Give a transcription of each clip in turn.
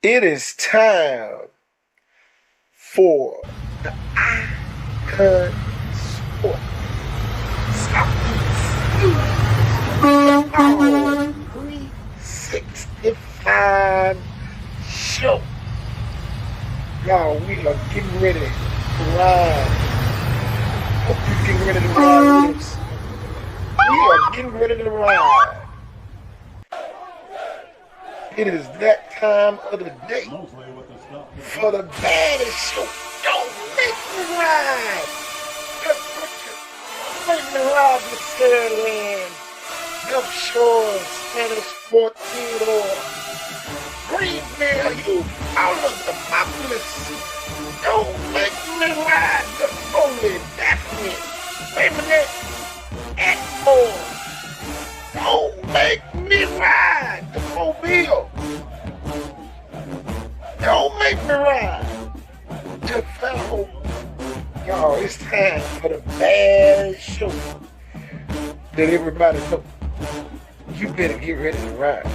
It is time for the Icon Sport Southeast 365 show. Y'all, we are getting ready to ride. Hope you're getting ready to ride with us. We are getting ready to ride. It is that time of the day for the baddest show. Don't make me ride. Make me ride the Sandland, Gulf Shore, Spanish 14, or Greenville, you all of the populace. Don't make me ride the Foley, Daphne, Feminine, and more. Don't make me ride the Mobile. Don't make me ride the Falcon. Y'all, it's time for the bad show that everybody knows. You better get ready to ride.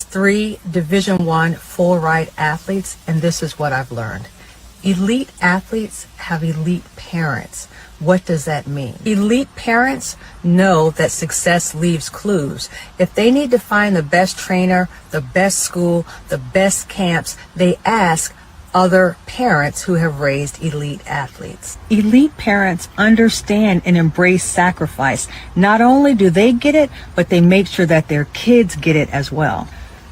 Three Division I full ride athletes, and this is what I've learned. Elite athletes have elite parents. What does that mean? Elite parents know that success leaves clues. If they need to find the best trainer, the best school, the best camps, they ask other parents who have raised elite athletes. Elite parents understand and embrace sacrifice. Not only do they get it, but they make sure that their kids get it as well.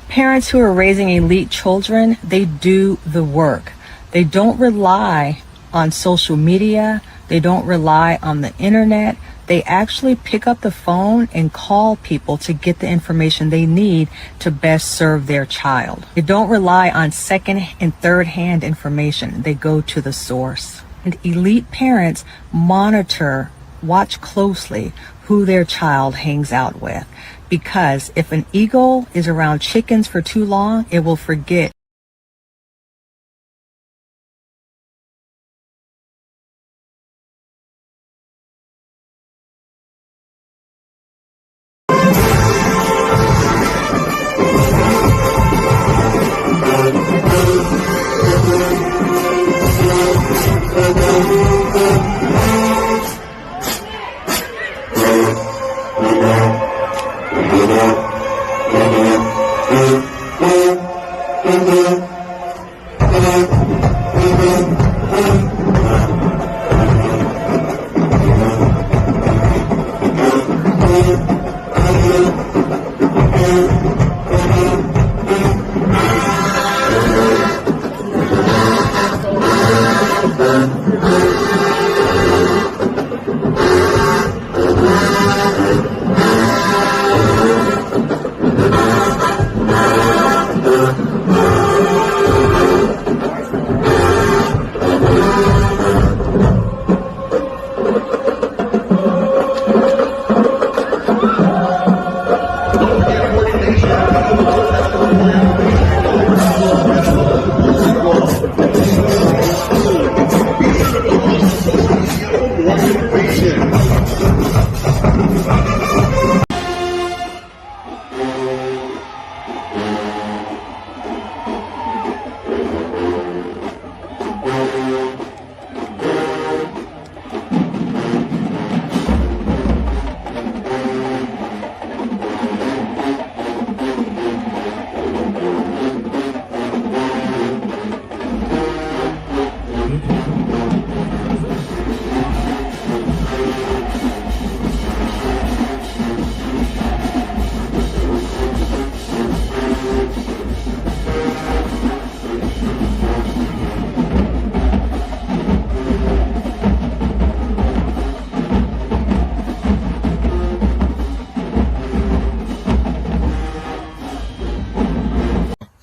Parents who are raising elite children, they do the work. They don't rely on social media. They don't rely on the internet. They actually pick up the phone and call people to get the information they need to best serve their child. They don't rely on second and third hand information. They go to the source. And elite parents monitor, watch closely who their child hangs out with. Because if an eagle is around chickens for too long, it will forget.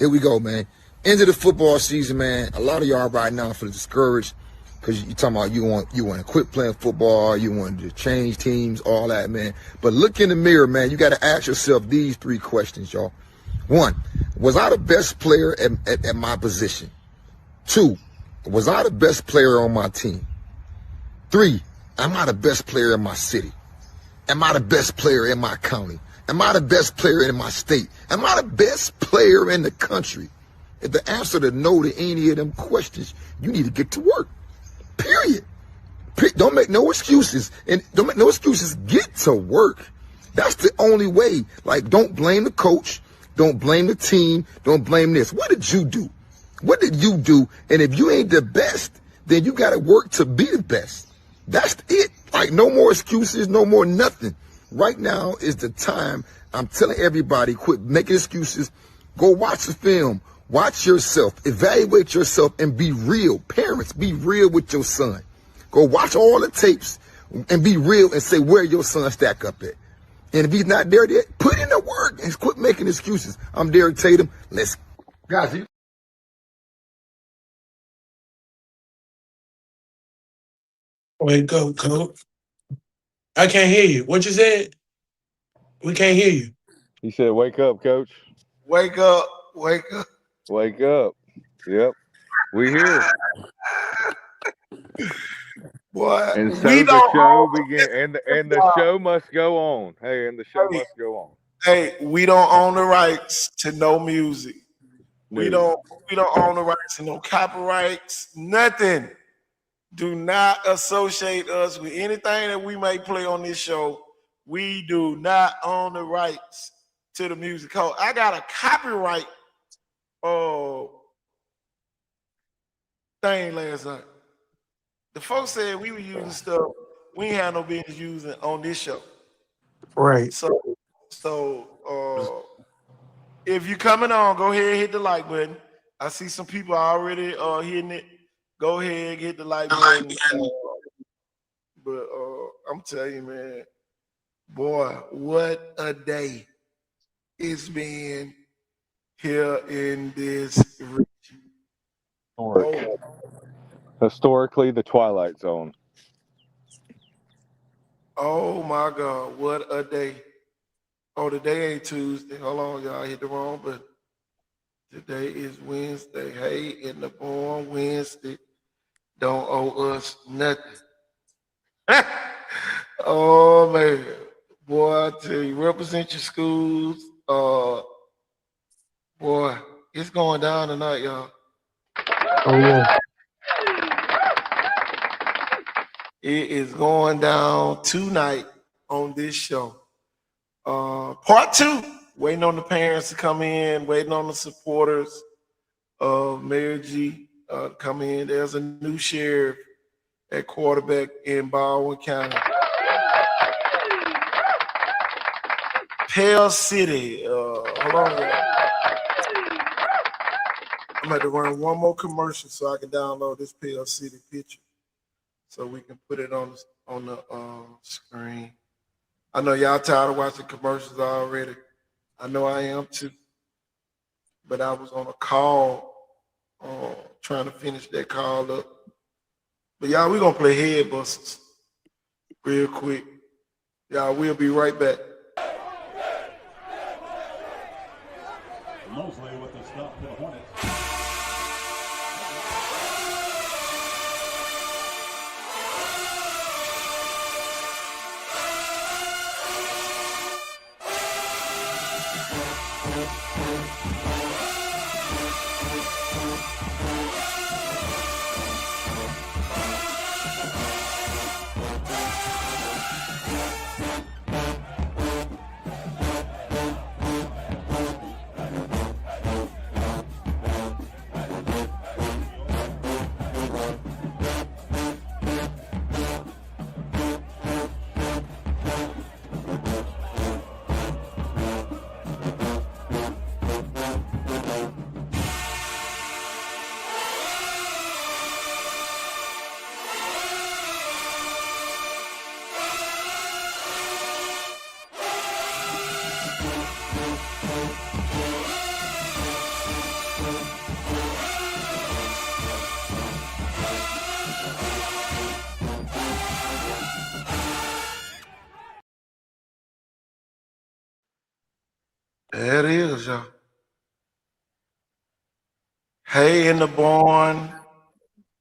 Here we go, man. End of the football season, man. A lot of y'all right now feel discouraged. Because you talking about you want to quit playing football, you want to change teams, all that, man. But look in the mirror, man. You got to ask yourself these 3 questions, y'all. 1, was I the best player at my position? 2, was I the best player on my team? 3, am I the best player in my city? Am I the best player in my county? Am I the best player in my state? Am I the best player in the country? If the answer to no to any of them questions, you need to get to work. Period. Don't make no excuses. And don't make no excuses. Get to work. That's the only way. Like, don't blame the coach. Don't blame the team. Don't blame this. What did you do? What did you do? And if you ain't the best, then you got to work to be the best. That's it. Like, no more excuses, no more nothing. Right now is the time. I'm telling everybody, quit making excuses. Go watch the film. Watch yourself. Evaluate yourself and be real. Parents, be real with your son. Go watch all the tapes and be real and say where your son stack up at. And if he's not there yet, put in the work and quit making excuses. I'm Derek Tatum. Let's, guys. Wake up, coach. I can't hear you. What you said? We can't hear you. He said, wake up, coach. Wake up. Wake up. Wake up. Yep. We here. Boy, And so the show begin, and the show must go on. Hey, and the show must go on. Hey, we don't own the rights to no music. No. We don't own the rights to no copyrights, nothing. Do not associate us with anything that we may play on this show. We do not own the rights to the music. I got a copyright thing last night. The folks said we were using stuff we ain't had no business using on this show. Right. So if you're coming on, go ahead and hit the like button. I see some people already hitting it. Go ahead, hit the like button. But I'm telling you, man, boy, what a day it's been here in this region. Historically, the Twilight Zone. Oh my God, what a day. Oh, today ain't Tuesday. Hold on, y'all, I hit the wrong button. Today is Wednesday. Hey, in the born Wednesday, don't owe us nothing. Oh man, boy, I tell you, represent your schools. Boy, it's going down tonight, y'all. Oh yeah. It is going down tonight on this show. Part 2, waiting on the parents to come in, waiting on the supporters of Mayor G to come in. There's a new sheriff at quarterback in Baldwin County. Pell City. Hold on, y'all. I'm going to run one more commercial so I can download this Pell City picture so we can put it on the screen. I know y'all tired of watching commercials already. I know I am too. But I was on a call trying to finish that call up. But y'all, we're going to play Head Busters real quick. Y'all, we'll be right back. Mosley with the stop to the Hornets. There it is, y'all. Hey, in the barn.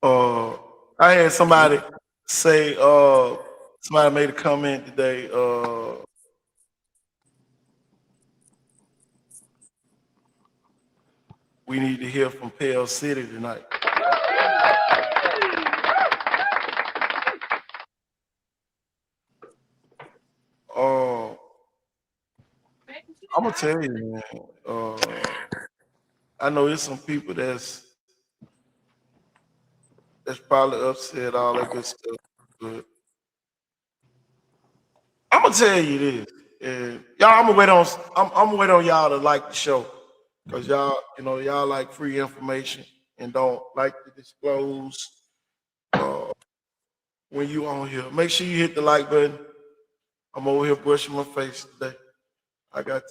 I had somebody say, somebody made a comment today. We need to hear from Pell City tonight. I'm gonna tell you, man. I know there's some people that's probably upset, all that good stuff. But I'm gonna tell you this, and y'all. I'm gonna wait on y'all to like the show, cause y'all, y'all like free information and don't like to disclose when you on here. Make sure you hit the like button. I'm over here brushing my face today. I got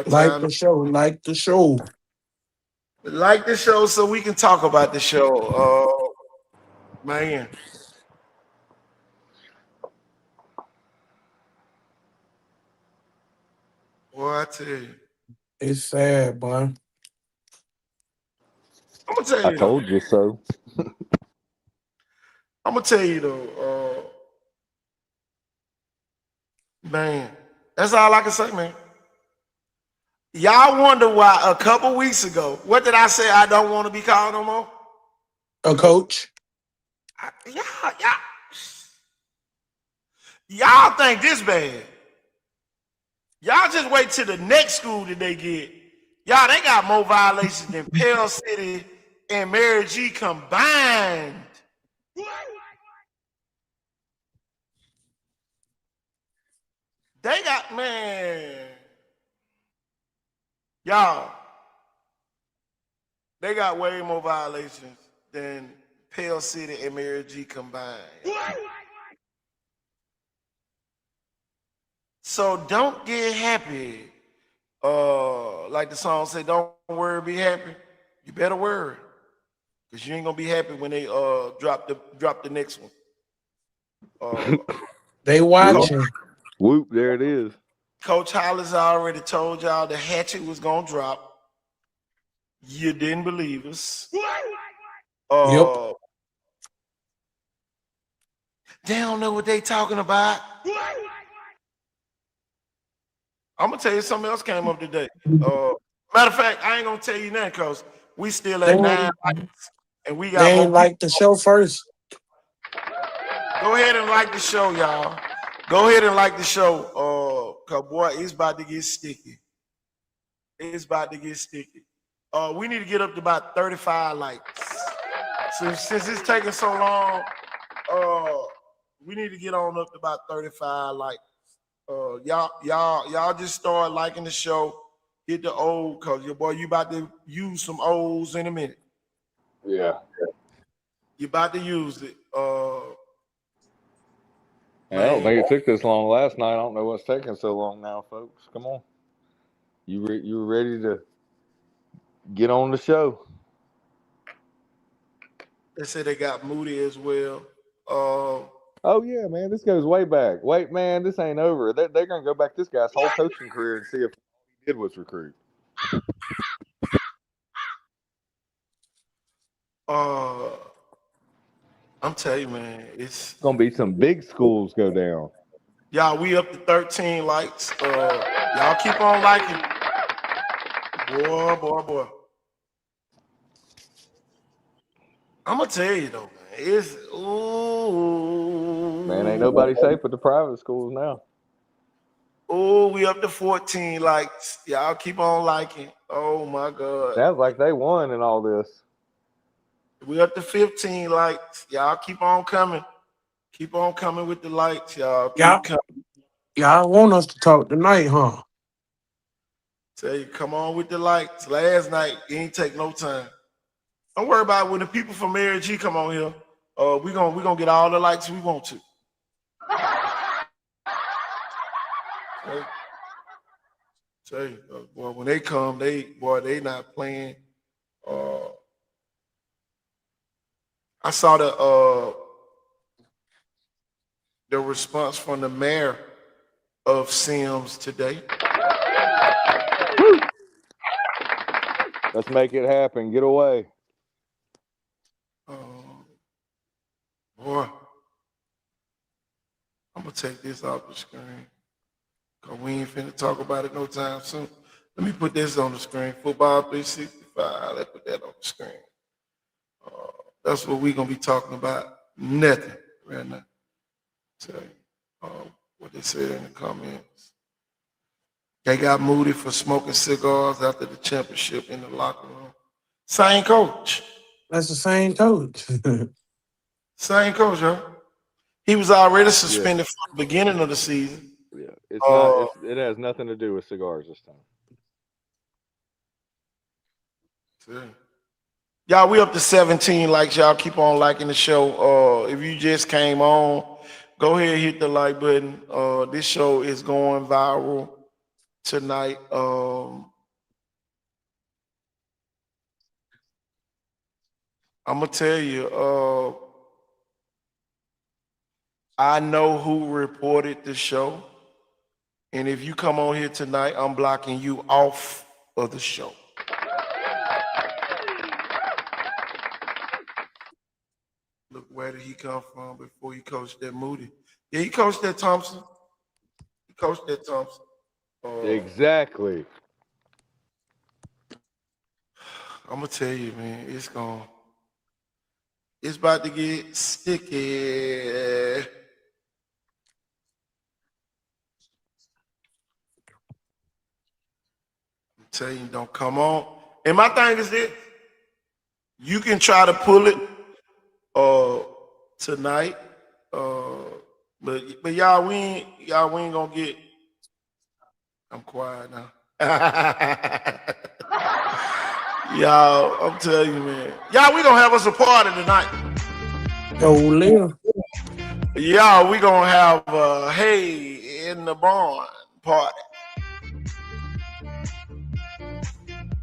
Like time. the show, like the show. Like the show so we can talk about the show. Man. Boy, I tell you. It's sad, boy. I'm gonna tell I you though. told you so. I'm gonna tell you though, man. That's all I can say, man. Y'all wonder why a couple weeks ago, what did I say I don't want to be called no more? A coach. Y'all think this bad. Y'all just wait till the next school that they get. Y'all, they got more violations than Pell City and Mary G combined. They got, man. Y'all, they got way more violations than Pell City and Mary G combined. So don't get happy. Like the song say, don't worry, be happy. You better worry. Because you ain't gonna be happy when they drop the next one. They watching. Whoop, there it is. Coach Hollis already told y'all the hatchet was gonna drop. You didn't believe us. Yep. They don't know what they talking about. I'm gonna tell you something else came up today. Matter of fact, I ain't gonna tell you nothing because we still They at 9 ain't, likes and we they got more ain't like the show first. Go ahead and like the show, y'all. Go ahead and like the show. Cause boy, it's about to get sticky. It's about to get sticky. We need to get up to about 35 likes. So since it's taking so long, we need to get on up to about 35 likes. Y'all just start liking the show. Hit the O, cause your boy, you about to use some O's in a minute. Yeah. You about to use it. I don't think it took this long last night. I don't know what's taking so long now, folks. Come on. You were ready to get on the show. They say they got Moody as well. Oh yeah, man, this goes way back. Wait, man, this ain't over. They're gonna go back this guy's whole coaching career and see if all he did was recruit. I'm telling you, man, it's gonna be some big schools go down. Y'all, we up to 13 likes. Y'all keep on liking. Boy. I'm gonna tell you though, man. It's Man, ain't nobody safe at the private schools now. We up to 14 likes. Y'all keep on liking. Oh my God. Sounds like they won in all this. We up to 15 likes. Y'all keep on coming. Keep on coming with the likes, y'all. Keep coming. Y'all want us to talk tonight, huh? Tell you, come on with the likes. Last night, it ain't take no time. Don't worry about it. When the people from Mary G come on here, we gonna get all the likes we want to. Tell you, boy, when they come, they not playing. I saw the response from the mayor of Sims today. Let's make it happen. Get away. Boy, I'm going to take this off the screen because we ain't finna talk about it no time soon. Let me put this on the screen. Football 365. Let's put that on the screen. That's what we're going to be talking about. Nothing right now. Tell you what they said in the comments. They got moody for smoking cigars after the championship in the locker room. Same coach. That's the same coach. Same coach, huh? He was already suspended from the beginning of the season. Yeah, it's not. It has nothing to do with cigars this time. Y'all, we up to 17 likes. Y'all keep on liking the show. If you just came on, go ahead and hit the like button. This show is going viral tonight. I'm gonna tell you, I know who reported the show, and if you come on here tonight, I'm blocking you off of the show. Look, where did he come from before he coached that Moody? Yeah, he coached that Thompson. He coached that Thompson. Exactly. I'm gonna tell you, man, it's about to get sticky. I'm telling you, don't come on. And my thing is this: you can try to pull it tonight, but y'all we ain't gonna get. I'm quiet now. Y'all, I'm telling you, man. Y'all, we gonna have us a party tonight. Yo, Lil. Y'all, we gonna have a Hey in the Barn party.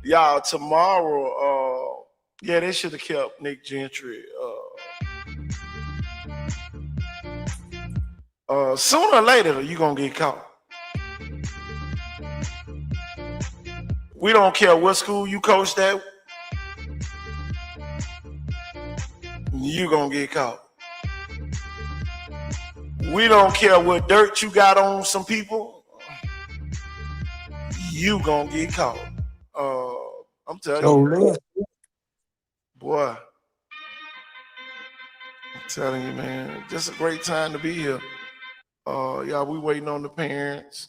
Y'all, tomorrow, yeah, they should have kept Nick Gentry. Sooner or later, you gonna get caught. We don't care what school you coached at. You gonna get caught. We don't care what dirt you got on some people. You gonna get caught. I'm telling you, boy. I'm telling you, man. Just a great time to be here. Y'all, we waiting on the parents.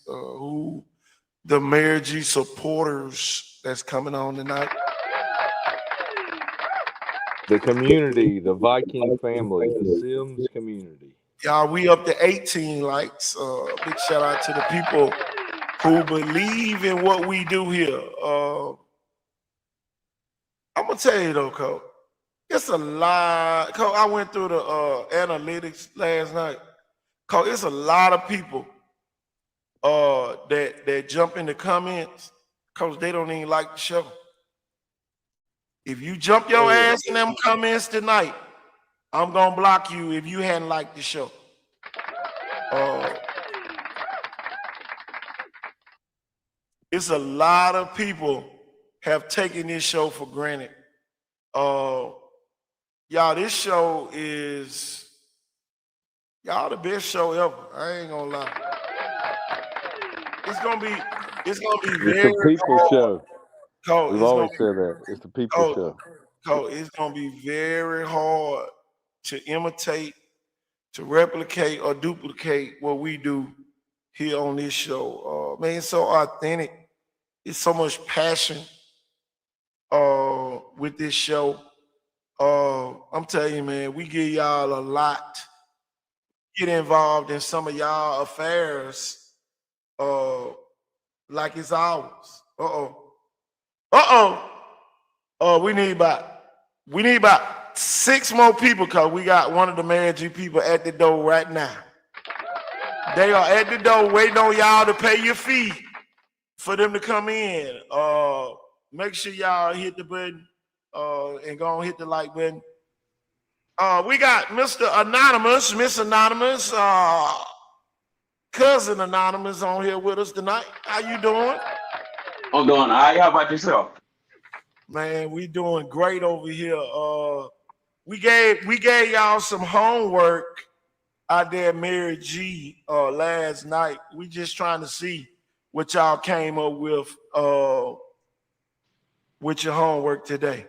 The Mayor G supporters that's coming on tonight. The community, the Viking family, the Sims community. Y'all, we up to 18 likes. Big shout out to the people who believe in what we do here. I'm gonna tell you though, Coach, it's a lot. Coach, I went through the analytics last night. Coach, it's a lot of people that jump in the comments because they don't even like the show. If you jump your ass in them comments tonight, I'm gonna block you if you hadn't liked the show. It's a lot of people have taken this show for granted. Y'all, this show is y'all the best show ever. I ain't gonna lie. It's gonna be very the people hard. show. Cole, We've always said that. It's the people show. Cole, it's gonna be very hard to imitate, to replicate, or duplicate what we do here on this show. Man, it's so authentic. It's so much passion with this show. I'm telling you, man, we give y'all a lot. Get involved in some of y'all affairs like it's ours. We need about 6 more people because we got one of the MG people at the door right now. They are at the door waiting on y'all to pay your fee for them to come in. Make sure y'all hit the button and go and hit the like button. We got Mr. Anonymous, Miss Anonymous. cousin Anonymous on here with us tonight. How you doing? I'm doing all right. How about yourself? Man, we doing great over here. We gave y'all some homework out there at Mary G last night. We just trying to see what y'all came up with your homework today.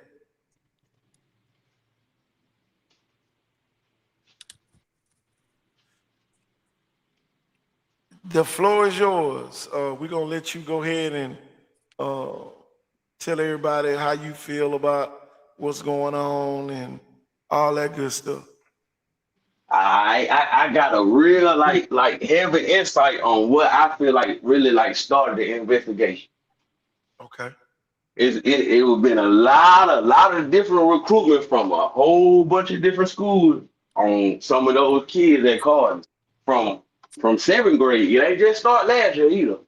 The floor is yours. We're gonna let you go ahead and tell everybody how you feel about what's going on and all that good stuff. I got a real like heavy insight on what I feel like really like started the investigation. Okay. It would been a lot of different recruitment from a whole bunch of different schools on some of those kids at Cardinals from seventh grade. It ain't just start last year either.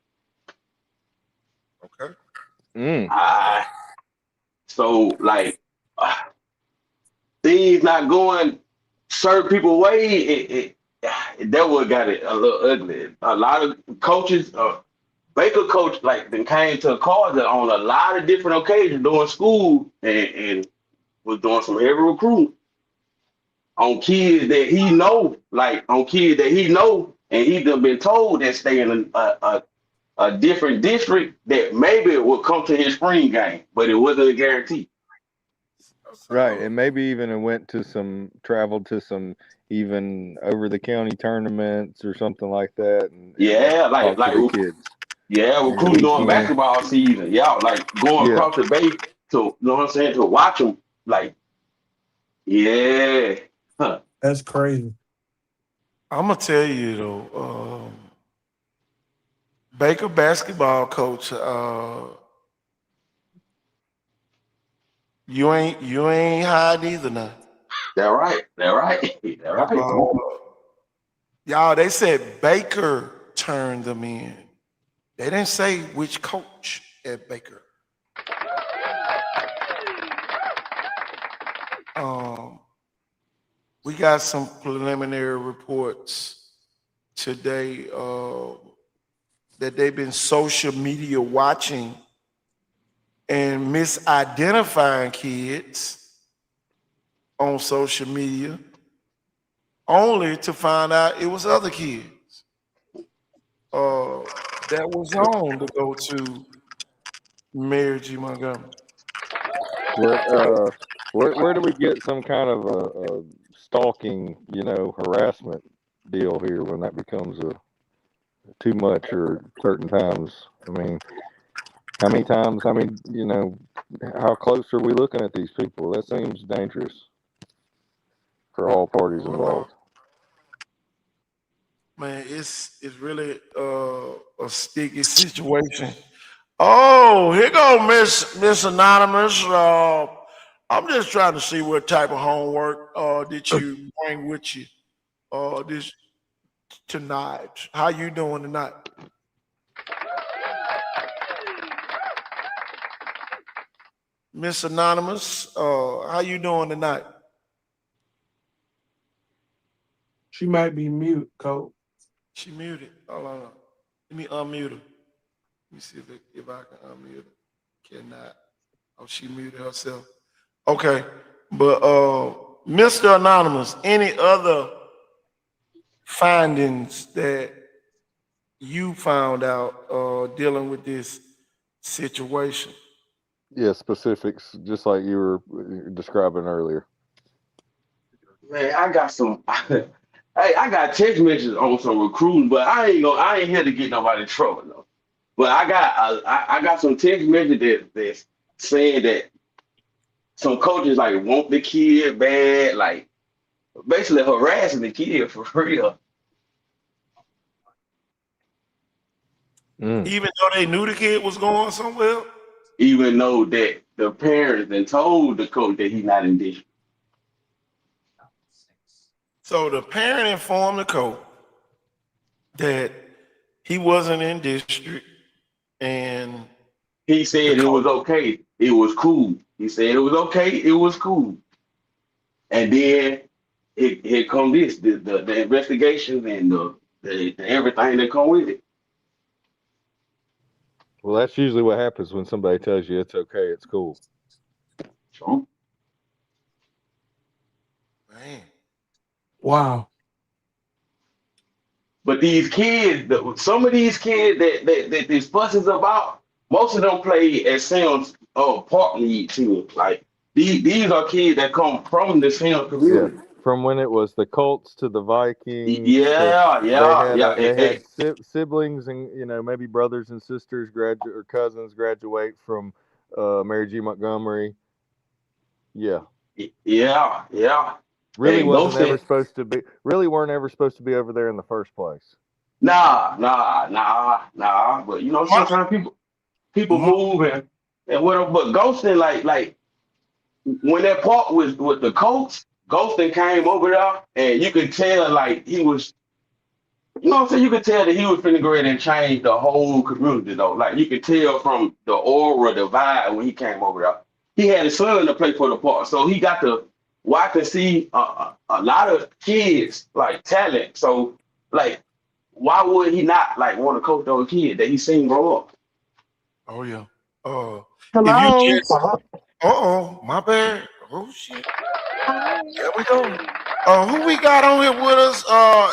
Okay. So like things not going certain people way. That would got it a little ugly. A lot of coaches, Baker coach, like then came to Carter on a lot of different occasions during school and was doing some heavy recruiting on kids that he know, and he done been told that stay in a different district that maybe it would come to his spring game, but it wasn't a guarantee. Right, and maybe even traveled to some even over the county tournaments or something like that. And like the kids. Yeah, recruiting during basketball season. Yeah, like going across the bay to, you know what I'm saying, to watch them. Like, yeah. Huh. That's crazy. I'm gonna tell you though, Baker basketball coach, you ain't hiding either now. That right. Y'all, they said Baker turned them in. They didn't say which coach at Baker. We got some preliminary reports today that they've been social media watching and misidentifying kids on social media only to find out it was other kids that was on to go to Mary G. Montgomery. Where do we get some kind of a stalking, harassment deal here when that becomes too much or certain times? I mean, how many times? I mean, how close are we looking at these people? That seems dangerous for all parties involved. Man, it's really a sticky situation. Oh, here go Miss Anonymous. I'm just trying to see what type of homework did you bring with you this tonight. How you doing tonight? Miss Anonymous, how you doing tonight? She might be mute, Coach. She muted. Hold on. Let me unmute her. Let me see if I can unmute her. Cannot. Oh, she muted herself. Okay. But Mr. Anonymous, any other findings that you found out dealing with this situation? Yeah, specifics, just like you were describing earlier. Man, I got some I got text messages on some recruiting, but I ain't here to get nobody in trouble though. But I got some text messages that's saying that some coaches like want the kid bad, like basically harassing the kid for real. Even though they knew the kid was going somewhere? Even though that the parents then told the coach that he's not in district. So the parent informed the coach that he wasn't in district, and he said it was okay. It was cool. He said it was okay. It was cool. And then here come the investigation and everything that come with it. Well, that's usually what happens when somebody tells you it's okay, it's cool. True. Man. Wow. But these kids, some of these kids that this fuss is about, most of them play at Sims Park League too. Like these are kids that come from the Sims Yeah, community. from when it was the Colts to the Vikings to Yeah, yeah, yeah. they had siblings and maybe brothers and sisters graduate or cousins graduate from Mary G. Montgomery. Yeah, Yeah, yeah. really And wasn't ever ghosting. supposed to be. Really weren't ever supposed to be over there in the first place. Nah. But My, sometimes people my, move and whatever. But ghosting, like when that part was with the Colts, ghosting came over there, and you could tell like he was. You know what I'm saying? You could tell that he was finna go ahead and change the whole community though. Like you could tell from the aura, the vibe when he came over there. He had his son to play for the part, so he got to watch and see a lot of kids like talent. So like, why would he not like want to coach those kids that he seen grow up? oh yeah. If you Hello. just, my bad. Oh shit. There we go. Who we got on here with us?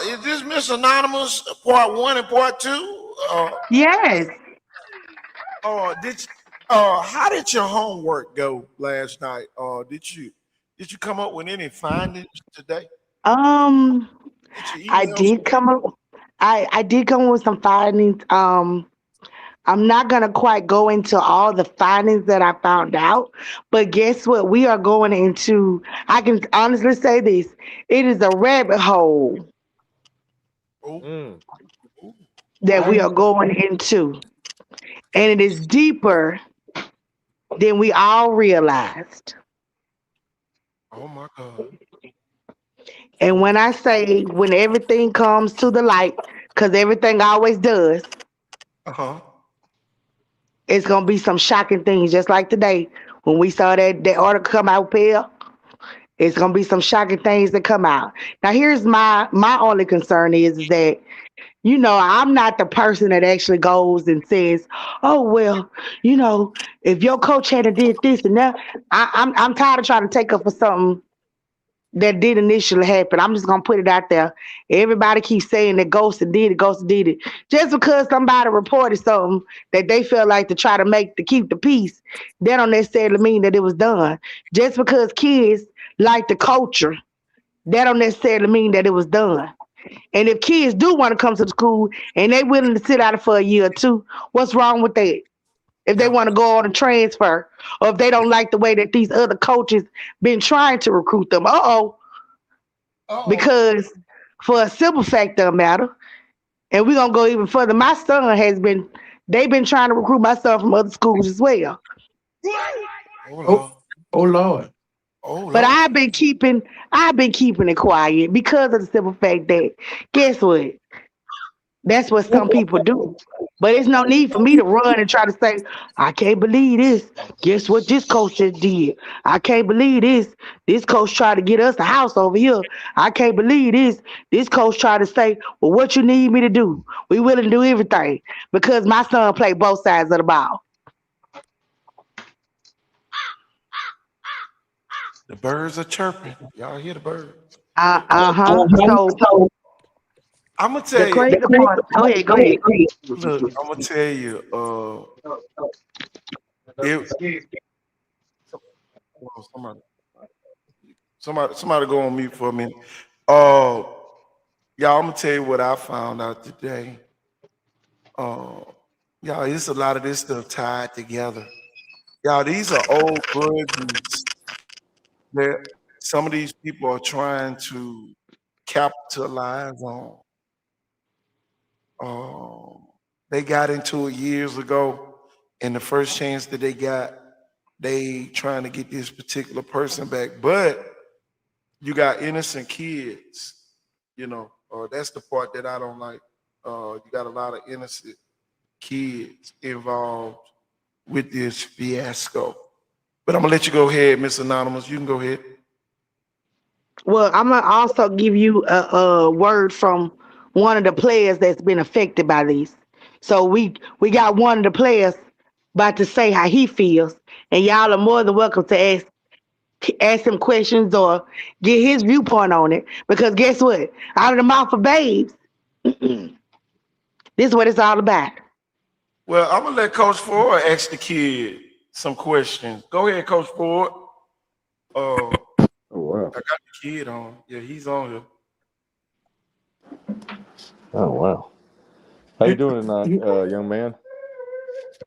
Is this Miss Anonymous part 1 and part 2? Yes. Did how did your homework go last night? Did you come up with any findings today? Um, Did your I emails? did come up. I did come up with some findings. I'm not gonna quite go into all the findings that I found out, but guess what? We are going into. I can honestly say this: it is a rabbit hole Oh, Mm. oh, that oh, we are going into, and it is deeper than we all realized. oh my God. And Oh, when I say when everything comes to the light, because everything always does, uh-huh. it's gonna be some shocking things, just like today when we saw that article come out, Pell. It's gonna be some shocking things that come out. Now, here's my only concern is that I'm not the person that actually goes and says, "Oh well, if your coach had did this and that." I'm tired of trying to take up for something that did initially happen. I'm just gonna put it out there. Everybody keeps saying that Ghost did it. Just because somebody reported something that they felt like to try to keep the peace, that don't necessarily mean that it was done. Just because kids like the culture, that don't necessarily mean that it was done. And if kids do want to come to the school and they willing to sit out it for a year or two, what's wrong with that? If they Yeah. want to go on a transfer, or if they don't like the way that these other coaches been trying to recruit them, Uh-oh. because for a simple fact of the matter, and we're gonna go even further, they've been trying to recruit my son from other schools as well. Oh Oh, Lord. oh Lord. Oh But Lord. I've been keeping it quiet because of the simple fact that guess what? That's what some people do. But it's no need for me to run and try to say, I can't believe this. Guess what this coach just did? I can't believe this. This coach tried to get us a house over here. I can't believe this. This coach tried to say, well, what you need me to do? We willing to do everything because my son played both sides of the ball. The birds are chirping. Y'all hear the birds? Uh-huh. So I'm gonna the tell you. crazy part, go ahead. Look, I'm gonna tell you. It. Well, somebody go on mute for a minute. Uh, y'all, I'm gonna tell you what I found out today. Uh, y'all, it's a lot of this stuff tied together. Y'all, these are old grudges that some of these people are trying to capitalize on. Um, they got into it years ago, and the first chance that they got, they trying to get this particular person back. But you got innocent kids, that's the part that I don't like. You got a lot of innocent kids involved with this fiasco. But I'm gonna let you go ahead, Miss Anonymous. You can go ahead. Well, I'm gonna also give you a word from one of the players that's been affected by this. So we got one of the players about to say how he feels, and y'all are more than welcome to ask him questions or get his viewpoint on it. Because guess what? Out of the mouth of babes, this is what it's all about. Well, I'm gonna let Coach Ford ask the kid some questions. Go ahead, Coach Ford. Oh wow. I got the kid on. Yeah, he's on here. Oh wow. How you doing tonight, young man?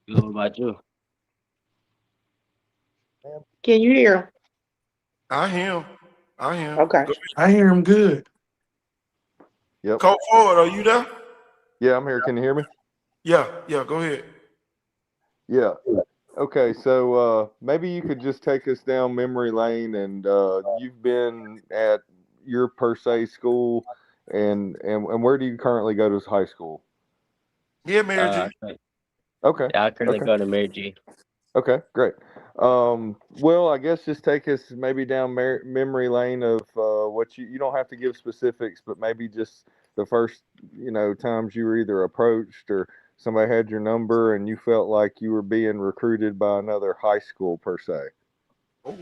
What about you? Can you hear him? I hear him. I hear him. Okay. Go I hear him good. Yep. Coach Ford, are you there? Yeah, I'm here. Can you hear me? Yeah, go ahead. Yeah. Okay, so maybe you could just take us down memory lane, and you've been at your per se school, and where do you currently go to high school? Yeah, Mary G. Okay. Yeah, I currently Okay. go to Mary G. Okay, great. Well, I guess just take us maybe down memory lane of what you don't have to give specifics, but maybe just the first, times you were either approached or somebody had your number and you felt like you were being recruited by another high school per se. Oh,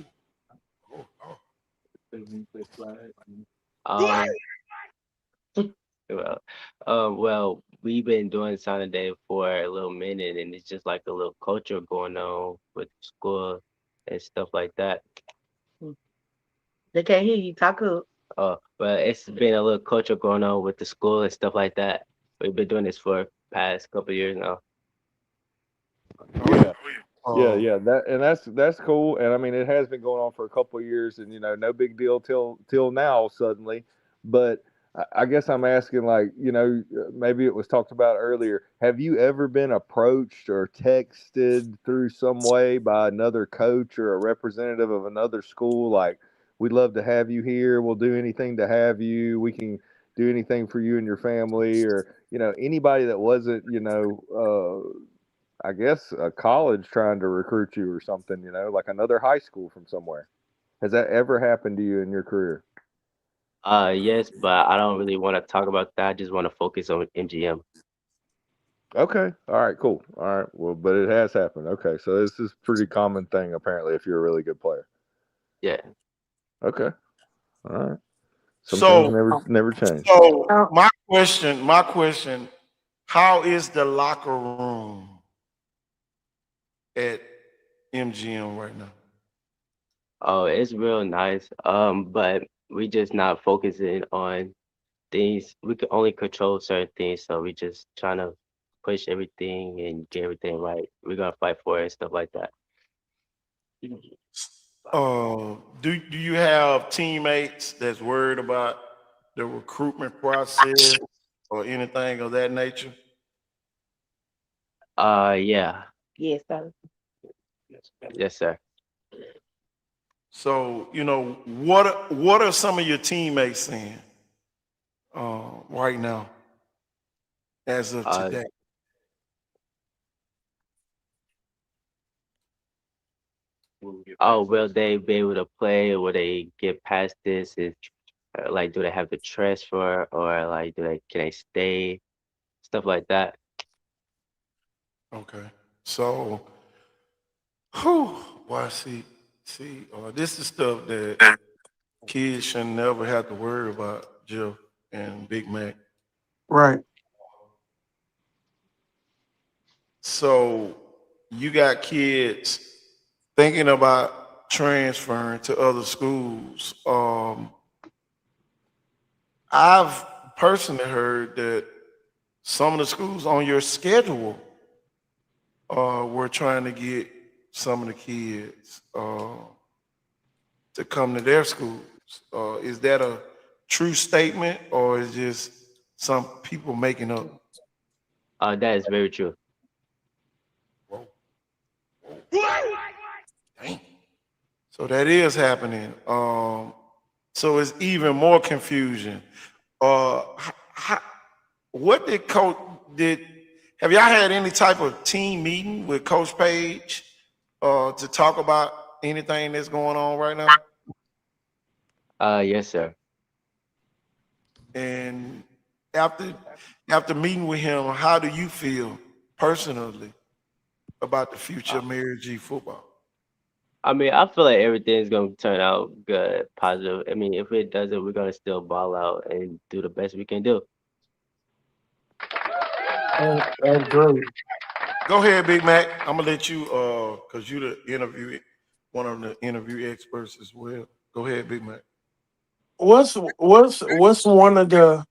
oh. Um, well, we've been doing Sonic Day for a little minute, and it's just like a little culture going on with school and stuff like that. They can't hear you. Talk up. But it's been a little culture going on with the school and stuff like that. We've been doing this for past couple of years now. Yeah. Oh, Yeah, that's cool, and I mean it has been going on for a couple of years, and no big deal till now suddenly. But I guess I'm asking, like, maybe it was talked about earlier. Have you ever been approached or texted through some way by another coach or a representative of another school, like, we'd love to have you here, we'll do anything to have you, we can do anything for you and your family, or anybody that wasn't I guess a college trying to recruit you or something, like another high school from somewhere. Has that ever happened to you in your career? Yes, but I don't really want to talk about that. I just want to focus on MGM. Okay. All right, cool. All right. Well, but it has happened. Okay. So this is a pretty common thing apparently if you're a really good player. Yeah. Okay. All right. Some things so never change. my question, how is the locker room at MGM right now? Oh, it's real nice. But we just not focusing on things. We can only control certain things, so we just trying to push everything and get everything right. We're gonna fight for it and stuff like that. Do you have teammates that's worried about the recruitment process or anything of that nature? Yeah. Yes, sir. Yes, sir. So, what are some of your teammates saying right now, as of Uh, today? oh, will they be able to play? Will they get past this? Is like, do they have to transfer, or like, can they stay? Stuff like that. Okay. So, whew, boy, this is stuff that kids should never have to worry about, Jeff and Big Mac. Right. So, you got kids thinking about transferring to other schools. I've personally heard that some of the schools on your schedule were trying to get some of the kids to come to their schools. Is that a true statement, or is just some people making up? That is very true. Whoa, whoa. Dang. So that is happening. So it's even more confusion. What did Coach did? Have y'all had any type of team meeting with Coach Page to talk about anything that's going on right now? Yes, sir. And after after meeting with him, how do you feel personally about the future Uh, of Mary G football? I mean, I feel like everything's gonna turn out good, positive. I mean, if it doesn't, we're gonna still ball out and do the best we can do. That's great. Go ahead, Big Mac. I'm gonna let you cause you the interview one of the interview experts as well. Go ahead, Big Mac. What's one of the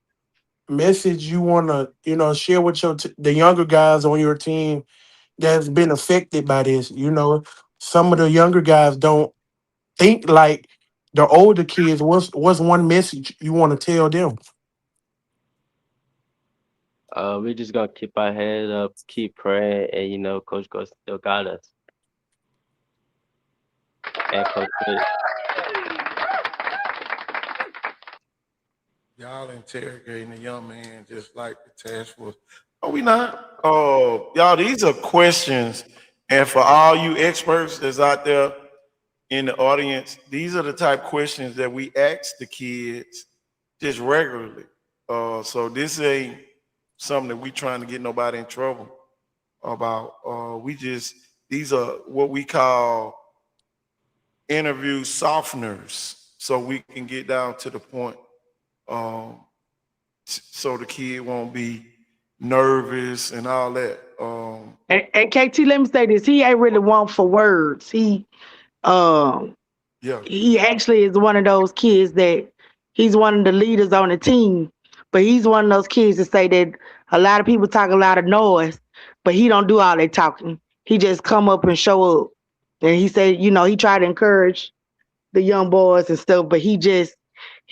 message you want to share with the younger guys on your team that's been affected by this? Some of the younger guys don't think like the older kids. What's one message you want to tell them? We just gonna keep our head up, keep praying, and Coach Go still got us, and Coach K. Y'all interrogating a young man just like the task force. Are we not? Y'all, these are questions. And for all you experts that's out there in the audience, these are the type questions that we ask the kids just regularly. So this ain't something that we trying to get nobody in trouble about. These are what we call interview softeners, so we can get down to the point. Um, so the kid won't be nervous and all that. And KT, let me say this: he ain't really one for words. Um Yeah, he actually is one of those kids that he's one of the leaders on the team, but he's one of those kids that say that a lot of people talk a lot of noise, but he don't do all that talking. He just come up and show up. And he said, he tried to encourage the young boys and stuff, but he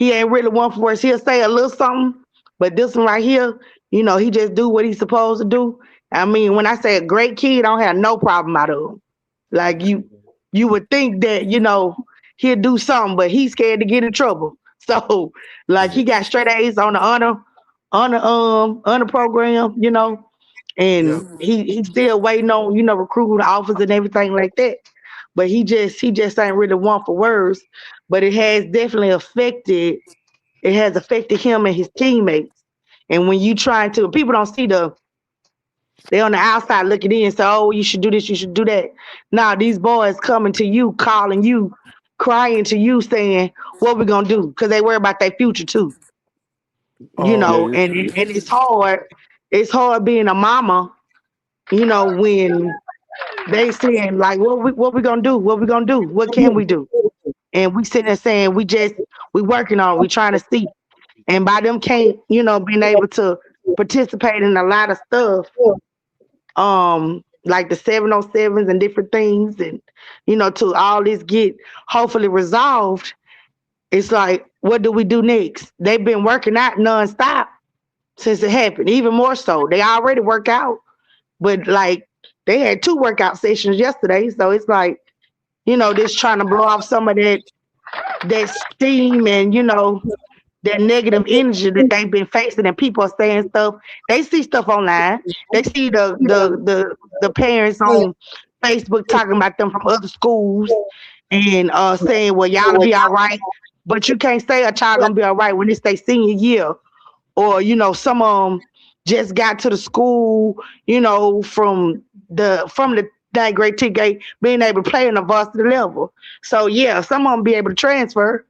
ain't really one for words. He'll say a little something, but this one right here, he just do what he's supposed to do. I mean, when I say a great kid, I don't have no problem out of him. Like you would think that, he'll do something, but he's scared to get in trouble. So like he got straight A's on the honor program, yeah, and he's still waiting on, recruiting offers and everything like that. But he just ain't really one for words. But it has affected him and his teammates. And when you try to, people don't see they on the outside looking in and say, oh, you should do this, you should do that. Now these boys coming to you, calling you, crying to you, saying, what we gonna do? Because they worry about their future too. Yeah, um, you're And it's hard. It's hard being a mama, when they saying like, what we gonna do? What we gonna do? What can we do? And we sitting there saying we working on, we trying to see. And by them can't, being able to participate in a lot of stuff, like the 707s and different things, and to all this get hopefully resolved, it's like, what do we do next? They've been working out nonstop since it happened, even more so. They already work out, but like they had 2 workout sessions yesterday. So it's like, just trying to blow off some of that steam and that negative energy that they've been facing, and people are saying stuff. They see stuff online. They see the parents on Facebook talking about them from other schools and saying, well, y'all'll be all right. But you can't say a child gonna be all right when it's their senior year, or some of them just got to the school, from the ninth grade, 10th grade, being able to play in the varsity level. So yeah, some of them be able to transfer,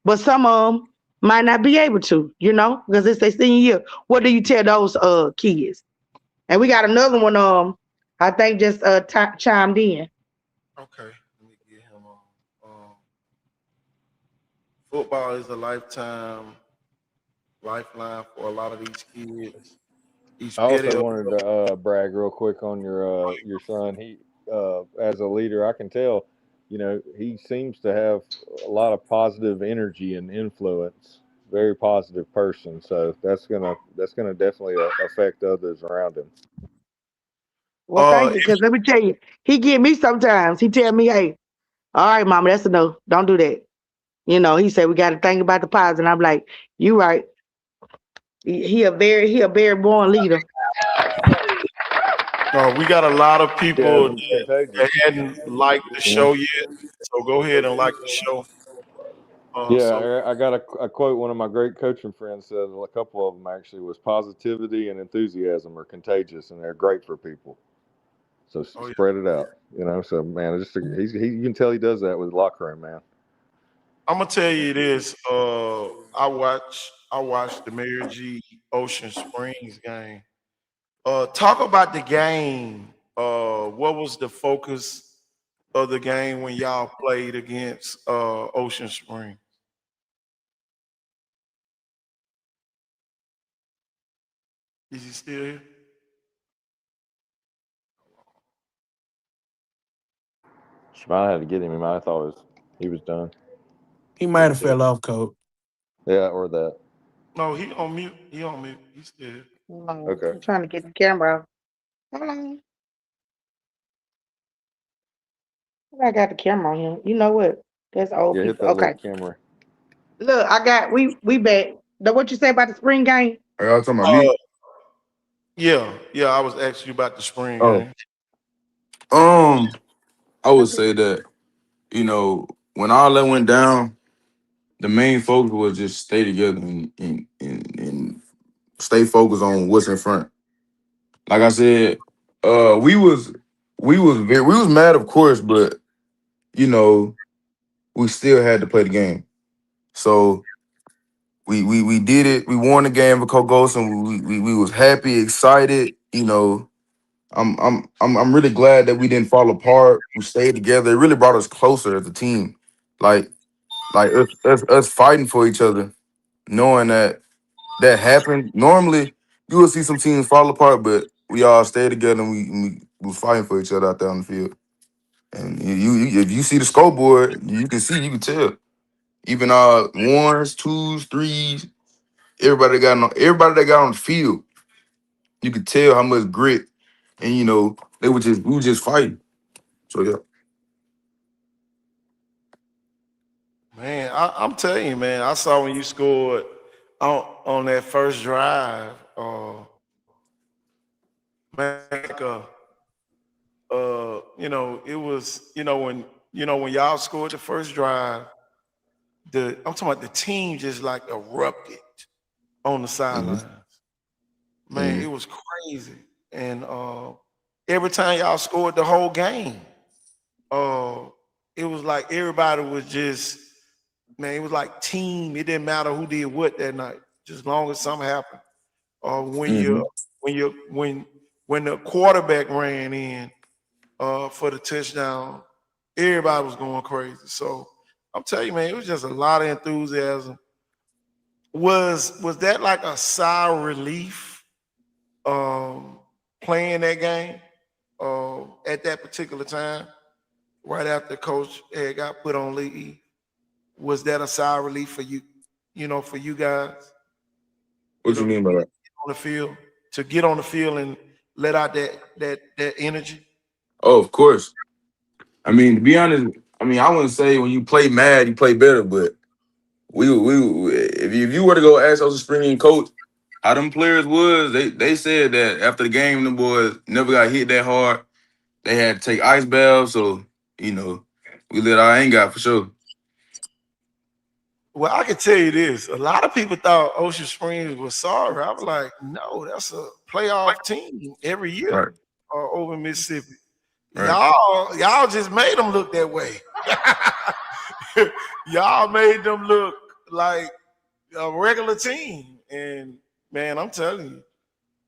but some of them might not be able to, because it's their senior year. What do you tell those kids? And we got another one. I think just chimed in. okay, let me get him on. Football is a lifetime lifeline for a lot of these kids. He's I also petty. wanted to brag real quick on your son. He, as a leader, I can tell, he seems to have a lot of positive energy and influence. Very positive person. So that's gonna definitely affect others around him. Well, thank you, If because let me tell you, he get me sometimes. He tell me, hey, all right, mama, that's a no. Don't do that. He said we got to think about the positive. And I'm like, you right. He a very born leader. we got a lot of Yeah, people he's that, contagious. that hadn't liked the You know. show yet, so go ahead and like the show. Yeah, I got a quote one of my great coaching friends said. A couple of them actually was positivity and enthusiasm are contagious and they're great for people. So spread it out, you know. So man, you can tell he does that with the locker room, man. I'm gonna tell you this. I watched the Mary G. Ocean Springs game. Talk about the game. What was the focus of the game when y'all played against Ocean Springs? Is he still here? She might have had to get him. He might have thought he was done. He might have fell off, coach. Yeah, or that. No, he on mute. He on mute. He's still here. Hold on. Okay. I'm trying to get the camera. Hold on. I got the camera on him. You know what? That's old Yeah, hit people. that little Okay. camera. Look, we back. Now, what you say about the spring game? Are y'all talking about Uh, me? yeah. I was asking you about the spring Oh, game. I would say that, when all that went down, the main focus was just stay together and stay focused on what's in front. Like I said, we was mad, of course, but you know, we still had to play the game. So we did it. We won the game for Cogos, and we was happy, excited. I'm really glad that we didn't fall apart. We stayed together. It really brought us closer as a team. Like us fighting for each other, knowing that happened. Normally, you will see some teams fall apart, but we all stayed together and we was fighting for each other out there on the field. And if you see the scoreboard, you can tell. Even ones, twos, threes, everybody that got on the field, you could tell how much grit and we were just fighting. So yeah. Man, I'm telling you, man. I saw when you scored on that first drive. Man, it was when y'all scored the first drive. I'm talking about the team just like erupted on the Mhm. sidelines. Man, it Mhm. was crazy. And every time y'all scored the whole game, uh, it was like everybody was just, man, it was like team. It didn't matter who did what that night, just as long as something happened. When you Mhm. when you when the quarterback ran in for the touchdown, everybody was going crazy. So I'm telling you, man, it was just a lot of enthusiasm. Was that like a sigh of relief um, playing that game at that particular time, right after Coach had got put on leave? Was that a sigh of relief for you? For you guys, What you mean by that? on the field to get on the field and let out that energy. Oh, of course. I mean, to be honest, I wouldn't say when you play mad, you play better, but if you were to go ask us a spring coach how them players was, they said that after the game, the boys never got hit that hard. They had to take ice baths, so you know, we let our anger out for sure. Well, I can tell you this: a lot of people thought Ocean Springs was sorry. I was like, no, that's a playoff team every year Right, over Mississippi. right. Y'all just made them look that way. Y'all made them look like a regular team, and man, I'm telling you,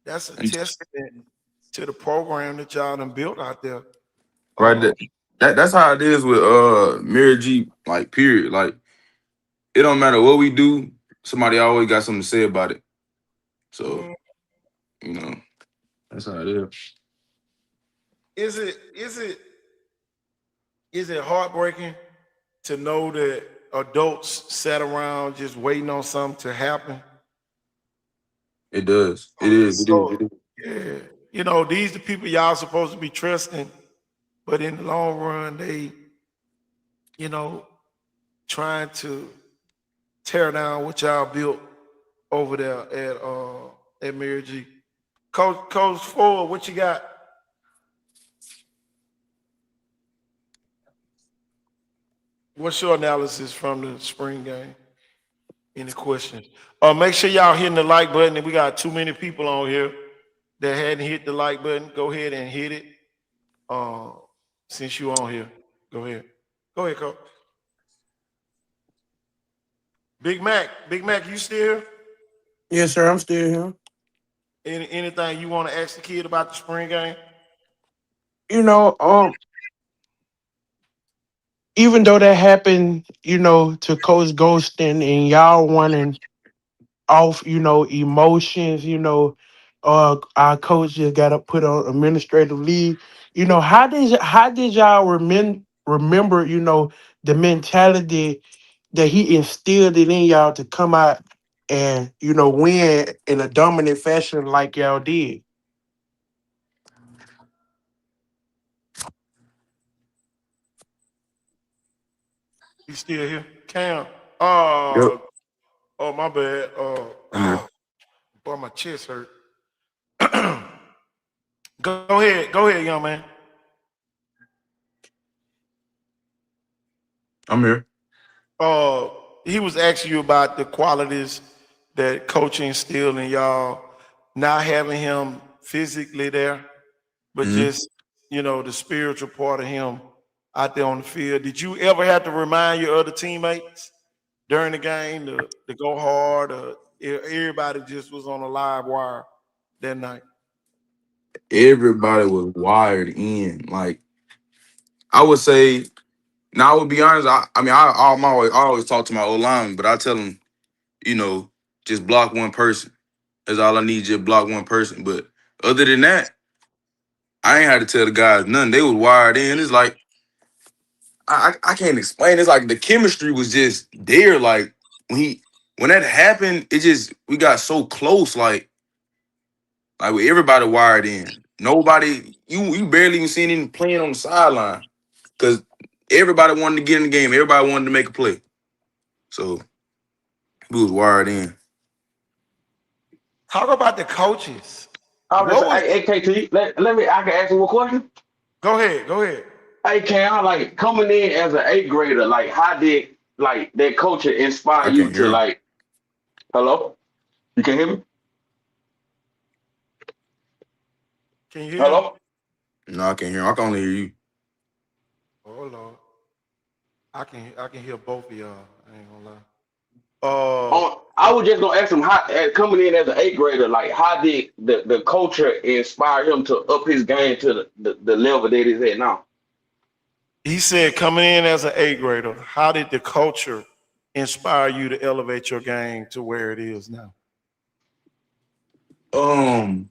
that's a And testament to the program that y'all done built out there. right, Uh, that's how it is with Mary G. Like period. Like it don't matter what we do, somebody always got something to say about it. So mm, you know, that's how it is. is it heartbreaking to know that adults sat around just waiting on something to happen? It does. It So, is. It is. so It is. yeah, these the people y'all supposed to be trusting, but in the long run, they, you know, trying to tear down what y'all built over there at Mary G. Coach Ford, what you got? What's your analysis from the spring game? Any questions? Make sure y'all hitting the like button. We got too many people on here that hadn't hit the like button. Go ahead and hit it. Uh, since you on here, go ahead. Go ahead, Coach. Big Mac, you still here? Yes, sir. I'm still here. Anything you want to ask the kid about the spring game? You know, even though that happened, to Coach Ghostin and y'all wanting off, emotions, our coach just got to put on administrative leave. How did y'all remember, the mentality that he instilled it in y'all to come out and, win in a dominant fashion like y'all did? He still here? Cam. Yep. Oh my bad. I'm here. Boy, my chest hurt. Go ahead, young man. I'm here. Uh, he was asking you about the qualities that coaching instilled in y'all, not having him physically there, but Hmm. just the spiritual part of him out there on the field. Did you ever have to remind your other teammates during the game to go hard? Or everybody just was on a live wire that night? Everybody was wired in. Like I would say, now I would be honest. I mean, I always talk to my old lineman, but I tell them, you know, just block one person. That's all I need. Just block one person. But other than that, I ain't had to tell the guys nothing. They was wired in. It's like I can't explain. It's like the chemistry was just there. Like when that happened, it just we got so close. Like with everybody wired in. Nobody you barely even seen him playing on the sideline because everybody wanted to get in the game. Everybody wanted to make a play. So we was wired in. Talk about the coaches. I was What just was? hey, KT, let me I can ask you a question. Go ahead. Go ahead. Hey Cam, like coming in as an eighth grader, like how did like that culture inspire I you can't to hear him. like hello? You can hear me? Can you hear him? Hello? No, I can't hear him. I can only hear you. Oh Lord, I can hear both of y'all. I ain't gonna lie. Uh, I was just gonna ask him how coming in as an eighth grader, like how did the culture inspire him to up his game to the level that he's at now? he said coming in as an eighth grader, how did the culture inspire you to elevate your game to where it is now? Um,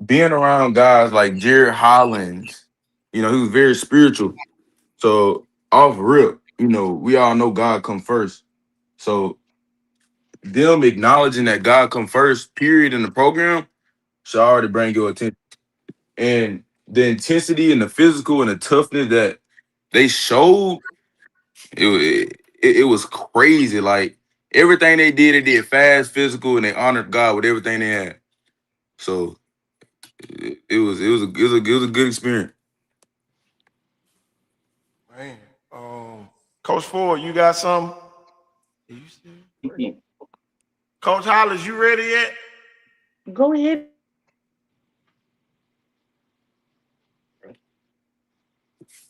Being around guys like Jared Hollins, he was very spiritual. So off rip, we all know God come first. So them acknowledging that God come first, period, in the program should already bring your attention. And the intensity and the physical and the toughness that they showed, it was crazy. Like everything they did fast, physical, and they honored God with everything they had. So it was a good experience. Man, Coach Ford, you got some? You still? Coach Hollis, you ready yet? Go ahead.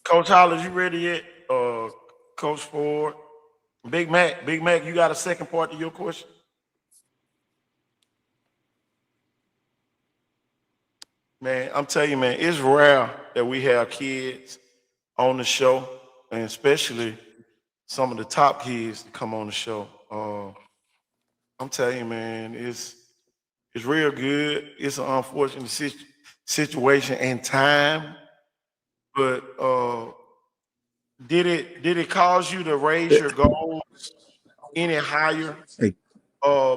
Coach Hollis, you ready yet? Coach Ford, Big Mac, you got a second part to your question? Man, I'm telling you, man, it's rare that we have kids on the show, and especially some of the top kids to come on the show. I'm telling you, man, it's real good. It's an unfortunate situation and time, but did it cause you to raise your goals any higher Hey.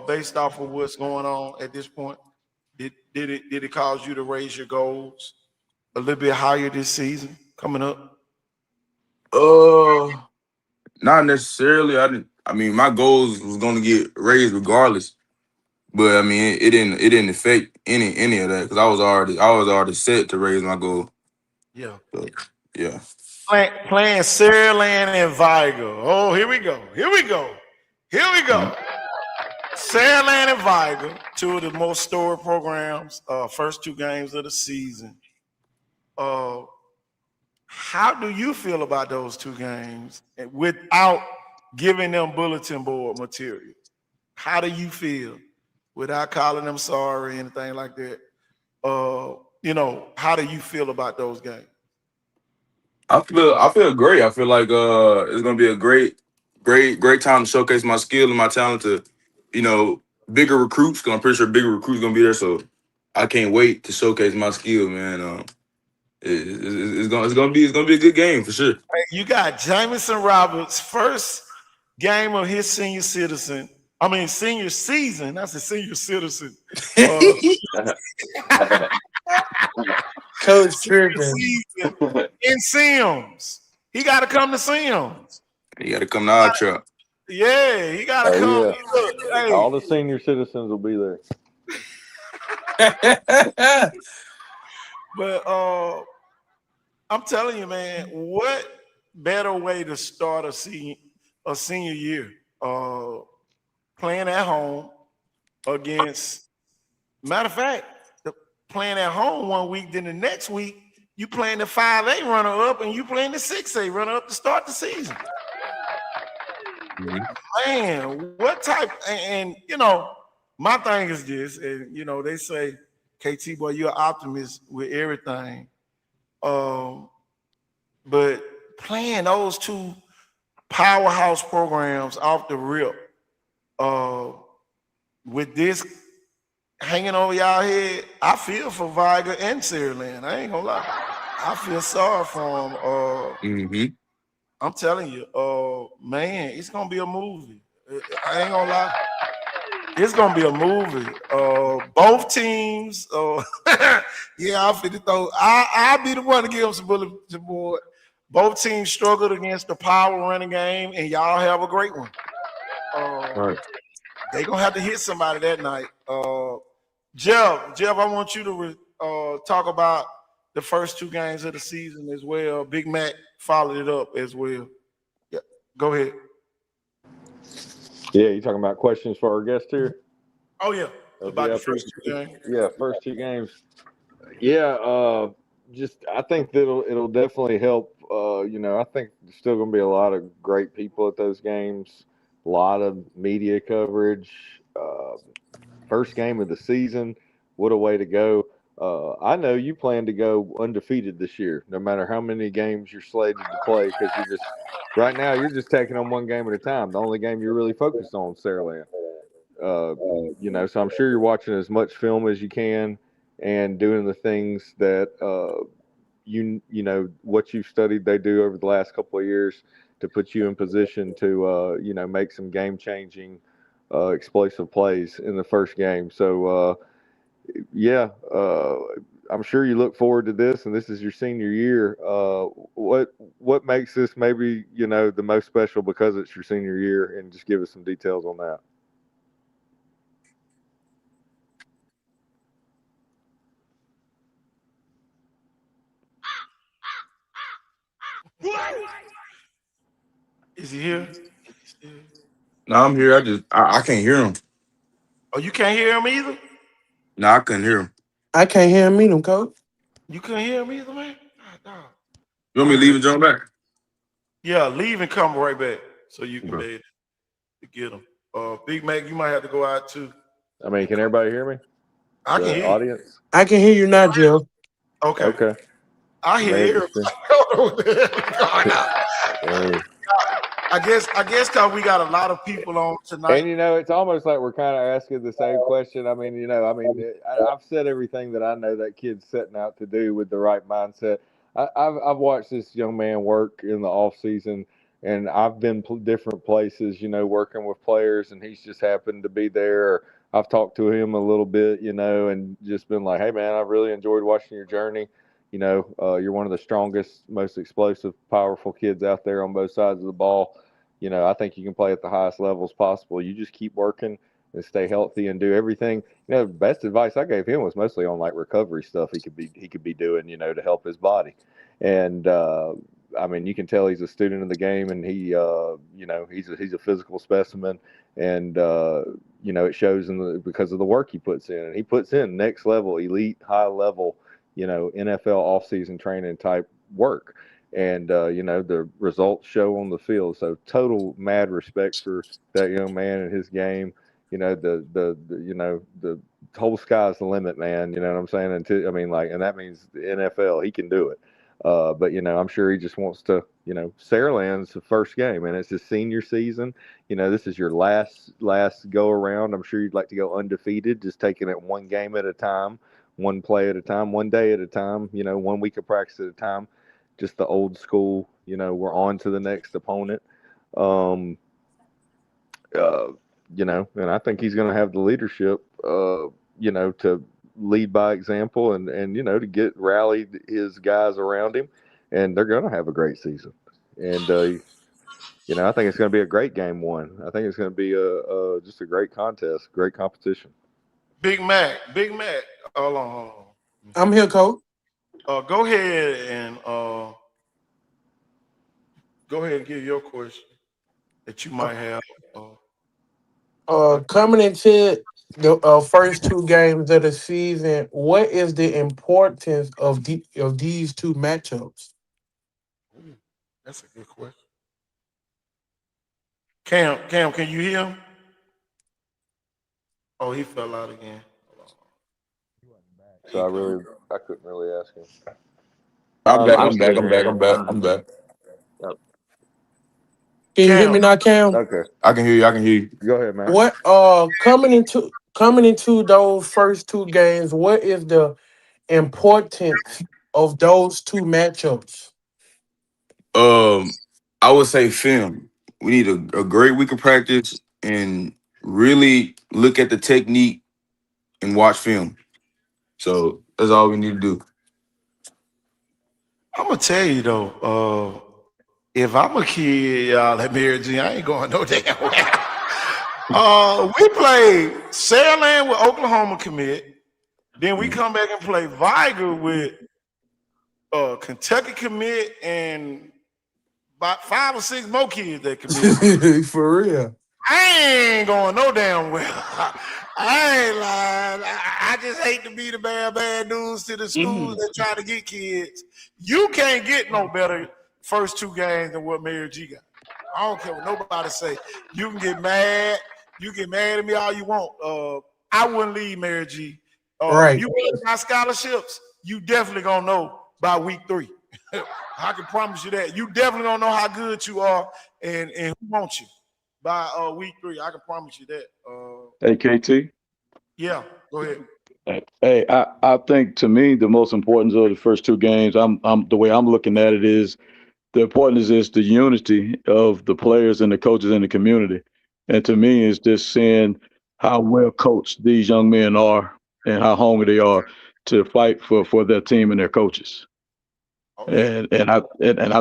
based off of what's going on at this point? Did it cause you to raise your goals a little bit higher this season coming up? Uh, Not necessarily. I didn't. I mean, my goals was gonna get raised regardless. But I mean, it didn't affect any of that because I was already set to raise my goal. Yeah. So, yeah. Playing Saraland and Vigo. Oh, here we go. Here we go. Here we go. Saraland and Vigo, two of the most storied programs, first two games of the season. How do you feel about those two games without giving them bulletin board material? How do you feel without calling them sorry, anything like that? How do you feel about those games? I feel great. I feel like it's gonna be a great time to showcase my skill and my talent to, bigger recruits. Cause I'm pretty sure bigger recruits gonna be there. So I can't wait to showcase my skill, man. It's gonna be a good game for sure. You got Jamison Roberts' first game of his senior season. That's a senior citizen. Coach Senior tripping. season in Sims. He got to come to Sims. You got to come to our truck. Yeah, he got to Oh, come. yeah. Look, hey, All the senior citizens will be there. but I'm telling you, man, what better way to start a senior year? Playing at home against, matter of fact, playing at home one week, then the next week you playing the 5A runner up and you playing the 6A runner up to start the season. Man, what type? And my thing is this, and they say, KT boy, you're an optimist with everything. But playing those two powerhouse programs off the rip, with this hanging over y'all head, I feel for Viger and Saraland. I ain't gonna lie. I feel sorry for them. I'm telling you, man, it's gonna be a movie. I ain't gonna lie. It's gonna be a movie. Both teams, yeah, I'll fit it though. I'll be the one to give them some bulletin board. Both teams struggled against the power running game, and y'all have a great one. Right. They gonna have to hit somebody that night. Jeff, I want you to talk about the first two games of the season as well. Big Mac followed it up as well. Yeah, go ahead. Yeah, you talking about questions for our guest here? Oh yeah, about the first two games. Yeah, first two games. Yeah, I think that it'll definitely help. I think there's still going to be a lot of great people at those games. A lot of media coverage. First game of the season. What a way to go! I know you plan to go undefeated this year, no matter how many games you're slated to play, because right now you're just taking on one game at a time. The only game you're really focused on is Saraland. So I'm sure you're watching as much film as you can and doing the things that what you've studied they do over the last couple of years to put you in position to make some game changing explosive plays in the first game. So I'm sure you look forward to this, and this is your senior year. What makes this maybe the most special because it's your senior year, and just give us some details on that. Is he here? No, I'm here. I can't hear him. Oh, you can't hear him either? No, I couldn't hear him. I can't hear him either, coach. You couldn't hear him either, man? Oh, no. You want me to leave and jump back? Yeah, leave and come right back so you can be able to get him. Big Mac, you might have to go out too. I mean, can everybody hear me? I can hear you. Audience? I can hear you now, Joe. Okay. I hear everybody. I guess because we got a lot of people on tonight. And it's almost like we're kind of asking the same question. I've said everything that I know that kid's setting out to do with the right mindset. I've watched this young man work in the off season, and I've been different places, working with players, and he's just happened to be there. I've talked to him a little bit, and just been like, hey man, I've really enjoyed watching your journey. You're one of the strongest, most explosive, powerful kids out there on both sides of the ball. I think you can play at the highest levels possible. You just keep working and stay healthy and do everything. The best advice I gave him was mostly on like recovery stuff he could be doing, to help his body. And I mean, you can tell he's a student of the game, and he's a physical specimen, and it shows because of the work he puts in. And he puts in next level, elite, high level, NFL offseason training type work, and the results show on the field. So total mad respect for that young man and his game. The whole sky's the limit, man. You know what I'm saying? And that means the NFL, he can do it. But I'm sure he just wants to. Saraland's the first game, and it's his senior season. This is your last go around. I'm sure you'd like to go undefeated, just taking it one game at a time, one play at a time, one day at a time. 1 week of practice at a time. Just the old school. We're on to the next opponent. And I think he's going to have the leadership. To lead by example and to get rallied his guys around him, and they're going to have a great season. And I think it's going to be a great game one. I think it's going to be just a great contest, great competition. Big Mac. Hold on. I'm here, Coach. Go ahead and give your question that you might have. Coming into the first two games of the season, what is the importance of these two matchups? That's a good question. Cam, can you hear him? Oh, he fell out again. So I couldn't really ask him. I'm back. I'm I'm back. still I'm back. here. I'm back. I'm back. Yep. Can you hear me now, Cam? Okay, I can hear you. I can hear you. go ahead, man. What coming into those first two games, what is the importance of those two matchups? I would say film. We need a great week of practice and really look at the technique and watch film. So that's all we need to do. I'm gonna tell you though, if I'm a kid, y'all at Mary G, I ain't going no damn well. We played Saraland with Oklahoma commit. Then we come back and play Viger with Kentucky commit and about 5 or 6 more kids that commit. For real. I ain't going no damn well. I ain't lying. I just hate to be the bad news to the schools that try to get kids. You can't get no better first two games than what Mary G got. I don't care what nobody say. You can get mad. You get mad at me all you want. I wouldn't leave Mary G. Right. You want my scholarships, you definitely gonna know by week 3. I can promise you that. You definitely gonna know how good you are and who wants you by week 3. I can promise you that. Hey, KT. Yeah, go ahead. Hey, I think to me the most importance of the first two games, I'm the way I'm looking at it is the importance is the unity of the players and the coaches in the community. And to me, it's just seeing how well coached these young men are and how hungry they are to fight for their team and their coaches. And I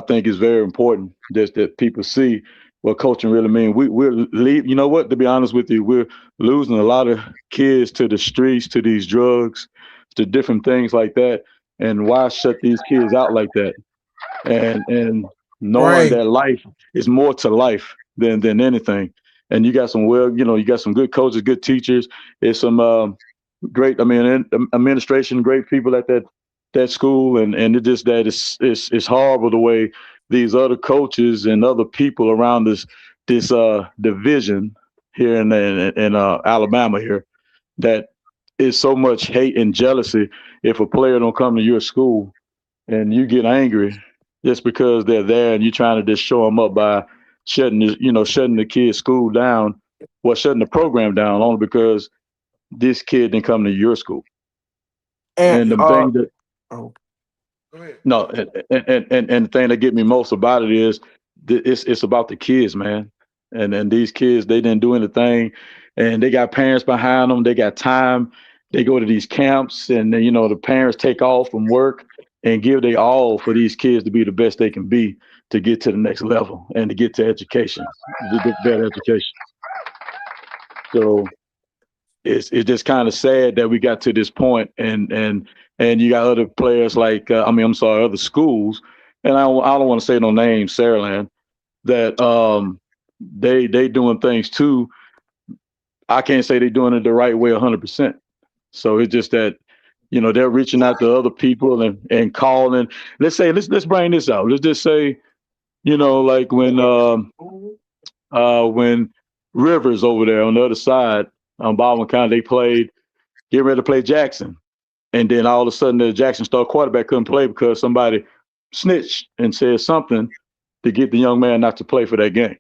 think it's very important that people see what coaching really means. You know what? To be honest with you, we're losing a lot of kids to the streets, to these drugs, to different things like that. And why shut these kids out like that? And knowing that life is more to life than anything. And you got you got some good coaches, good teachers. There's some great, administration, great people at that school, and it just that it's horrible the way these other coaches and other people around this division here in Alabama here, that is so much hate and jealousy. If a player don't come to your school and you get angry just because they're there and you're trying to just show them up by shutting the kid's school down, shutting the program down only because this kid didn't come to your school. And the thing that no, and the thing that get me most about it is it's about the kids, man. And these kids, they didn't do anything, and they got parents behind them. They got time. They go to these camps, and the parents take off from work and give their all for these kids to be the best they can be to get to the next level and to get to education, to get better education. So it's just kind of sad that we got to this point, and you got other players like other schools and I don't want to say no names, Saraland, that they doing things too. I can't say they're doing it the right way 100%. So it's just that, they're reaching out to other people and calling. Let's bring this out. Let's just say, like when Rivers over there on the other side on Baldwin County, they played, getting ready to play Jackson. And then all of a sudden the Jackson star quarterback couldn't play because somebody snitched and said something to get the young man not to play for that game.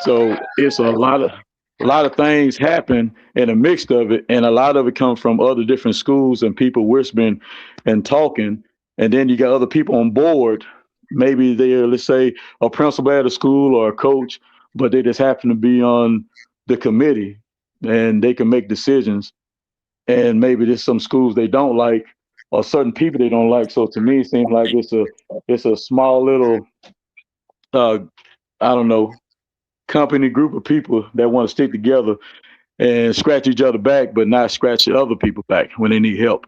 So it's a lot of things happen in a mix of it, and a lot of it comes from other different schools and people whispering and talking. And then you got other people on board. Maybe they're, let's say, a principal at a school or a coach, but they just happen to be on the committee and they can make decisions. And maybe there's some schools they don't like or certain people they don't like. So to me, it seems like it's a small little I don't know, company group of people that want to stick together and scratch each other back, but not scratch other people back when they need help.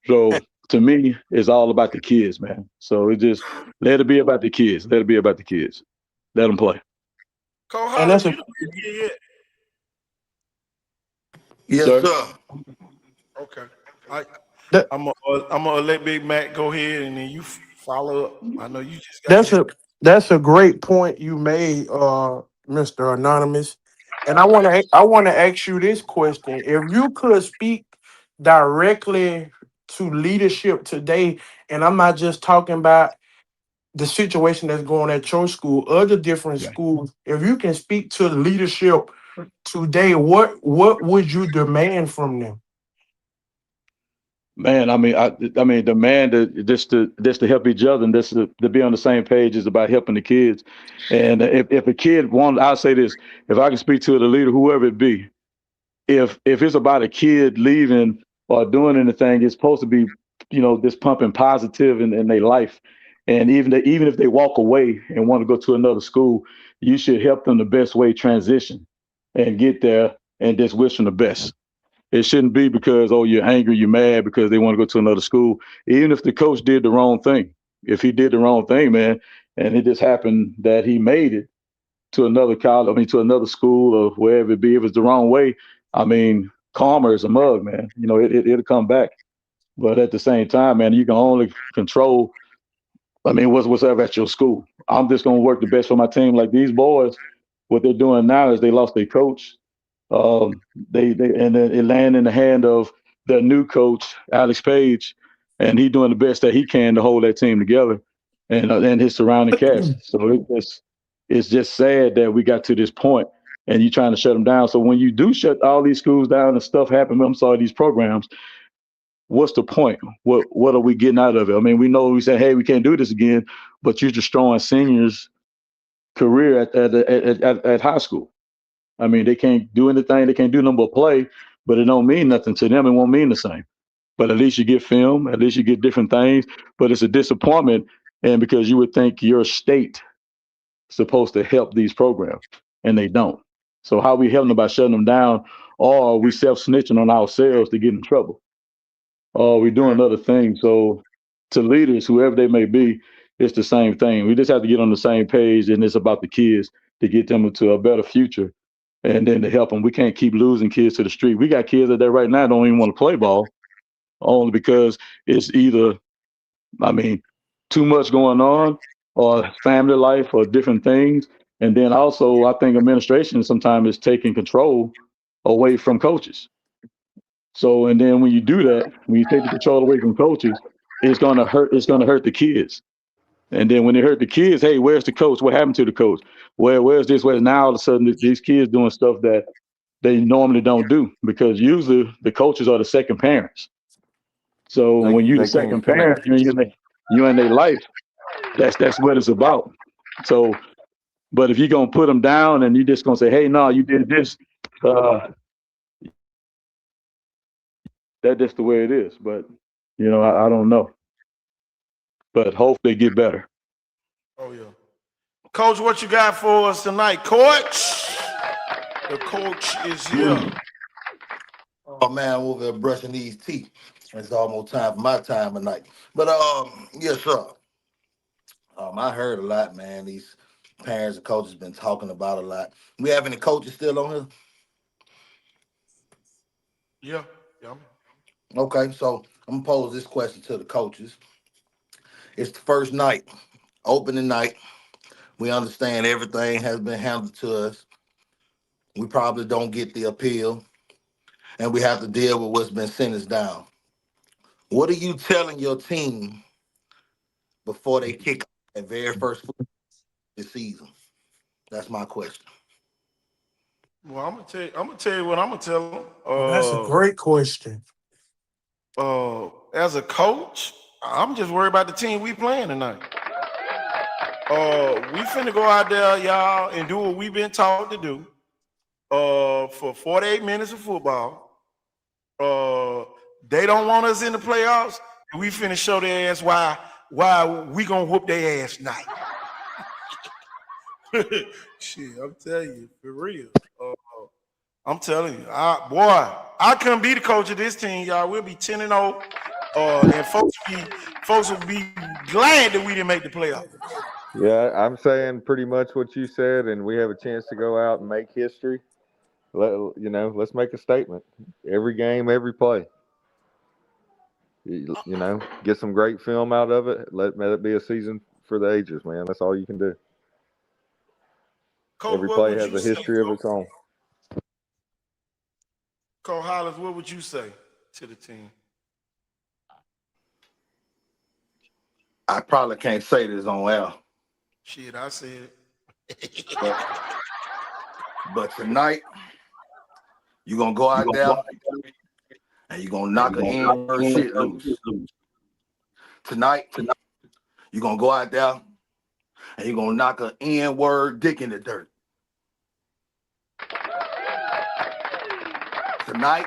So to me, it's all about the kids, man. So it just let it be about the kids. Let it be about the kids. Let them play. Cole And Hollis, that's a you don't get yet. Yes, Sir? sir. Okay. that, I'm gonna let Big Mac go ahead and then you follow up. I know you just got that's here. a great point you made, Mr. Anonymous. And I want to ask you this question: if you could speak directly to leadership today, and I'm not just talking about the situation that's going at your school, other different Yeah. schools, if you can speak to leadership today, what would you demand from them? Man, I mean, the man just to help each other and just to be on the same page is about helping the kids. And if a kid wants, I'll say this: if I can speak to the leader, whoever it be, if it's about a kid leaving or doing anything, it's supposed to be, this pumping positive in their life. And even if they walk away and want to go to another school, you should help them the best way transition and get there and just wish them the best. It shouldn't be because, oh, you're angry, you're mad because they want to go to another school. Even if the coach did the wrong thing, if he did the wrong thing, man, and it just happened that he made it to another college, to another school or wherever it be, if it's the wrong way, karma is a mug, man. It'll come back. But at the same time, man, you can only control, what's ever at your school. I'm just going to work the best for my team. Like these boys, what they're doing now is they lost their coach. And then it landed in the hand of their new coach, Alex Page, and he doing the best that he can to hold that team together and his surrounding cast. So it's just sad that we got to this point and you trying to shut them down. So when you do shut all these schools down and stuff happen, these programs, what's the point? What are we getting out of it? We know we say, hey, we can't do this again, but you're destroying seniors' career at high school. They can't do anything. They can't do nothing but play, but it don't mean nothing to them. It won't mean the same. But at least you get film. At least you get different things. But it's a disappointment, and because you would think your state supposed to help these programs, and they don't. So how we helping them by shutting them down, or are we self-snitching on ourselves to get in trouble? Or are we doing other things? So to leaders, whoever they may be, it's the same thing. We just have to get on the same page, and it's about the kids to get them into a better future and then to help them. We can't keep losing kids to the street. We got kids out there right now don't even want to play ball only because it's either, I mean, too much going on or family life or different things. And then also, I think administration sometimes is taking control away from coaches. So, and then when you do that, when you take the control away from coaches, it's gonna hurt. It's gonna hurt the kids. And then when they hurt the kids, hey, where's the coach? What happened to the coach? Where's this? Where's now all of a sudden these kids doing stuff that they normally don't do because usually the coaches are the second parents. So when you're the They can't second think. parent, you're in their life. That's what it's about. So, but if you're gonna put them down and you're just gonna say, hey, no, you did this, uh, that's just the way it is. But I don't know. But hopefully they get better. Oh yeah. Coach, what you got for us tonight, Coach? The coach is here. Oh man, I'm over there brushing these teeth. It's almost time for my time of night. But yes, sir. I heard a lot, man. These parents and coaches been talking about a lot. We have any coaches still on here? Yeah, yeah. Okay, so I'm gonna pose this question to the coaches. It's the first night, opening night. We understand everything has been handed to us. We probably don't get the appeal, and we have to deal with what's been sent us down. What are you telling your team before they kick off that very first football this season? That's my question. Well, I'm gonna tell you what I'm gonna tell them. Oh, that's a great question. As a coach, I'm just worried about the team we playing tonight. We finna go out there, y'all, and do what we've been taught to do. For 48 minutes of football. They don't want us in the playoffs, and we finna show their ass why we gonna whoop their ass tonight. Shit, I'm telling you, for real. I'm telling you, I couldn't be the coach of this team, y'all. We'll be 10-0, and folks will be glad that we didn't make the playoffs. Yeah, I'm saying pretty much what you said, and we have a chance to go out and make history. Let's make a statement. Every game, every play. Get some great film out of it. Let it be a season for the ages, man. That's all you can do. Coach, Every what play would has you a say? history of its own. Coach Hollins, what would you say to the team? I probably can't say this on air, Shit, I said it. but tonight you're gonna go out there and you're gonna knock an N-word shit loose. Tonight you're gonna go out there and you're gonna knock an N-word dick in the dirt. Tonight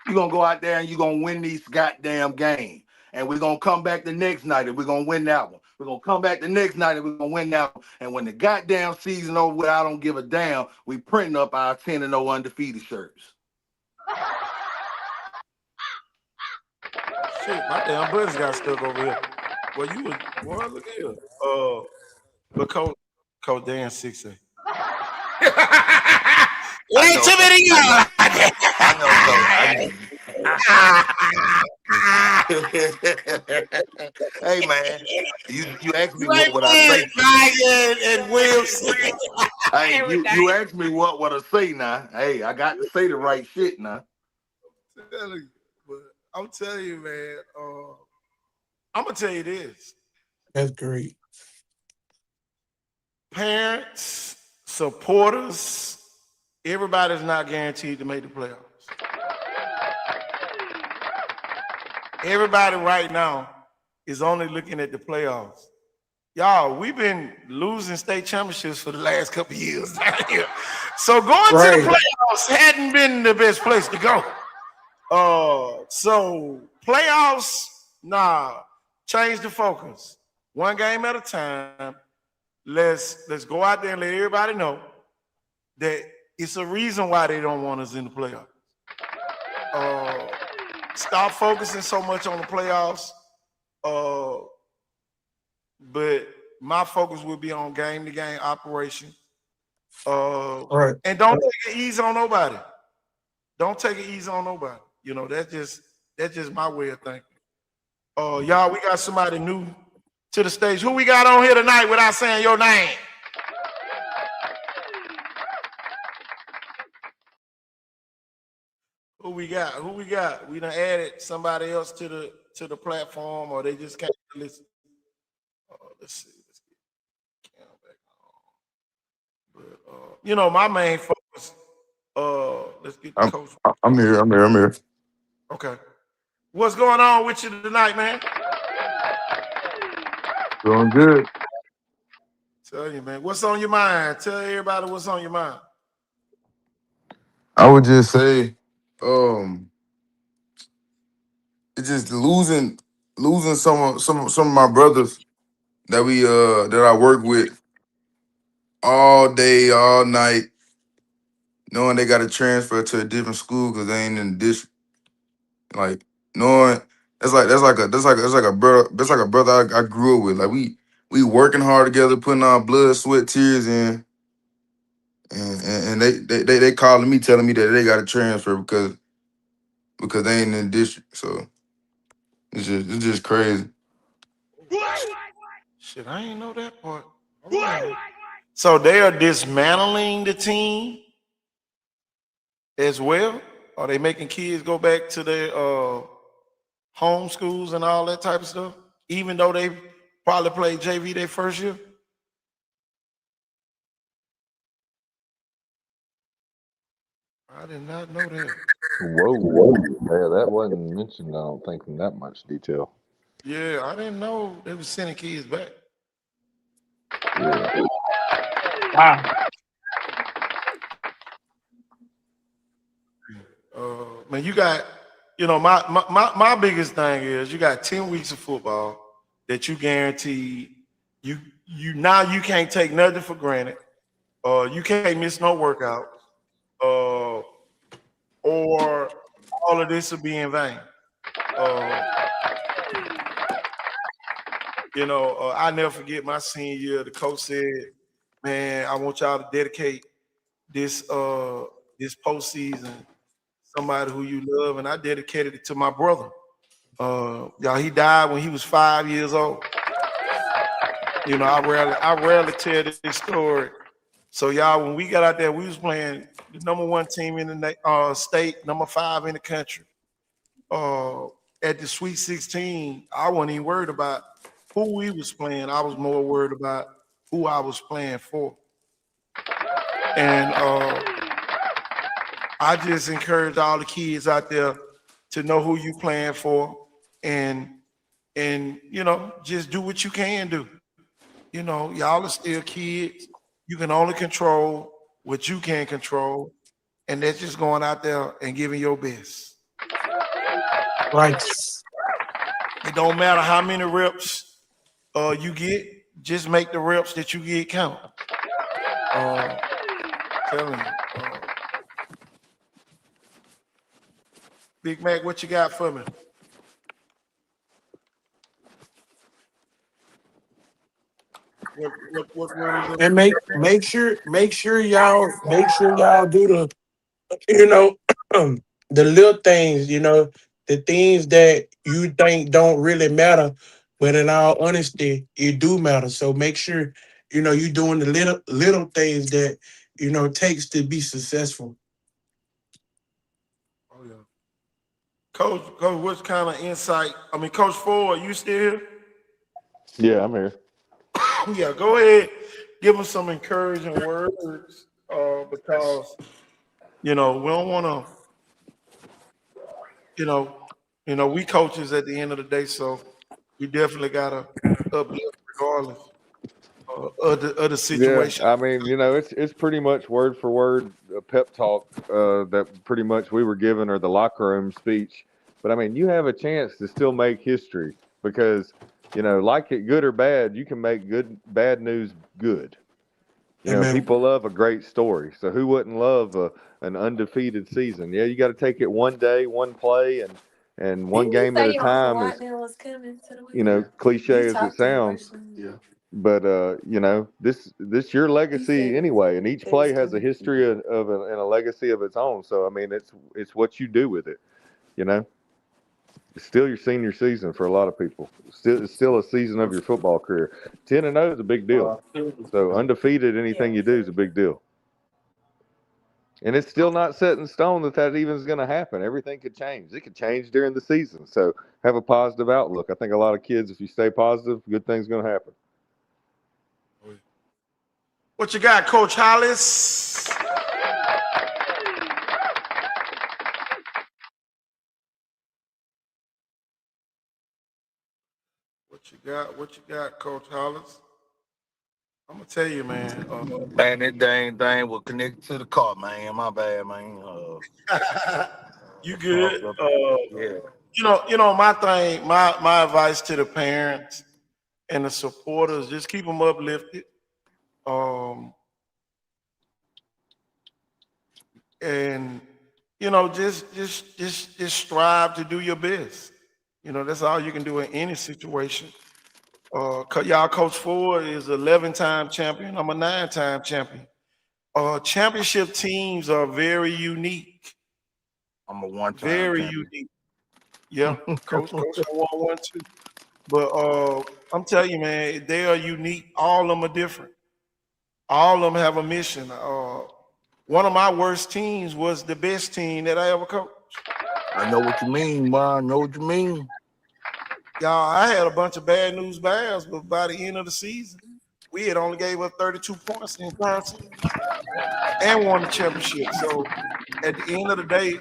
you're gonna go out there and you're gonna win these goddamn games. And we're gonna come back the next night and we're gonna win that one. We're gonna come back the next night and we're gonna win that one. And when the goddamn season over with, I don't give a damn. We printing up our 10-0 undefeated shirts. Shit, my damn buttons got stuck over here. Well, you was boy, look here. But Coach Dan 6A. I Ain't know, too coach. many y'all. I know, coach. Hey man, you asked me You ain't what would I playing say. Ryan and Wilson. Hey, you asked me what would I say now. Hey, I got to say the right shit now. Telling you, but I'm telling you, man. I'm gonna tell you this: That's great. parents, supporters, everybody's not guaranteed to make the playoffs. Everybody right now is only looking at the playoffs. Y'all, we've been losing state championships for the last couple of years. So going to the Right. playoffs hadn't been the best place to go. So playoffs, nah, change the focus. One game at a time. Let's go out there and let everybody know that it's a reason why they don't want us in the playoffs. Stop focusing so much on the playoffs. But my focus will be on game to game operation. Right. And don't take it easy on nobody. Don't take it easy on nobody. You know, that's just my way of thinking. Y'all, we got somebody new to the stage. Who we got on here tonight without saying your name? Who we got? Who we got? We done added somebody else to the platform, or they just can't listen. Let's see. Let's get Cam back on. But my main focus. Let's get the I'm coach. I'm here. I'm here. Okay. What's going on with you tonight, man? Doing good. Tell you, man. What's on your mind? Tell everybody what's on your mind. I would just say, it's just losing some of my brothers that I work with all day, all night. knowing they got to transfer to a different school because they ain't in the district. Like knowing that's like a brother I grew up with. Like we working hard together, putting our blood, sweat, tears in, and they calling me, telling me that they got to transfer because they ain't in the district. So it's just crazy. Shit, I ain't know that part. All right. So they are dismantling the team as well? Are they making kids go back to their home schools and all that type of stuff? Even though they probably played JV their first year? I did not know that. Whoa. Yeah, that wasn't mentioned, I don't think, in that much detail. Yeah, I didn't know they were sending kids back. Yeah. Wow. Man, you got, my biggest thing is you got 10 weeks of football that you guaranteed. You can't take nothing for granted. You can't miss no workouts. Uh, or all of this will be in vain. Uh, I never forget my senior year. The coach said, "Man, I want y'all to dedicate this postseason somebody who you love," and I dedicated it to my brother. Y'all, he died when he was 5 years old. I rarely tell this story. So y'all, when we got out there, we was playing the number one team in the state, number 5 in the country. At the Sweet 16, I wasn't even worried about who we was playing. I was more worried about who I was playing for. And I just encourage all the kids out there to know who you playing for, and just do what you can do. Y'all are still kids. You can only control what you can control, and that's just going out there and giving your best. Right. It don't matter how many reps you get, just make the reps that you get count. Uh, telling you. Big Mac, what you got for me? What word is And it? make sure y'all do the you know the little things, the things that you think don't really matter, but in all honesty, it do matter. So make sure you doing the little things that takes to be successful. Oh yeah. Coach, what kind of insight? I mean, Coach Ford, you still here? Yeah, I'm here. Yeah, go ahead. Give them some encouraging words, because we don't want to. You know, we coaches at the end of the day, so we definitely gotta uplift regardless of the Yeah, situation. I mean, it's pretty much word for word a pep talk that pretty much we were given, or the locker room speech. But I mean, you have a chance to still make history because, like it good or bad, you can make bad news good. Amen. People love a great story. So who wouldn't love an undefeated season? Yeah, you got to take it one day, one play, and one game at a time. Is cliche as it sounds. But this your legacy anyway, and each play has a history and a legacy of its own. So I mean, it's what you do with it. You know, it's still your senior season for a lot of people. It's still a season of your football career. 10-0 is a big deal. So undefeated, anything you do is a big deal. And it's still not set in stone that even is going to happen. Everything could change. It could change during the season. So have a positive outlook. I think a lot of kids, if you stay positive, good things going to happen. What you got, Coach Hollis? What you got? What you got, Coach Hollis? I'm gonna tell you, man. Man, that dang thing will connect to the car, man. My bad, man. You good? Yeah. My thing, my advice to the parents and the supporters, just keep them uplifted. Um, and just strive to do your best. That's all you can do in any situation. Y'all, Coach Ford is 11-time champion. I'm a 9-time champion. Championship teams are very unique. I'm a one-time Very champion. unique. Yeah, Coach won one too. But I'm telling you, man, they are unique. All of them are different. All of them have a mission. One of my worst teams was the best team that I ever coached. I know what you mean, man. I know what you mean. Y'all, I had a bunch of bad news bears, but by the end of the season, we had only gave up 32 points in entire season and won the championship. So at the end of the day,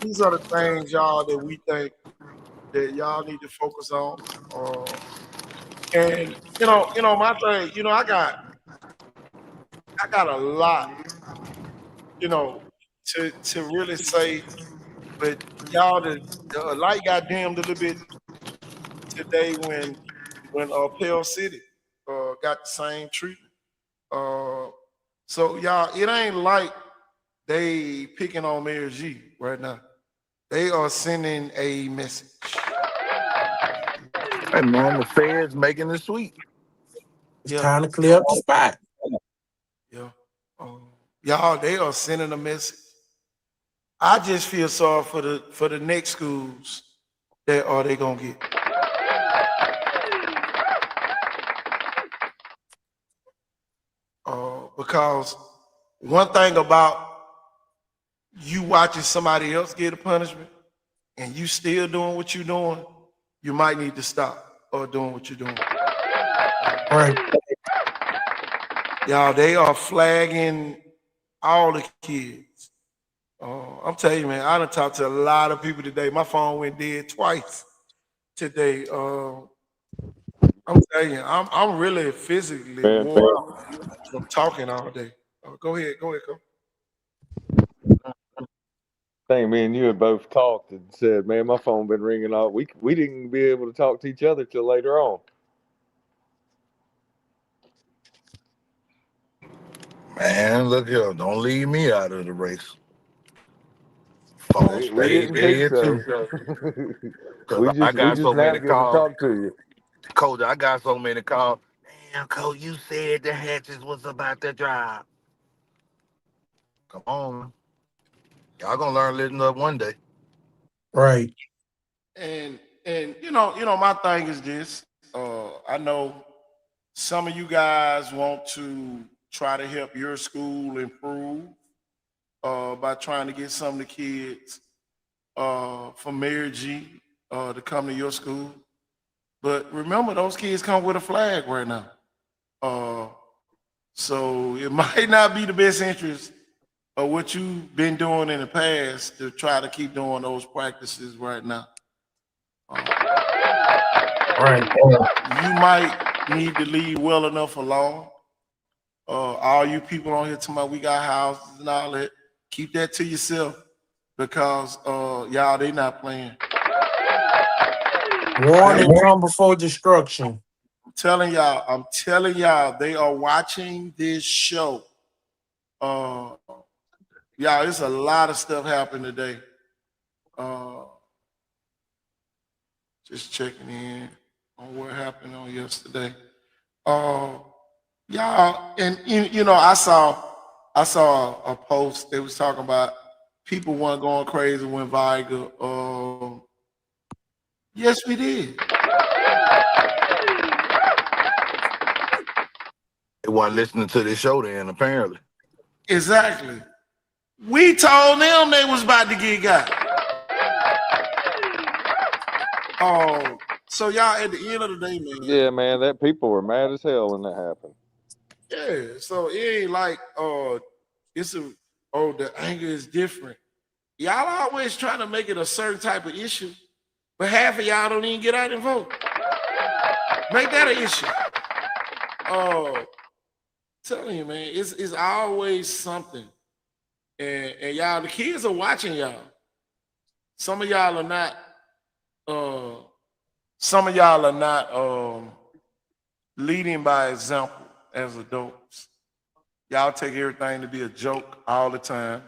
these are the things, y'all, that we think that y'all need to focus on. And my thing, I got a lot, you know, to really say, but y'all, the light got dimmed a little bit today when Pell City got the same treatment. Uh, so y'all, it ain't like they picking on Mayor G right now. They are sending a message. Hey, man, the feds making it sweet. It's Yeah, time to clear up the spot. yeah. Y'all, they are sending a message. I just feel sorry for the next schools that are they gonna get. Because one thing about you watching somebody else get a punishment and you still doing what you're doing, you might need to stop doing what you're doing. Right. Y'all, they are flagging all the kids. I'm telling you, man, I done talked to a lot of people today. My phone went dead twice today. I'm telling you, I'm really physically Man, wore out from talking all day. Go ahead, Coach. I think me and you had both talked and said, "Man, my phone been ringing off. We didn't be able to talk to each other till later on." Man, look here. Don't leave me out of the race. Phone We stay didn't think dead so. too. Cause I We got just so now many get to calls. talk to you. Coach, I got so many calls. Damn, Coach, you said the hatches was about to drop. Come on. Y'all gonna learn living up one day. Right. And my thing is this. I know some of you guys want to try to help your school improve by trying to get some of the kids from Mayor G to come to your school. But remember, those kids come with a flag right now. Uh, so it might not be the best interest of what you've been doing in the past to try to keep doing those practices right now. Right. You might need to leave well enough alone. All you people on here talking about we got houses and all that, keep that to yourself because y'all they not playing. Warning come before destruction. I'm telling y'all, they are watching this show. Uh, y'all, it's a lot of stuff happened today. Uh, just checking in on what happened on yesterday. Uh, y'all, and I saw a post. They was talking about people weren't going crazy when Viger. Yes, we did. They wasn't listening to this show then, apparently. Exactly. We told them they was about to get got. So y'all, at the end of the day, man. Yeah, man, that people were mad as hell when that happened. Yeah. So it ain't like the anger is different. Y'all always trying to make it a certain type of issue, but half of y'all don't even get out and vote. Make that an issue. Telling you, man, it's always something. And y'all, the kids are watching y'all. Some of y'all are not. Some of y'all are not leading by example as adults. Y'all take everything to be a joke all the time.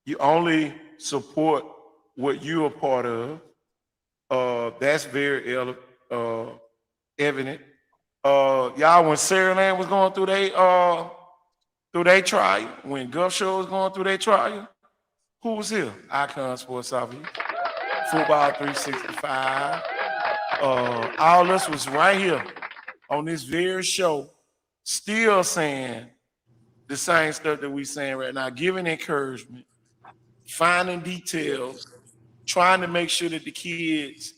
You only support what you're a part of. That's very evident. Y'all, when Sarah Land was going through their trial, when Gulf Show was going through their trial, who was here? Icon Sports Southeast, Football 365. All us was right here on this very show, still saying the same stuff that we saying right now, giving encouragement, finding details, trying to make sure that the kids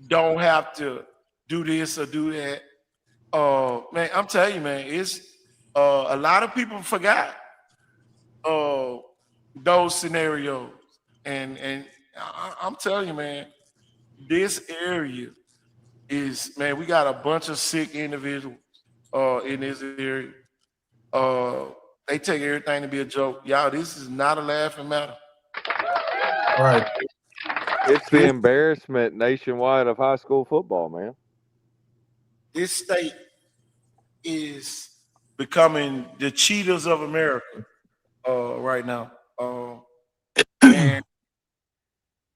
don't have to do this or do that. Man, I'm telling you, man, it's a lot of people forgot uh, those scenarios, and I'm telling you, man, this area is, man, we got a bunch of sick individuals in this area. Uh, they take everything to be a joke. Y'all, this is not a laughing matter. Right. It's the embarrassment nationwide of high school football, man. This state is becoming the cheaters of America right now. And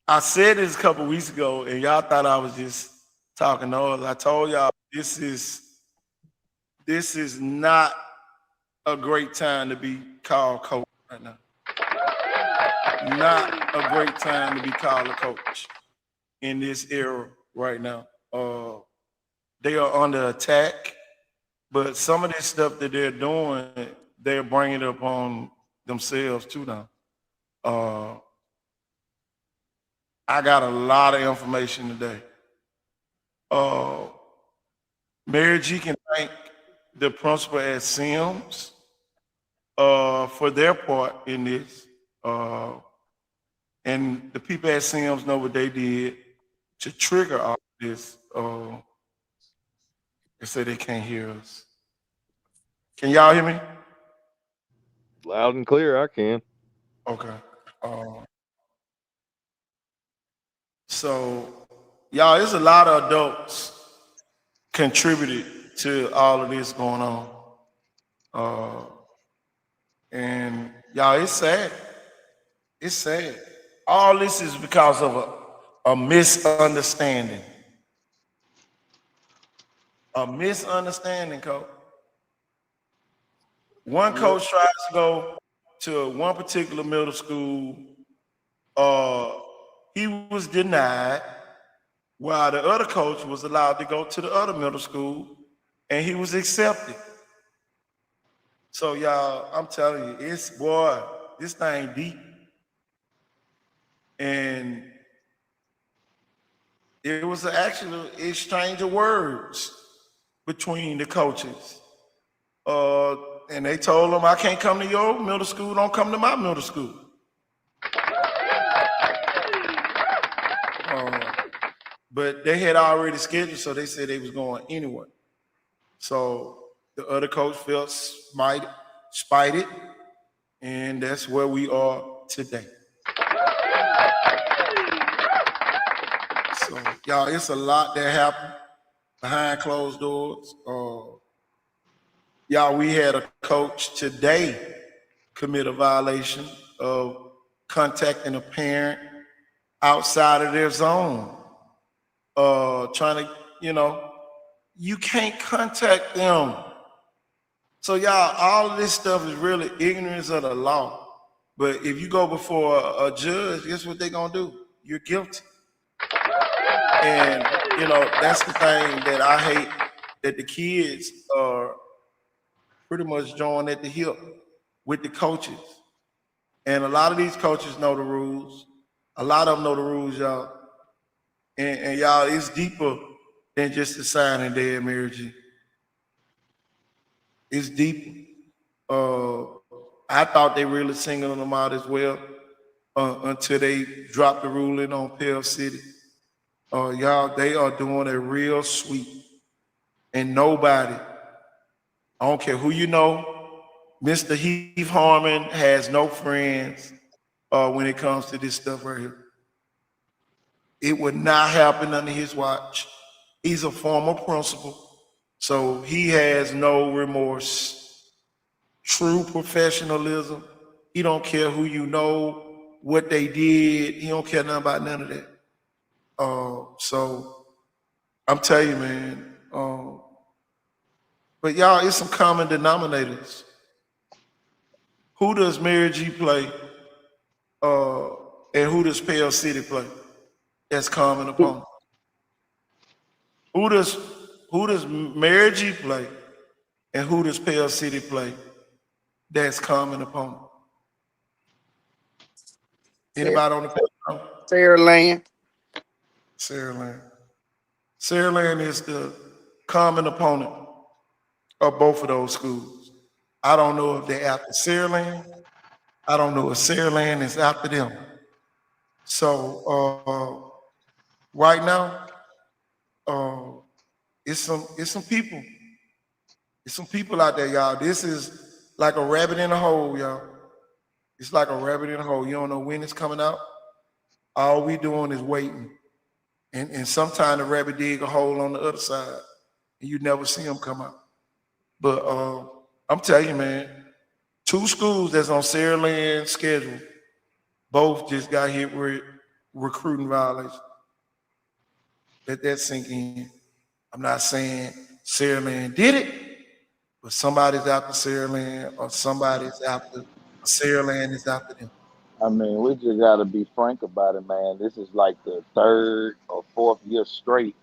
I said this a couple weeks ago, and y'all thought I was just talking noise. I told y'all this is not a great time to be called coach right now. Not a great time to be called a coach in this era right now. They are under attack, but some of this stuff that they're doing, they're bringing it upon themselves too now. I got a lot of information today. Mary G can thank the principal at Sims for their part in this. And the people at Sims know what they did to trigger all this. They say they can't hear us. Can y'all hear me? Loud and clear, I can. Okay. So, y'all, there's a lot of adults contributed to all of this going on. And y'all, it's sad. It's sad. All this is because of a misunderstanding. A misunderstanding, coach. One coach tries to go to one particular middle school. He was denied, while the other coach was allowed to go to the other middle school, and he was accepted. So, y'all, I'm telling you, this thing deep. And it was an actual exchange of words between the coaches. And they told him, I can't come to your middle school, don't come to my middle school. But they had already scheduled, so they said they was going anyway. So the other coach felt spited, and that's where we are today. So, y'all, it's a lot that happened behind closed doors. Y'all, we had a coach today commit a violation of contacting a parent outside of their zone. Trying to, you can't contact them. So, y'all, all of this stuff is really ignorance of the law. But if you go before a judge, guess what they're going to do? You're guilty. And, that's the thing that I hate, that the kids are pretty much joined at the hip with the coaches. And a lot of these coaches know the rules. A lot of them know the rules, y'all. And y'all, it's deeper than just the signing day at Mary G. It's deeper. I thought they really singled them out as well until they dropped the ruling on Pell City. Y'all, they are doing a real sweep. And nobody, I don't care who you know, Mr. Heath Harmon has no friends when it comes to this stuff right here. It would not happen under his watch. He's a former principal, so he has no remorse. true professionalism. He don't care who you know, what they did. He don't care nothing about none of that. So I'm telling you, man. But y'all, it's some common denominators. Who does Mary G play? And who does Pell City play? That's common opponent. Who does Mary G play? And who does Pell City play? That's common opponent. Anybody on the panel? Fairland. Saraland. Saraland is the common opponent of both of those schools. I don't know if they're after Saraland. I don't know if Saraland is after them. So right now, it's some people. It's some people out there, y'all. This is like a rabbit in a hole, y'all. It's like a rabbit in a hole. You don't know when it's coming out. All we doing is waiting. And sometimes the rabbit dig a hole on the other side, and you never see them come out. But I'm telling you, man, 2 schools that's on Saraland's schedule, both just got hit with recruiting violations. Let that sink in. I'm not saying Saraland did it, but somebody's after Saraland, or somebody's after Saraland is after them. I mean, we just got to be frank about it, man. This is like the 3rd or 4th year straight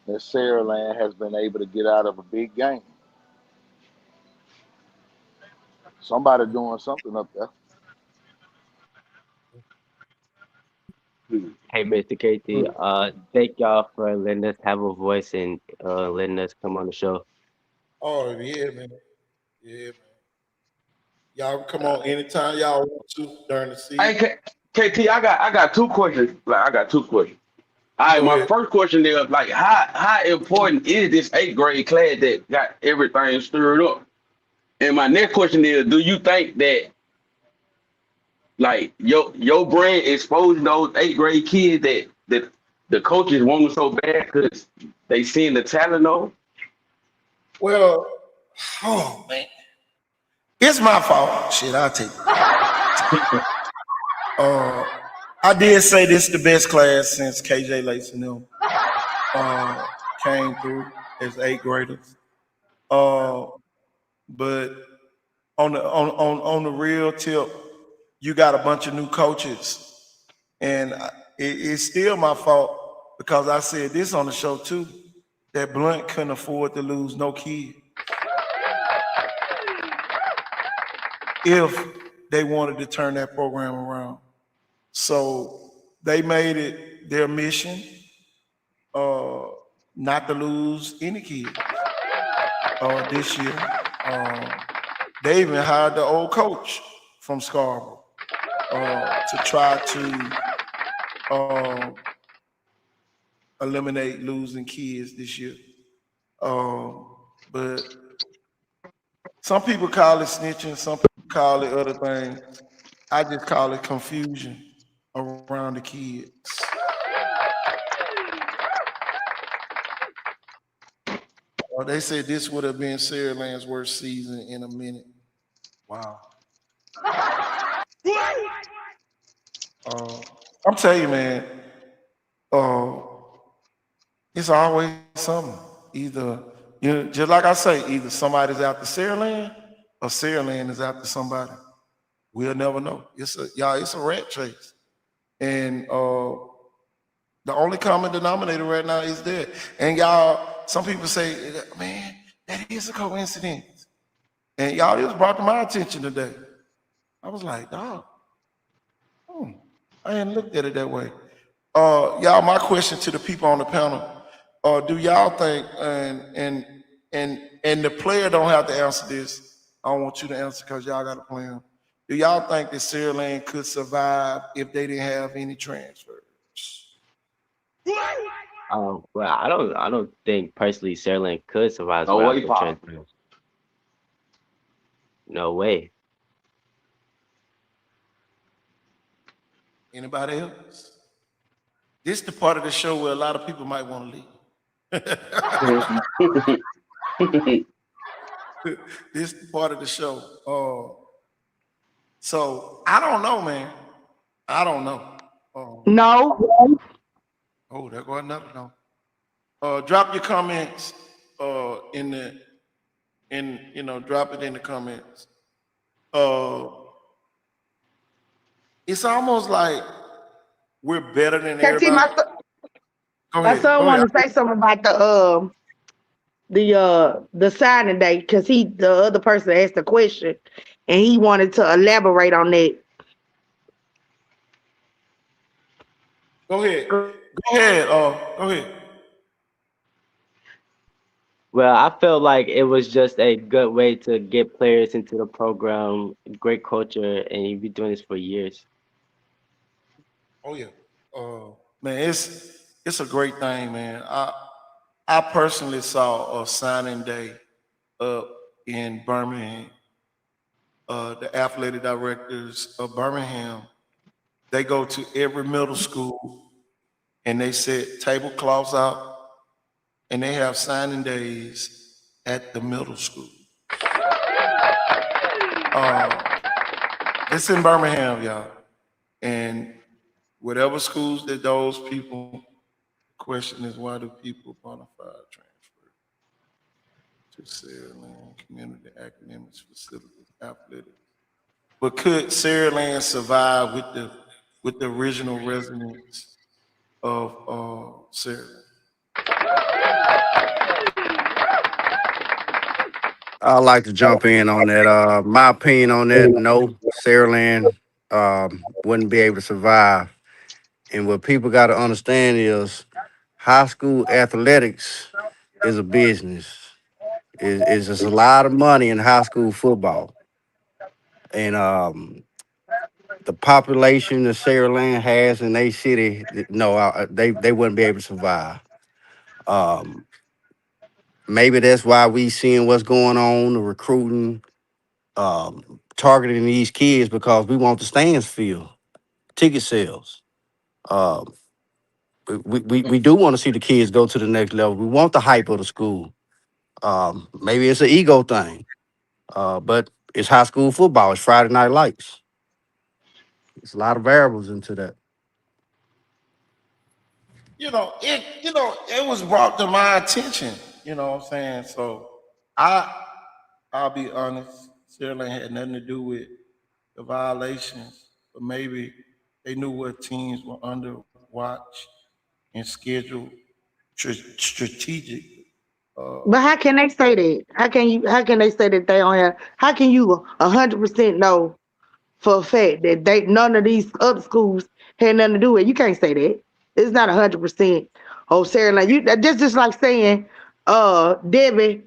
that Saraland has been able to get out of a big game. Somebody doing something up there. Hey, Mr. KT, thank y'all for letting us have a voice and letting us come on the show. Oh yeah, man. Yeah, man. Y'all come on anytime y'all want to during the season. Hey, KT, I got 2 questions. Like I got 2 questions. All right, Go my ahead. first question is like, how important is this 8th grade class that got everything stirred up? And my next question is, do you think that like your brand exposing those 8th grade kids that the coaches want them so bad because they seeing the talent on? Well, oh man, it's my fault. Shit, I'll take it. I did say this is the best class since KJ Lace and them came through as 8th graders. But on the real tip, you got a bunch of new coaches, and it's still my fault because I said this on the show too, that Blunt couldn't afford to lose no kid if they wanted to turn that program around. So they made it their mission not to lose any kids this year. They even hired the old coach from Scarborough to try to eliminate losing kids this year. But some people call it snitching, some people call it other things. I just call it confusion around the kids. They said this would have been Saraland's worst season in a minute. Wow. I'm telling you, man, it's always something. Either, just like I say, either somebody's after Saraland or Saraland is after somebody. We'll never know. It's a rat chase. And the only common denominator right now is that. And y'all, some people say, man, that is a coincidence. And y'all, it was brought to my attention today. I was like, dog, I hadn't looked at it that way. Y'all, my question to the people on the panel, do y'all think, and the player don't have to answer this, I don't want you to answer because y'all got a plan. Do y'all think that Saraland could survive if they didn't have any transfers? Well, I don't think personally Saraland could survive No without way, the Pop. transfers. No way. Anybody else? This is the part of the show where a lot of people might want to leave. this part of the show. So I don't know, man. I don't know. No. Oh, there go another no. Drop your comments in the drop it in the comments. Uh, it's almost like we're better than Can't see everybody. Go my ahead. son Go ahead. wanted to say something about the signing day because the other person asked the question and he wanted to elaborate on that. Go ahead. Go ahead. Go ahead. Well, I felt like it was just a good way to get players into the program, great culture, and you've been doing this for years. Oh yeah. Man, it's a great thing, man. I personally saw a signing day up in Birmingham. The athletic directors of Birmingham, they go to every middle school and they set tablecloths out and they have signing days at the middle school. Uh, it's in Birmingham, y'all. And whatever schools that those people, question is why do people bona fide transfer to Saraland Community Academics Facilities Athletics? But could Saraland survive with the original residents of Saraland? I'd like to jump in on that. My opinion on that, no, Saraland wouldn't be able to survive. And what people got to understand is high school athletics is a business. It's just a lot of money in high school football. And the population that Saraland has in their city, no, they wouldn't be able to survive. Um, Maybe that's why we seeing what's going on, the recruiting, targeting these kids because we want the stands filled, ticket sales. Um, we do want to see the kids go to the next level. We want the hype of the school. Maybe it's an ego thing, but it's high school football. It's Friday night lights. It's a lot of variables into that. It was brought to my attention, you know what I'm saying? So I I'll be honest, Saraland had nothing to do with the violations, but maybe they knew what teams were under watch and scheduled strategic. But how can they say that? How can they say that they don't have? How can you 100% know for a fact that they none of these other schools had nothing to do with it? You can't say that. It's not 100%. Oh, Sarah, like you, that's just like saying, Debbie,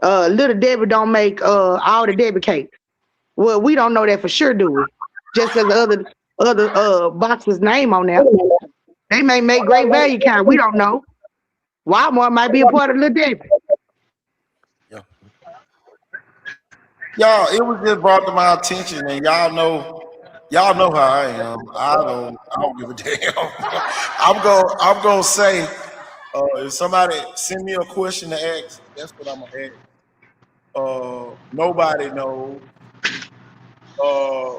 little Debbie don't make all the Debbie cakes. Well, we don't know that for sure, do we? Just as the other boxes name on there, they may make great value kind. We don't know. Walmart might be a part of little Debbie. Yeah. Y'all, it was just brought to my attention, and y'all know how I am. I don't give a damn. I'm gonna say, if somebody send me a question to ask, that's what I'm gonna ask. Nobody knows. Uh,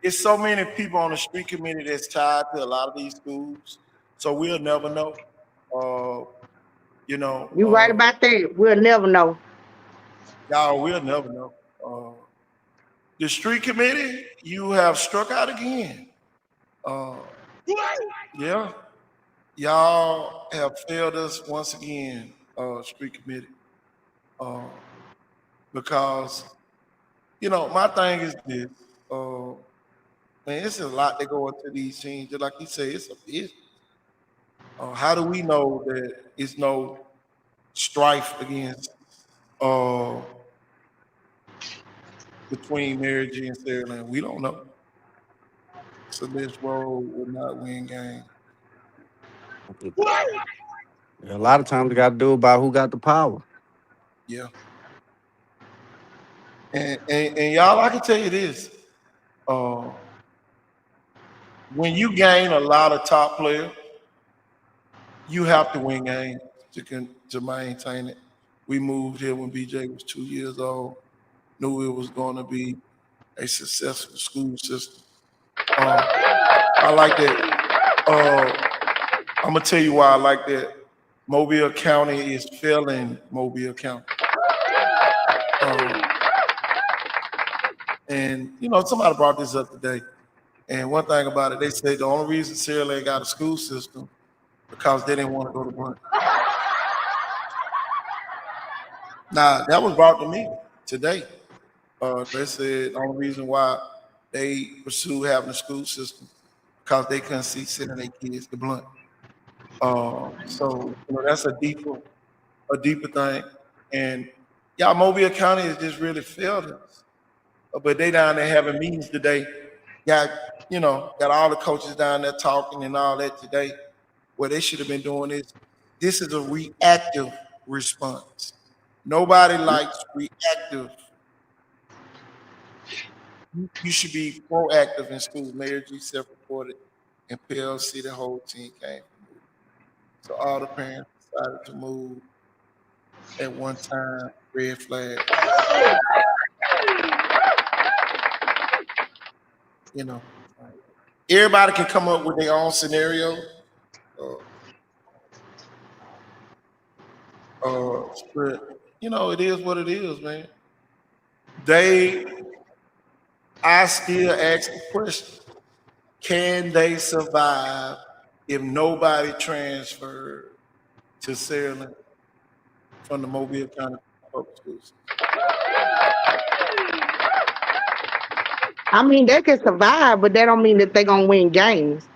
it's so many people on the street committee that's tied to a lot of these schools, so we'll never know. Uh, you know, You right about that. We'll never know. y'all, we'll never know. The street committee, you have struck out again. Uh, yeah, y'all have failed us once again, street committee. Uh, because my thing is this. Uh, Man, it's a lot that go into these teams. Just like you say, it's a business. How do we know that it's no strife against uh, between Mary G and Sarah Lynn? We don't know. So this role will not win game. A lot of times we got to do about who got the power. Yeah. And y'all, I can tell you this. Uh, when you gain a lot of top players, you have to win games to maintain it. We moved here when BJ was 2 years old. Knew it was going to be a successful school system. I like that. I'm gonna tell you why I like that. Mobile County is failing Mobile County. And somebody brought this up today. And one thing about it, they said the only reason Sierra Leone got a school system because they didn't want to go to Blunt. Now that was brought to me today. They said the only reason why they pursue having a school system because they couldn't see sending their kids to Blunt. So that's a deeper thing. And y'all, Mobile County has just really failed us. But they down there having meetings today. Got all the coaches down there talking and all that today. What they should have been doing is this is a reactive response. Nobody likes reactive. You should be proactive in school. Mayor G self-reported in Pell City, the whole team came to move. So all the parents decided to move at one time, red flag. Everybody can come up with their own scenario. But it is what it is, man. I still ask the question: can they survive if nobody transferred to Saraland from the Mobile County Public Schools? I mean, they can survive, but that don't mean that they're gonna win games.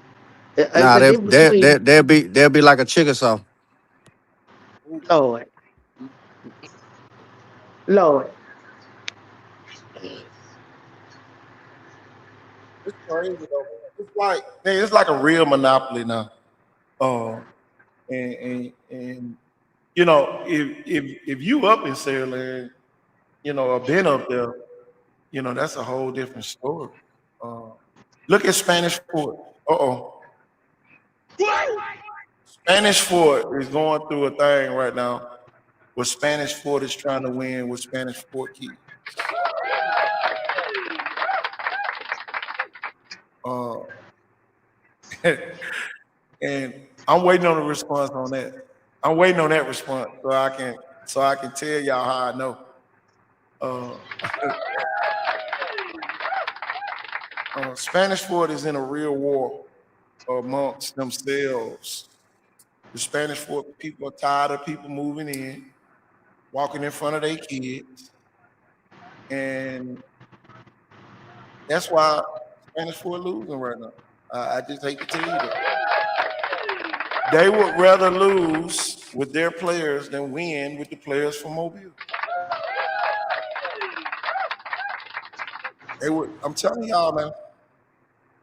It's Nah, a difference between they'll be like a Chickasaw. Lord, Lord. It's crazy though. It's like a real monopoly now. And if you up in Saraland, or been up there, that's a whole different story. Look at Spanish Fort. Spanish Fort is going through a thing right now where Spanish Fort is trying to win with Spanish Fort kids. And I'm waiting on a response on that. I'm waiting on that response so I can tell y'all how I know. Spanish Fort is in a real war amongst themselves. The Spanish Fort people are tired of people moving in, walking in front of their kids, and that's why Spanish Fort losing right now. I just hate to tell you that. They would rather lose with their players than win with the players from Mobile. I'm telling y'all, man.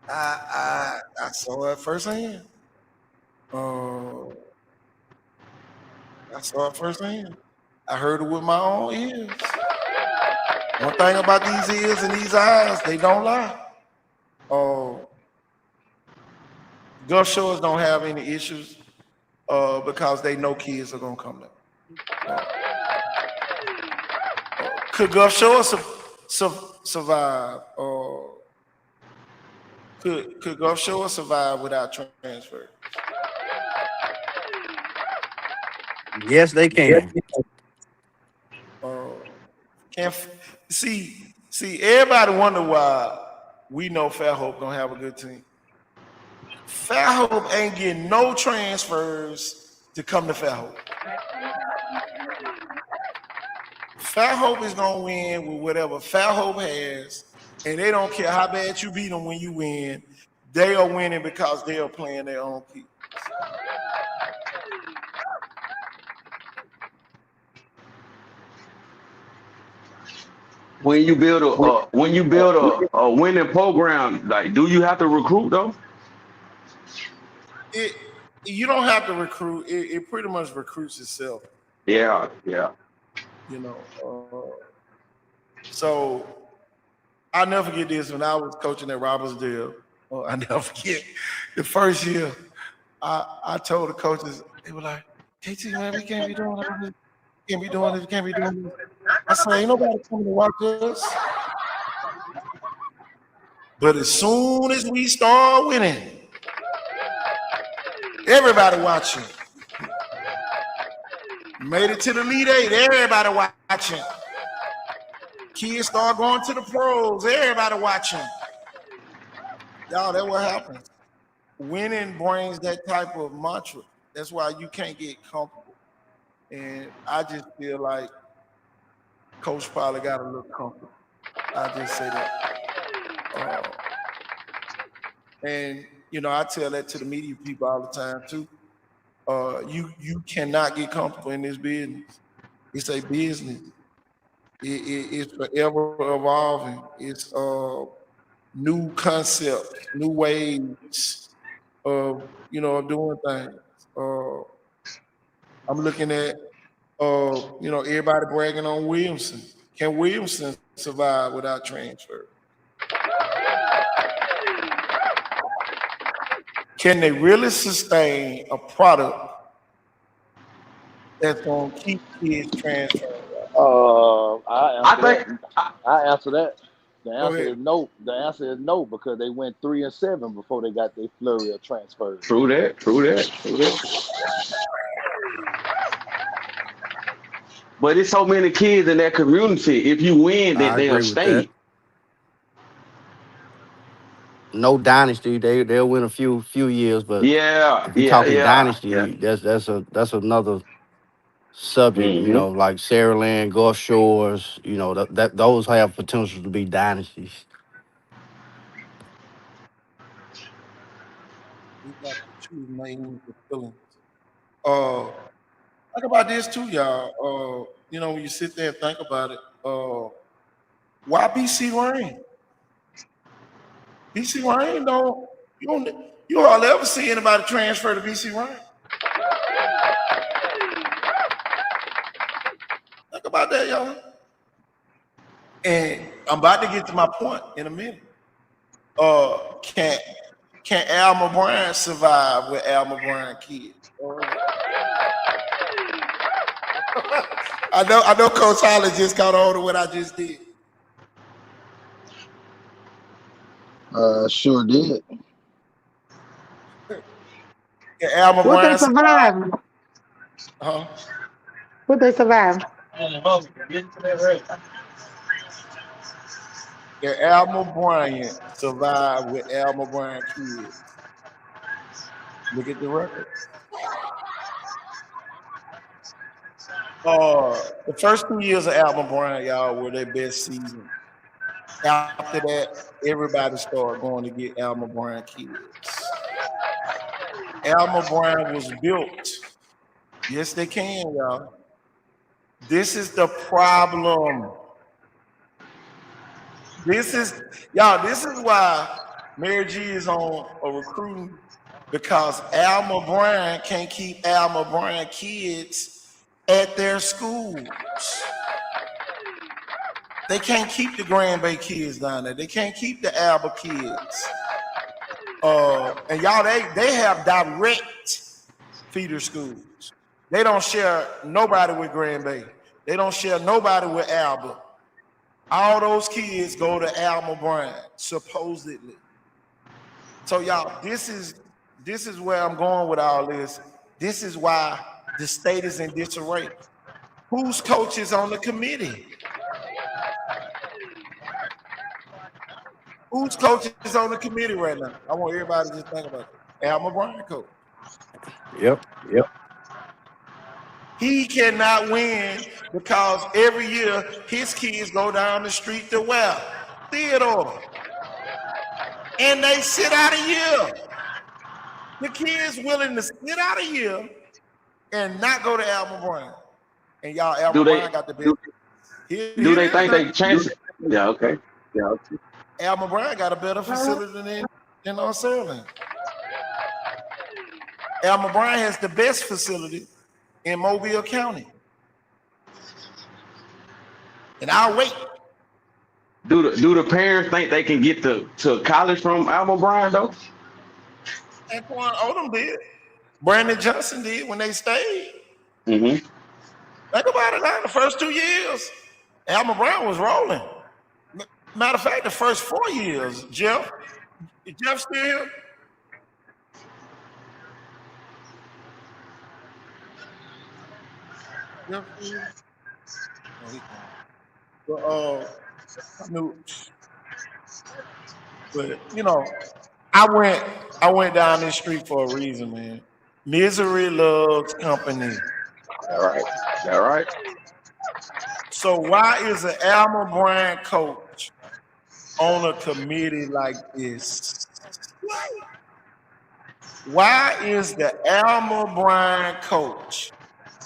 I saw it firsthand. I saw it firsthand. I heard it with my own ears. One thing about these ears and these eyes, they don't lie. Gulf Shores don't have any issues because they know kids are gonna come there. Could Gulf Shores survive? Could Gulf Shores survive without transfer? Yes, they can. Can't see. Everybody wonder why we know Fairhope don't have a good team. Fairhope ain't getting no transfers to come to Fairhope. Fairhope is gonna win with whatever Fairhope has, and they don't care how bad you beat them when you win. They are winning because they are playing their own kids. When you build a winning program, like, do you have to recruit though? You don't have to recruit. It pretty much recruits itself. Yeah. So I'll never forget this. When I was coaching at Robertsdale, I never forget the first year. I told the coaches, they were like, KT, man, we can't be doing all this. Can't be doing this. Can't be doing this. I say, ain't nobody coming to watch us. But as soon as we start winning, everybody watching. Made it to the Elite Eight. Everybody watching. Kids start going to the pros. Everybody watching. Y'all, that's what happens. Winning brings that type of mantra. That's why you can't get comfortable. And I just feel like Coach probably got a little comfortable. I just say that. And I tell that to the media people all the time too. You cannot get comfortable in this business. It's a business. It's forever evolving. It's new concepts, new ways of doing things. I'm looking at everybody bragging on Williamson. Can Williamson survive without transfer? Can they really sustain a product that's gonna keep kids transferring? I answer that. The Go answer ahead. is no. The answer is no because they went 3-7 before they got their flurry of transfers. True that. True that. True that. But it's so many kids in that community. If you win, I they'll agree with that. stay. No dynasty, they'll win a few years, but Yeah, if you're yeah, talking yeah, yeah. dynasty, that's another subject. Hmm. Like Saraland, Gulf Shores. That those have potential to be dynasties. We got to choose names with feelings. Think about this too, y'all. When you sit there and think about it, why BC Rain? BC Rain don't you all ever see anybody transfer to BC Rain? Think about that, y'all. And I'm about to get to my point in a minute. Can Alma Bryan survive with Alma Bryan kids? I know Coach Holland just caught on to what I just did. Sure did. Can Alma What they Bryan survive? survive? Huh? What they survive? Can Alma Bryant survive with Alma Bryant kids? Look at the record. The first 2 years of Alma Bryant, y'all, were their best season. After that, everybody started going to get Alma Bryant kids. Alma Bryant was built. Yes, they can, y'all. This is the problem. This is why Mary G is on a recruiting because Alma Bryant can't keep Alma Bryant kids at their schools. They can't keep the Grand Bay kids down there. They can't keep the Alba kids. And y'all, they have direct feeder schools. They don't share nobody with Grand Bay. They don't share nobody with Alba. All those kids go to Alma Bryant, supposedly. So y'all, this is where I'm going with all this. This is why the state is in disarray. Whose coach is on the committee? Whose coach is on the committee right now? I want everybody to just think about it. Alma Bryant coach. Yep. He cannot win because every year his kids go down the street to where? Theodore. And they sit out a year. The kids willing to sit out a year and not go to Alma Bryant. And y'all, Alma Do they Bryant got the best. do they think they chance? Yeah, okay. Yeah. Okay. Alma Bryant got a better facility than Sutherland. Alma Bryant has the best facility in Mobile County. And I'll wait. Do the parents think they can get to college from Alma Bryan though? Antoine Odom did. Brandon Johnson did when they stayed. Mm-hmm. Think about it now. The first 2 years, Alma Brown was rolling. Matter of fact, the first 4 years, Jeff, is Jeff still here? Jeff still here? No, he gone. I knew, but I went down this street for a reason, man. Misery loves company. All right. All right. So why is an Alma Bryant coach on a committee like this? Why is the Alma Bryant coach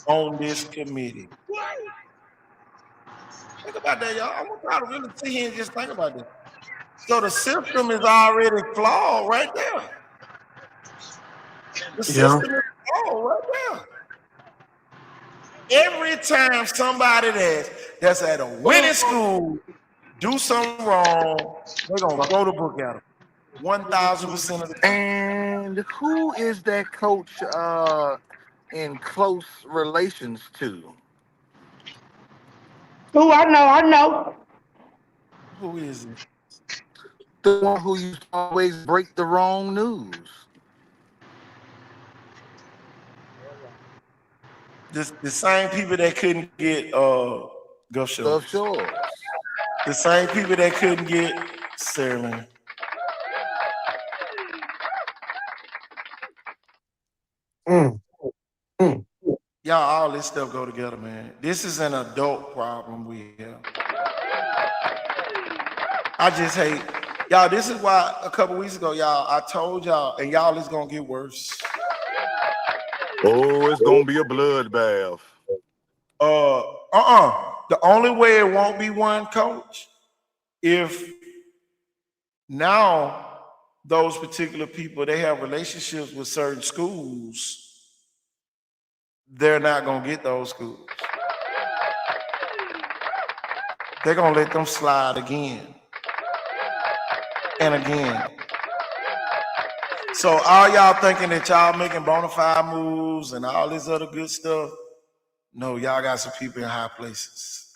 on this committee? Think about that, y'all. I want y'all to really sit here and just think about this. So the system is already flawed right there. The Yeah. system is flawed right there. Every time somebody that's at a winning school do something wrong, they're gonna throw the book at them. 1,000% of the time. And who is that coach in close relations to? Who I know. Who is it? The one who used to always break the wrong news. The same people that couldn't get Gulf Gulf Shores. Shores. The same people that couldn't get Sterling. Mm. Mm. Y'all, all this stuff go together, man. This is an adult problem we have. I just hate y'all. This is why a couple weeks ago, y'all, I told y'all, and y'all, it's gonna get worse. Oh, it's gonna be a bloodbath. The only way it won't be one, coach, if now those particular people they have relationships with certain schools, they're not gonna get those schools. They're gonna let them slide again and again. So all y'all thinking that y'all making bona fide moves and all this other good stuff, no, y'all got some people in high places.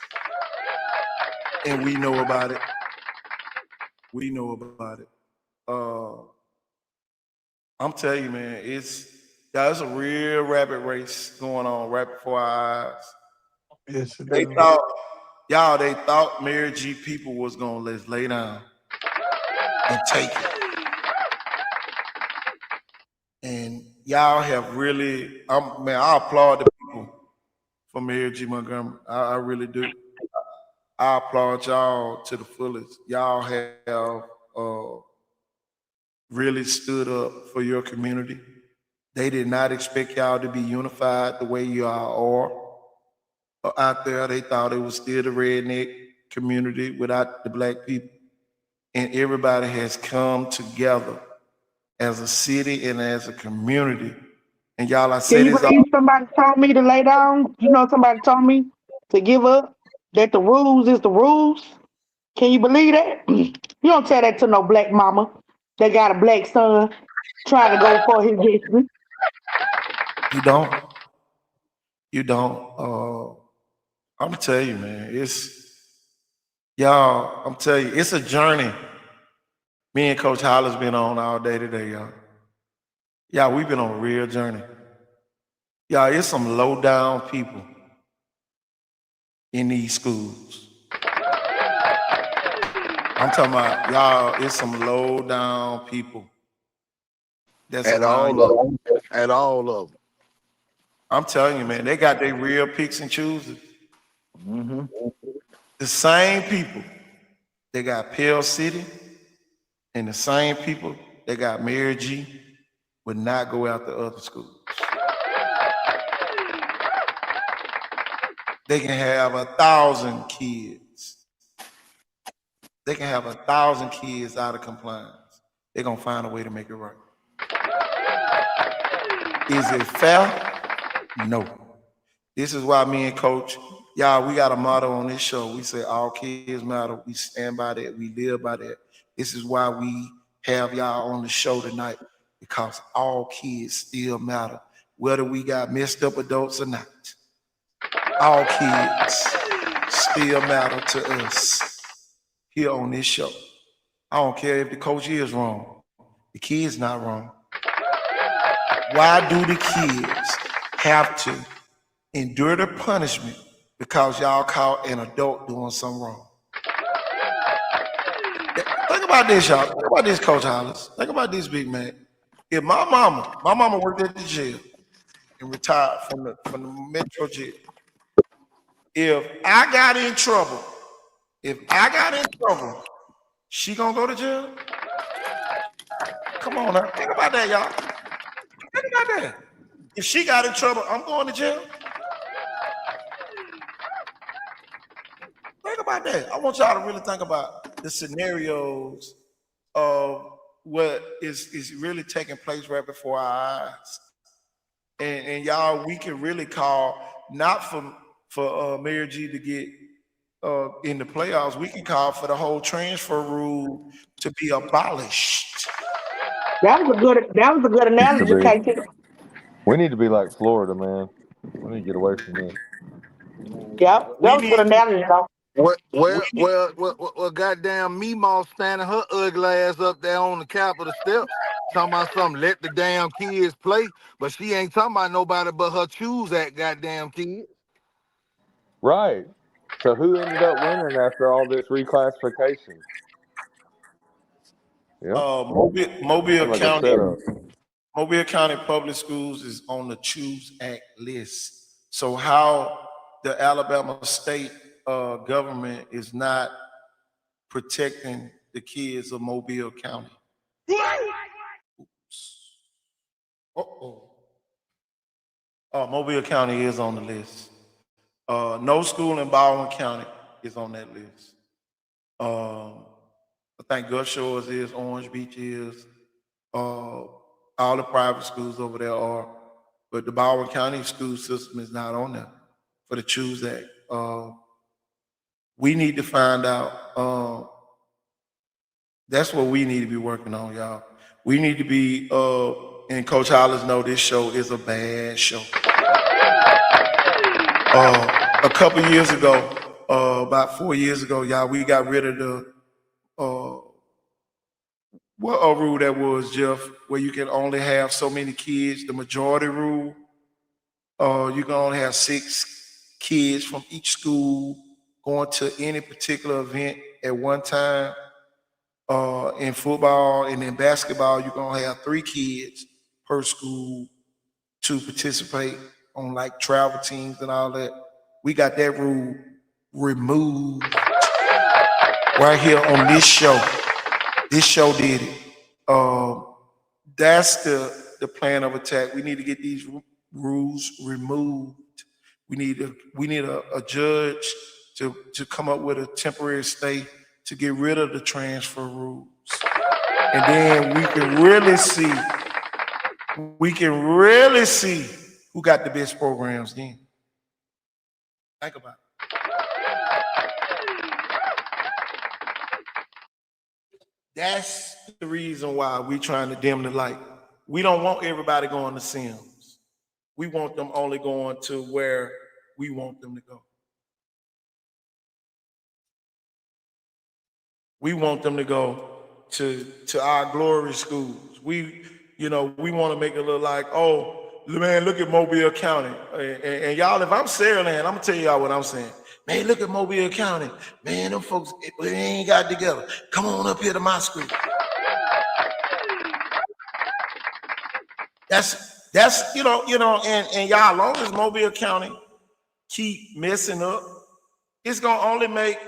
And we know about it. We know about it. I'm telling you, man, it's a real rabbit race going on right before our eyes. Yes, it They does. thought Mary G people was gonna let's lay down and take it. And y'all have really, I applaud the people for Mary G Montgomery. I really do. I applaud y'all to the fullest. Y'all have really stood up for your community. They did not expect y'all to be unified the way y'all are out there. They thought it was still the redneck community without the black people. And everybody has come together as a city and as a community. And y'all, I Can said you this all. believe somebody told me to lay down? Somebody told me to give up, that the rules is the rules. Can you believe that? You don't tell that to no black mama that got a black son trying to go for his destiny. You don't. You don't. I'm gonna tell you, man. I'm telling you, it's a journey. Me and Coach Holler's been on all day today, y'all. Yeah, we've been on a real journey. Yeah, it's some low down people in these schools. I'm talking about y'all, it's some low down people that's At around all of you. them. At all of them. I'm telling you, man, they got their real picks and choosers. Mm-hmm. The same people that got Pell City and the same people that got Mary G would not go out to other schools. They can have 1,000 kids. They can have 1,000 kids out of compliance. They're gonna find a way to make it right. Is it fair? No. This is why me and Coach, y'all, we got a motto on this show. We say all kids matter. We stand by that. We live by that. This is why we have y'all on the show tonight, because all kids still matter, whether we got messed up adults or not. All kids still matter to us here on this show. I don't care if the coach is wrong. The kid's not wrong. Why do the kids have to endure the punishment because y'all caught an adult doing something wrong? Think about this, y'all. Think about this, Coach Hollis. Think about this, Big Man. If my mama worked at the jail and retired from the Metro jail. If I got in trouble, she gonna go to jail? Come on now. Think about that, y'all. Think about that. If she got in trouble, I'm going to jail. Think about that. I want y'all to really think about the scenarios of what is really taking place right before our eyes. And y'all, we can really call not for Mayor G to get in the playoffs. We can call for the whole transfer rule to be abolished. That was a good Needs to analogy, be. KT. We need to be like Florida, man. We need to get away from this. Yep, We that was a good need to. analogy, though. We need, Goddamn Meemaw standing her ugly ass up there on the Capitol steps, talking about something, let the damn kids play, but she ain't talking about nobody but her choose that goddamn kid. Right. So who ended up winning after all this reclassification? Yep. Mobile Sounds like a County. setup. Mobile County Public Schools is on the Choose Act list. So how the Alabama state government is not protecting the kids of Mobile County? Uh-oh. Mobile County is on the list. No school in Baldwin County is on that list. I think Gulf Shores is, Orange Beach is, all the private schools over there are, but the Baldwin County school system is not on there for the Choose Act. We need to find out. That's what we need to be working on, y'all. We need to be, and Coach Hollis know this show is a bad show. A couple years ago, about 4 years ago, y'all, we got rid of the what a rule that was, Jeff, where you can only have so many kids. The majority rule, you can only have 6 kids from each school going to any particular event at one time. In football and in basketball, you can only have 3 kids per school to participate on like travel teams and all that. We got that rule removed right here on this show. This show did it. That's the plan of attack. We need to get these rules removed. We need a judge to come up with a temporary stay to get rid of the transfer rules, and then we can really see who got the best programs. Then think about it. That's the reason why we trying to dim the light. We don't want everybody going to Sims. We want them only going to where we want them to go. We want them to go to our glory schools. We want to make it look like, oh, man, look at Mobile County. And y'all, if I'm Sarah Land, I'm going to tell y'all what I'm saying. Man, look at Mobile County. Man, them folks, they ain't got it together. Come on up here to my school. That's and y'all, as long as Mobile County keep messing up, it's gonna only make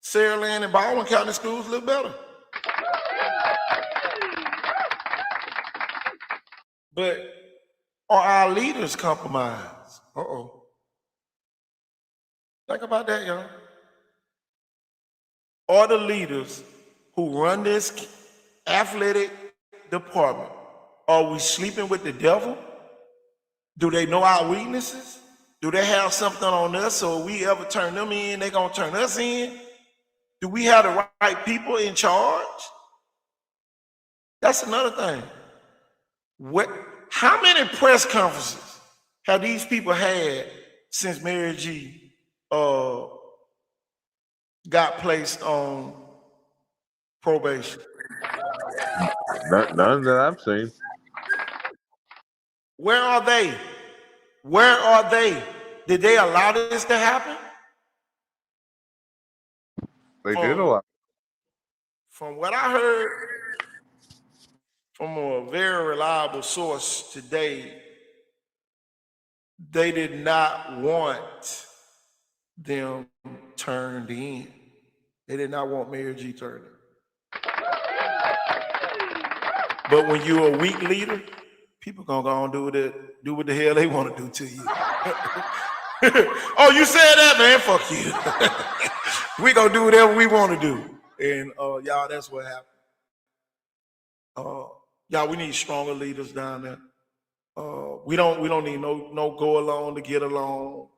Sarah Land and Baldwin County schools look better. But are our leaders compromised? Uh-oh. Think about that, y'all. Are the leaders who run this athletic department, are we sleeping with the devil? Do they know our weaknesses? Do they have something on us, so if we ever turn them in, they gonna turn us in? Do we have the right people in charge? That's another thing. How many press conferences have these people had since Mary G uh, got placed on probation? None that I've seen. Where are they? Where are they? Did they allow this to happen? They did a From lot. from what I heard from a very reliable source today, they did not want them turned in. They did not want Mayor G turned in. But when you're a weak leader, people gonna go and do what the hell they want to do to you. Oh, you said that, man? Fuck you. We gonna do whatever we want to do, and y'all, that's what happened. Y'all, we need stronger leaders down there. We don't need no go along to get along.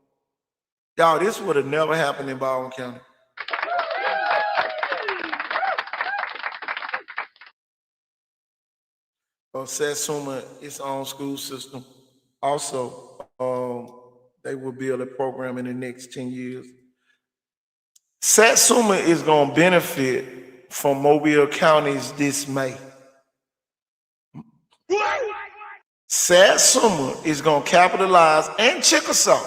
Y'all, this would have never happened in Baldwin County. Satsuma, its own school system. Also, they will build a program in the next 10 years. Satsuma is going to benefit from Mobile County's dismay. Satsuma is going to capitalize, and Chickasaw,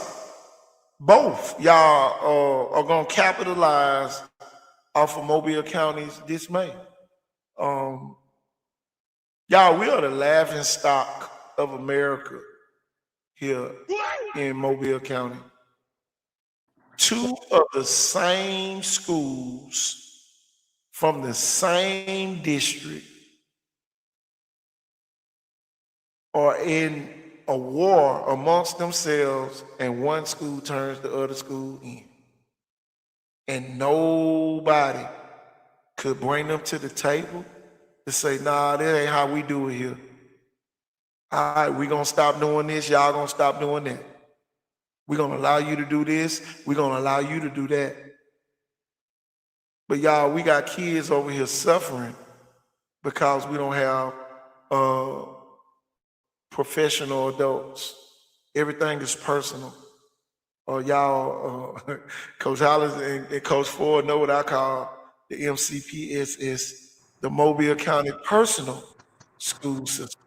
both y'all are going to capitalize off of Mobile County's dismay. Y'all, we are the laughing stock of America here in Mobile County. Two of the same schools from the same district are in a war amongst themselves, and one school turns the other school in. And nobody could bring them to the table to say, nah, that ain't how we do it here. All right, we're going to stop doing this. Y'all going to stop doing that. We're going to allow you to do this. We're going to allow you to do that. But y'all, we got kids over here suffering because we don't have professional adults. Everything is personal. Y'all, Coach Hollis and Coach Ford know what I call the MCPSS, the Mobile County Personal School System.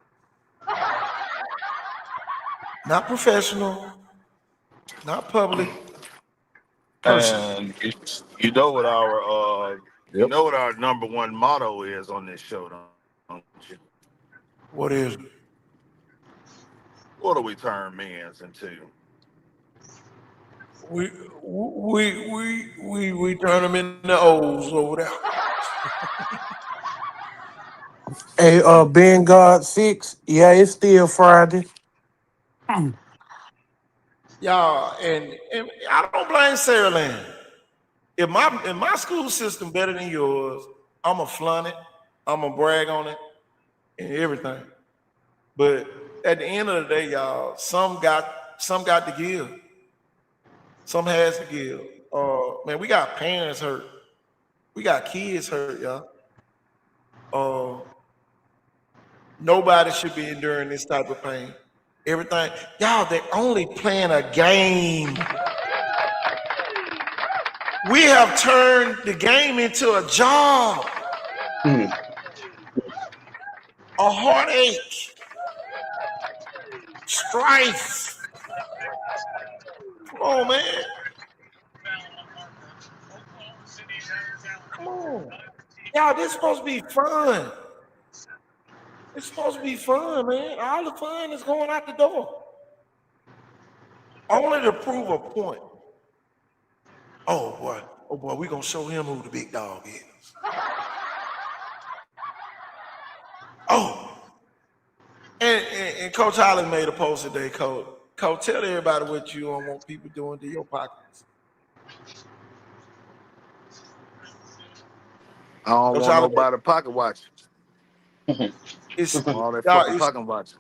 Not professional, not public, personal. And you know what our Yep. number one motto is on this show, don't you? What is it? What do we turn men's into? We turn them into O's over there. Hey, Ben God 6. Yeah, it's still Friday. Y'all, and I don't blame Sarah Land. If my school system better than yours, I'ma flaunt it, I'ma brag on it, and everything. But at the end of the day, y'all, some got to give. Some has to give. Man, we got parents hurt. We got kids hurt, y'all. Nobody should be enduring this type of pain. Everything, y'all, they're only playing a game. We have turned the game into a job, a heartache, strife. Come on, man. Come on. Y'all, this is supposed to be fun. It's supposed to be fun, man. All the fun is going out the door. Only to prove a point. Oh boy, we're gonna show him who the big dog is. Oh, and Coach Holland made a post today, Coach. Coach, tell everybody what you don't want people doing to your pockets. I don't Coach want Holland, nobody pocket watching. it's All that y'all. fucking It's pocket watching.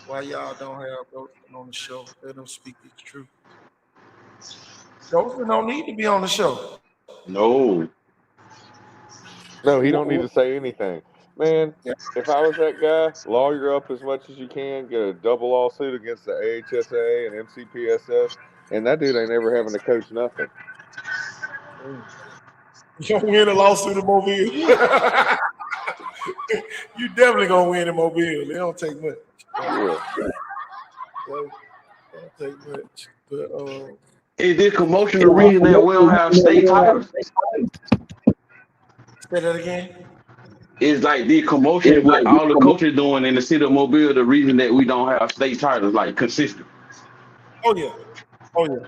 why y'all don't have Ghostin on the show. Let them speak the truth. Ghostin don't need to be on the show. No. No, he don't need to say anything. Man, Yeah. if I was that guy, lawyer up as much as you can, get a double lawsuit against the AHSA and MCPSS, and that dude ain't ever having to coach nothing. You gonna win a lawsuit in Mobile. You definitely gonna win in Mobile. It don't take much. Yeah. It don't take much. But Is this commotion the reason that we don't have state titles? say that again. It's like the commotion with all the coaches doing in the city of Mobile, the reason that we don't have state titles like consistent. Oh yeah. Oh yeah.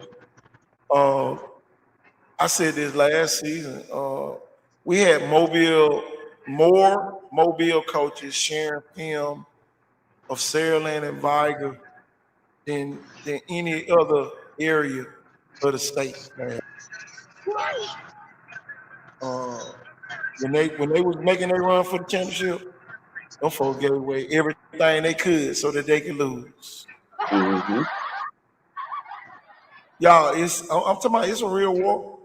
I said this last season. We had more Mobile coaches sharing film of Saraland and Viger than any other area of the state. Man. When they was making their run for the championship, them folks gave away everything they could so that they could lose. Mm-hmm. Y'all, I'm talking about it's a real war.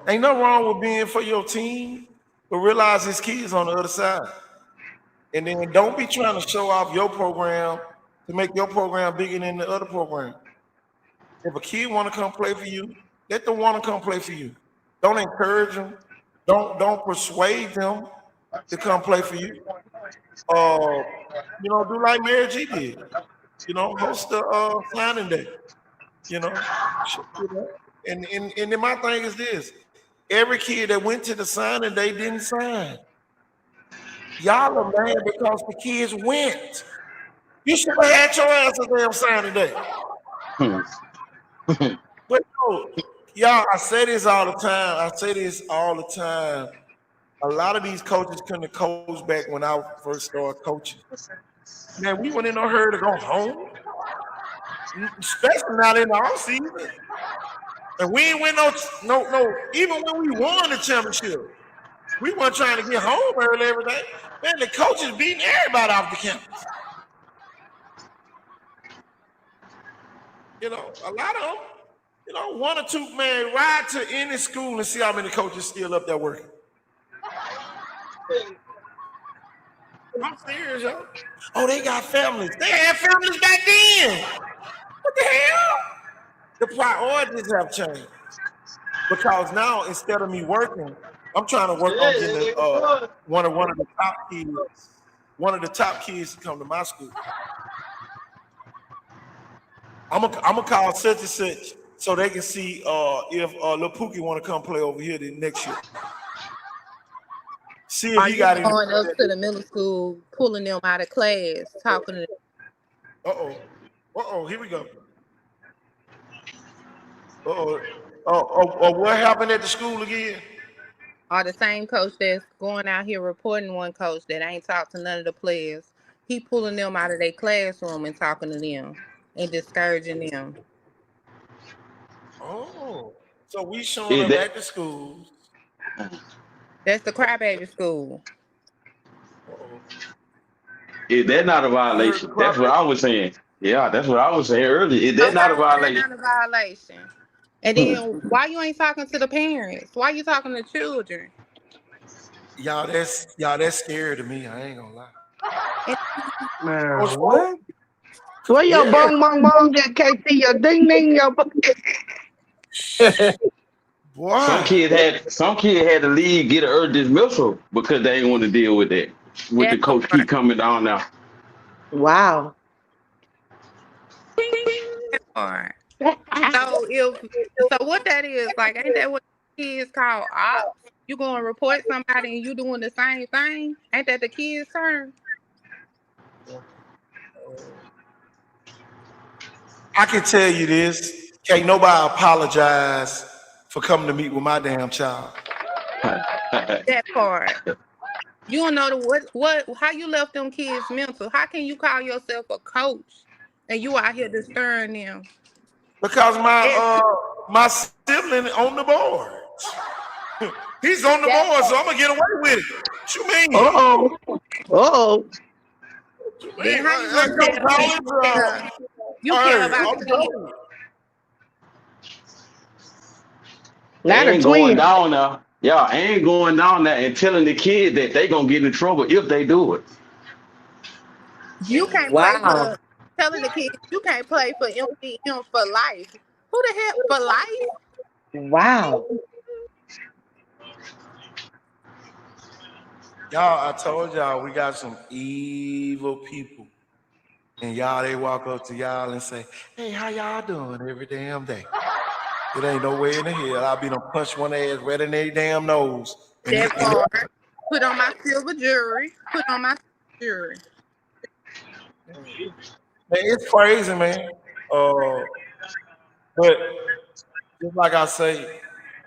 Ain't nothing wrong with being for your team, but realize there's kids on the other side. And then don't be trying to show off your program to make your program bigger than the other program. If a kid want to come play for you, let them want to come play for you. Don't encourage them. Don't persuade them to come play for you. Uh, do like Mary G did. Host the signing day. You know, and then my thing is this: every kid that went to the signing day didn't sign. Y'all are mad because the kids went. You should have had your ass a damn signing day. But no, y'all, I say this all the time. I say this all the time. A lot of these coaches couldn't have coached back when I first started coaching. Man, we went in no hurry to go home, especially not in the off season. And we ain't win no. Even when we won the championship, we weren't trying to get home early every day. Man, the coaches beating everybody off the campus. A lot of them. One or two, man, ride to any school and see how many coaches still up there working. I'm serious, yo. Oh, they got families. They had families back then. What the hell? The priorities have changed. Because now, instead of me working, I'm trying to work on getting one of the top kids, to come to my school. I'm gonna call such and such so they can see if Lil Pookie want to come play over here the next year. See if Are he you got any. going up to the middle school, pulling them out of class, talking to them? Here we go. What happened at the school again? Or the same coach that's going out here reporting one coach that ain't talked to none of the players, he pulling them out of their classroom and talking to them and discouraging them. Oh, so we showing up at the schools. That's the crybaby school. Is that not a violation? That's what I was saying. Yeah, that's what I was saying earlier. Is that not a That's violation? not a violation. And then why you ain't talking to the parents? Why you talking to children? Y'all, that's scary to me. I ain't gonna lie. Man, what? Where your bong bong bong at, KT? Your ding ding, your Boy. Some kid had to leave, get an early dismissal because they didn't want to deal with that. With the coach keep coming down now. Wow. So what that is, like, ain't that what kids call ops? You going to report somebody and you doing the same thing? Ain't that the kids' turn? I can tell you this. Can't nobody apologize for coming to meet with my damn child. That part. You don't know how you left them kids mental. How can you call yourself a coach and you out here disturbing them? Because my sibling on the board. He's on the board, so I'm gonna get away with it. What you mean? Then how you gonna tell you care about They ain't going down now. Yeah, I ain't going down there and telling the kid that they gonna get in trouble if they do it. You can't play Wow. for telling the kids you can't play for MGM for life. Who the hell for life? Wow. Y'all, I told y'all we got some evil people. And y'all, they walk up to y'all and say, hey, how y'all doing every damn day? It ain't no way in the hell I'll be done punch one ass right in their damn nose. That part. Put on my silver jewelry. Put on my jewelry. Man, it's crazy, man. But just like I say,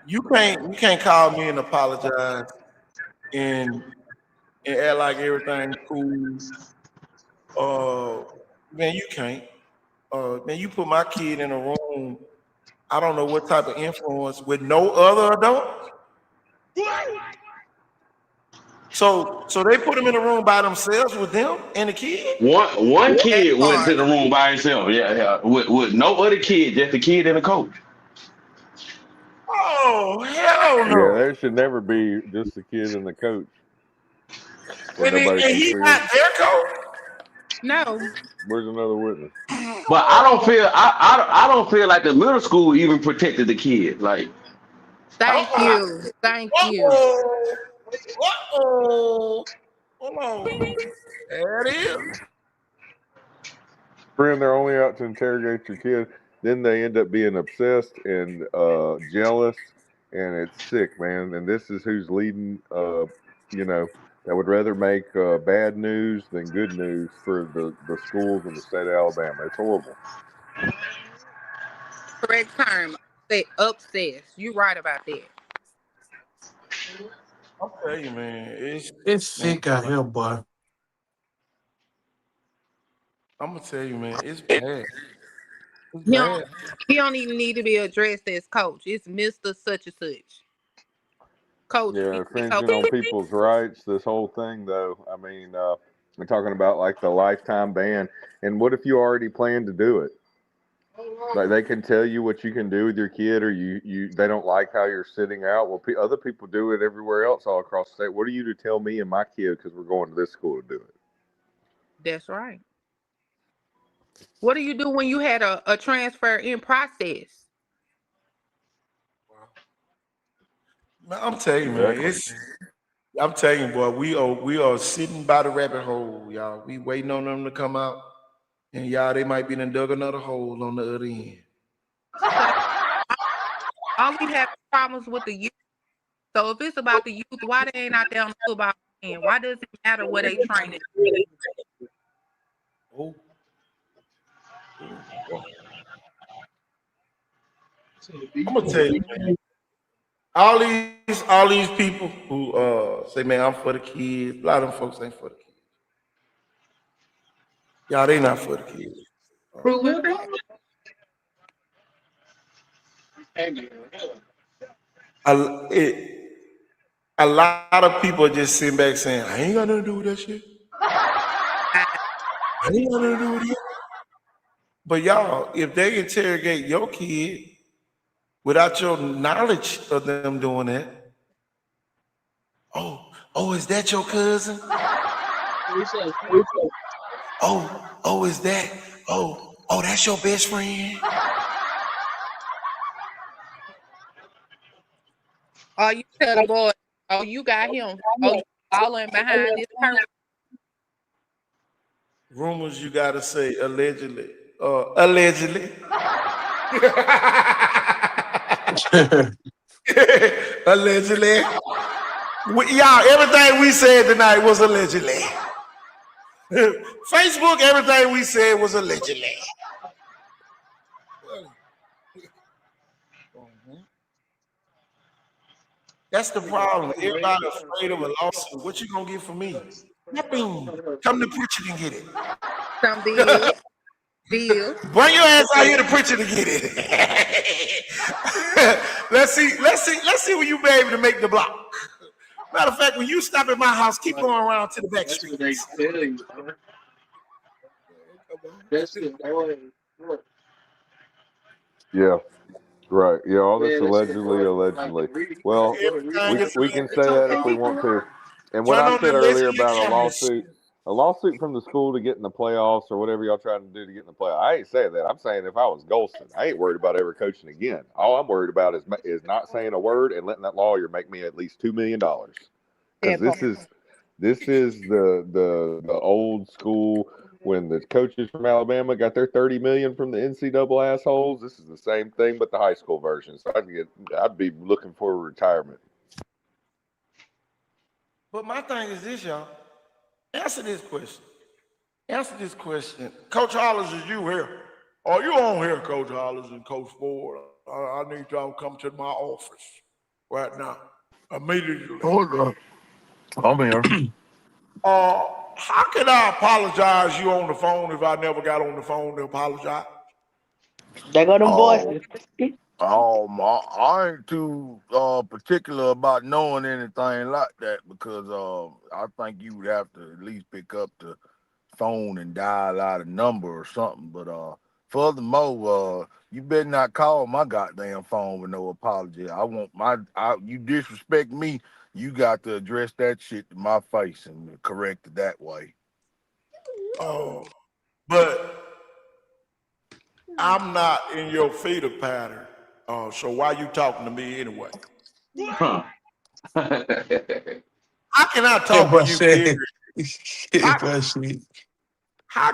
you can't call me and apologize and act like everything's cool. Uh, man, you can't. Man, you put my kid in a room. I don't know what type of influence with no other adult. So they put him in a room by themselves with them and the kid. One That kid went to part. the room by himself. Yeah, yeah. With no other kid, just the kid and the coach. Oh hell Yeah, no! there should never be just the kid and the coach where And, nobody and can he's see not him. their coach. No. Where's another witness? But I don't feel I don't feel like the middle school even protected the kid. Like Thank Uh-oh. you. Thank you. Uh-oh. Uh-oh. Hold on. There it is. Friend, they're only out to interrogate your kid. Then they end up being obsessed and jealous, and it's sick, man. And this is who's leading. That would rather make bad news than good news for the schools in the state of Alabama. It's horrible. Correct term. Say obsessed. You right about that. I'll tell you, man. It's Man, sick out here, boy. I'm gonna tell you, man. It's bad. It's He don't, bad. he don't even need to be addressed as coach. It's Mr. Such and Such. Coach, Yeah, fix it, infringing coach. on people's rights. This whole thing, though. I mean, we're talking about like the lifetime ban. And what if you already planned to do it? Like they can tell you what you can do with your kid, or they don't like how you're sitting out. Well, other people do it everywhere else all across the state. What are you to tell me and my kid because we're going to this school to do it? That's right. What do you do when you had a transfer in process? Man, I'm telling you, man. Exactly. I'm telling you, boy. We are sitting by the rabbit hole, y'all. We waiting on them to come out, and y'all, they might be done dug another hole on the other end. So all we have problems with the youth. So if it's about the youth, why they ain't out there on the football end? Why does it matter where they training? Oh, I'm gonna tell you, man. All these people who say, man, I'm for the kids. A lot of them folks ain't for the kids. Y'all, they not for the kids. Proven fact. A, a lot of people are just sitting back saying, I ain't got nothing to do with that shit. I ain't got nothing to do with it. But y'all, if they interrogate your kid without your knowledge of them doing that, oh, is that your cousin? Oh, is that? Oh, that's your best friend. Or you tell the boy, oh, you got him. Oh, you following behind this person. Rumors you gotta say allegedly. Allegedly. Allegedly. Y'all, everything we said tonight was allegedly. Facebook, everything we said was allegedly. That's the problem. Everybody afraid of a lawsuit. What you gonna get from me? Nothing. Come to preacher and get it. Some bills. Bills. Bring your ass out here to preacher to get it. Let's see when you be able to make the block. Matter of fact, when you stop at my house, keep going around to the back streets. Yeah. Right. Yeah, all this Man, that shit allegedly, was like allegedly. really, Well, Everything is we can say that if we want to. And what turn I on the said earlier allegedly about cameras. a lawsuit from the school to get in the playoffs or whatever y'all trying to do to get in the playoffs. I ain't saying that. I'm saying if I was Golston, I ain't worried about ever coaching again. All I'm worried about is not saying a word and letting that lawyer make me at least $2 million. Because That part. this is the old school when the coaches from Alabama got their 30 million from the NCAA assholes. This is the same thing, but the high school version. So I'd be looking for retirement. But my thing is this, y'all. Answer this question. Answer this question. Coach Hollers, is you here? Are you on here, Coach Hollers and Coach Ford? I need y'all to come to my office right now, immediately. Hold on. I'm here. How can I apologize you on the phone if I never got on the phone to apologize? There go them Oh, voices. I ain't too particular about knowing anything like that because I think you would have to at least pick up the phone and dial out a number or something. But furthermore, you better not call my goddamn phone with no apology. You disrespect me, you got to address that shit to my face and correct it that way. Oh, but I'm not in your feeder pattern. So why you talking to me anyway? Huh. How can I That talk to boy you, period? said, How, that boy said, how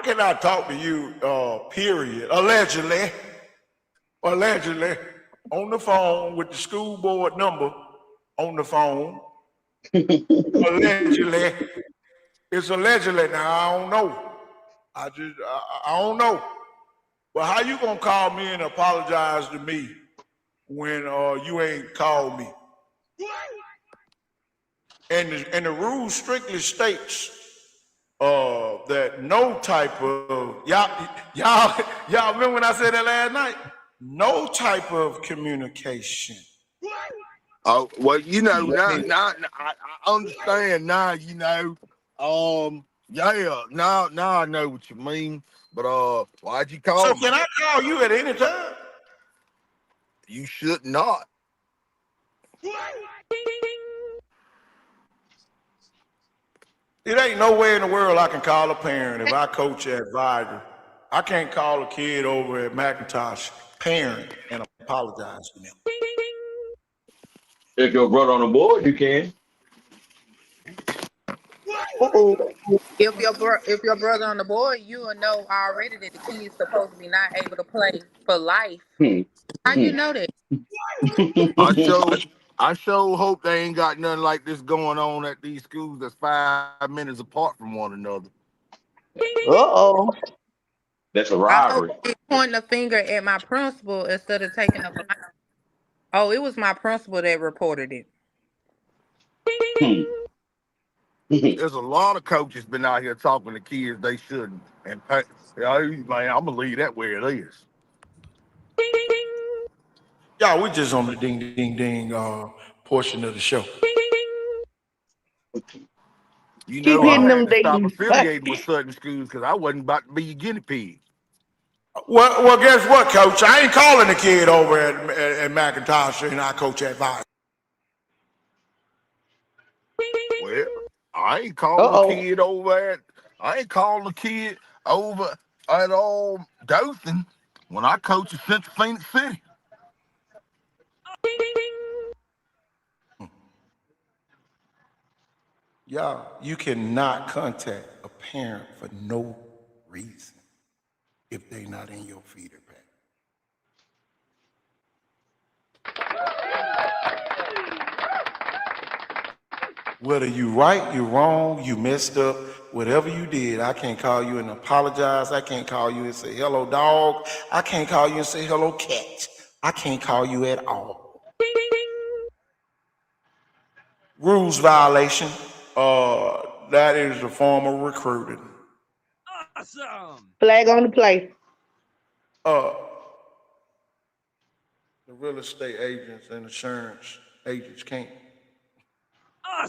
can I talk to you, period? Allegedly, on the phone with the school board number on the phone. Allegedly, it's allegedly. Now I don't know. I don't know. But how you gonna call me and apologize to me when you ain't called me? And the rule strictly states that no type of y'all remember when I said that last night? No type of communication. Oh well, That I understand now. Yeah, now I know what you mean. But why'd you So call me? can I call you at any time? You should not. It ain't no way in the world I can call a parent if I coach at Viger. I can't call a kid over at McIntosh parent and apologize to them. If your brother on the board, you can. Uh-oh. If your brother on the board, you will know already that the kid's supposed to be not able to play for life. Hmm. How Hmm. you know that? I sure, I sure hope they ain't got nothing like this going on at these schools that's 5 minutes apart from one another. Uh-oh. That's a I hope rivalry. he's pointing a finger at my principal instead of taking a blind. Oh, it was my principal that reported it. Hmm. There's a lot of coaches been out here talking to kids they shouldn't. And man, I'm gonna leave that where it is. Y'all, we just on the ding ding ding portion of the show. Keep I hitting Uh, had them to stop dings. affiliating with certain schools because I wasn't about to be a guinea pig. well, guess what, Coach? I ain't calling the kid over at McIntosh and I coach at Viger. Well, I ain't calling a Uh-oh. kid over at I ain't calling a kid over at Dothan when I coach at Central Phoenix City. Y'all, you cannot contact a parent for no reason if they not in your feeder pattern. Whether you right, you wrong, you messed up, whatever you did, I can't call you and apologize. I can't call you and say hello, dog. I can't call you and say hello, cat. I can't call you at all. Rules violation. That is a form of recruiting. Flag on the play. Uh, the real estate agents and insurance agents can't.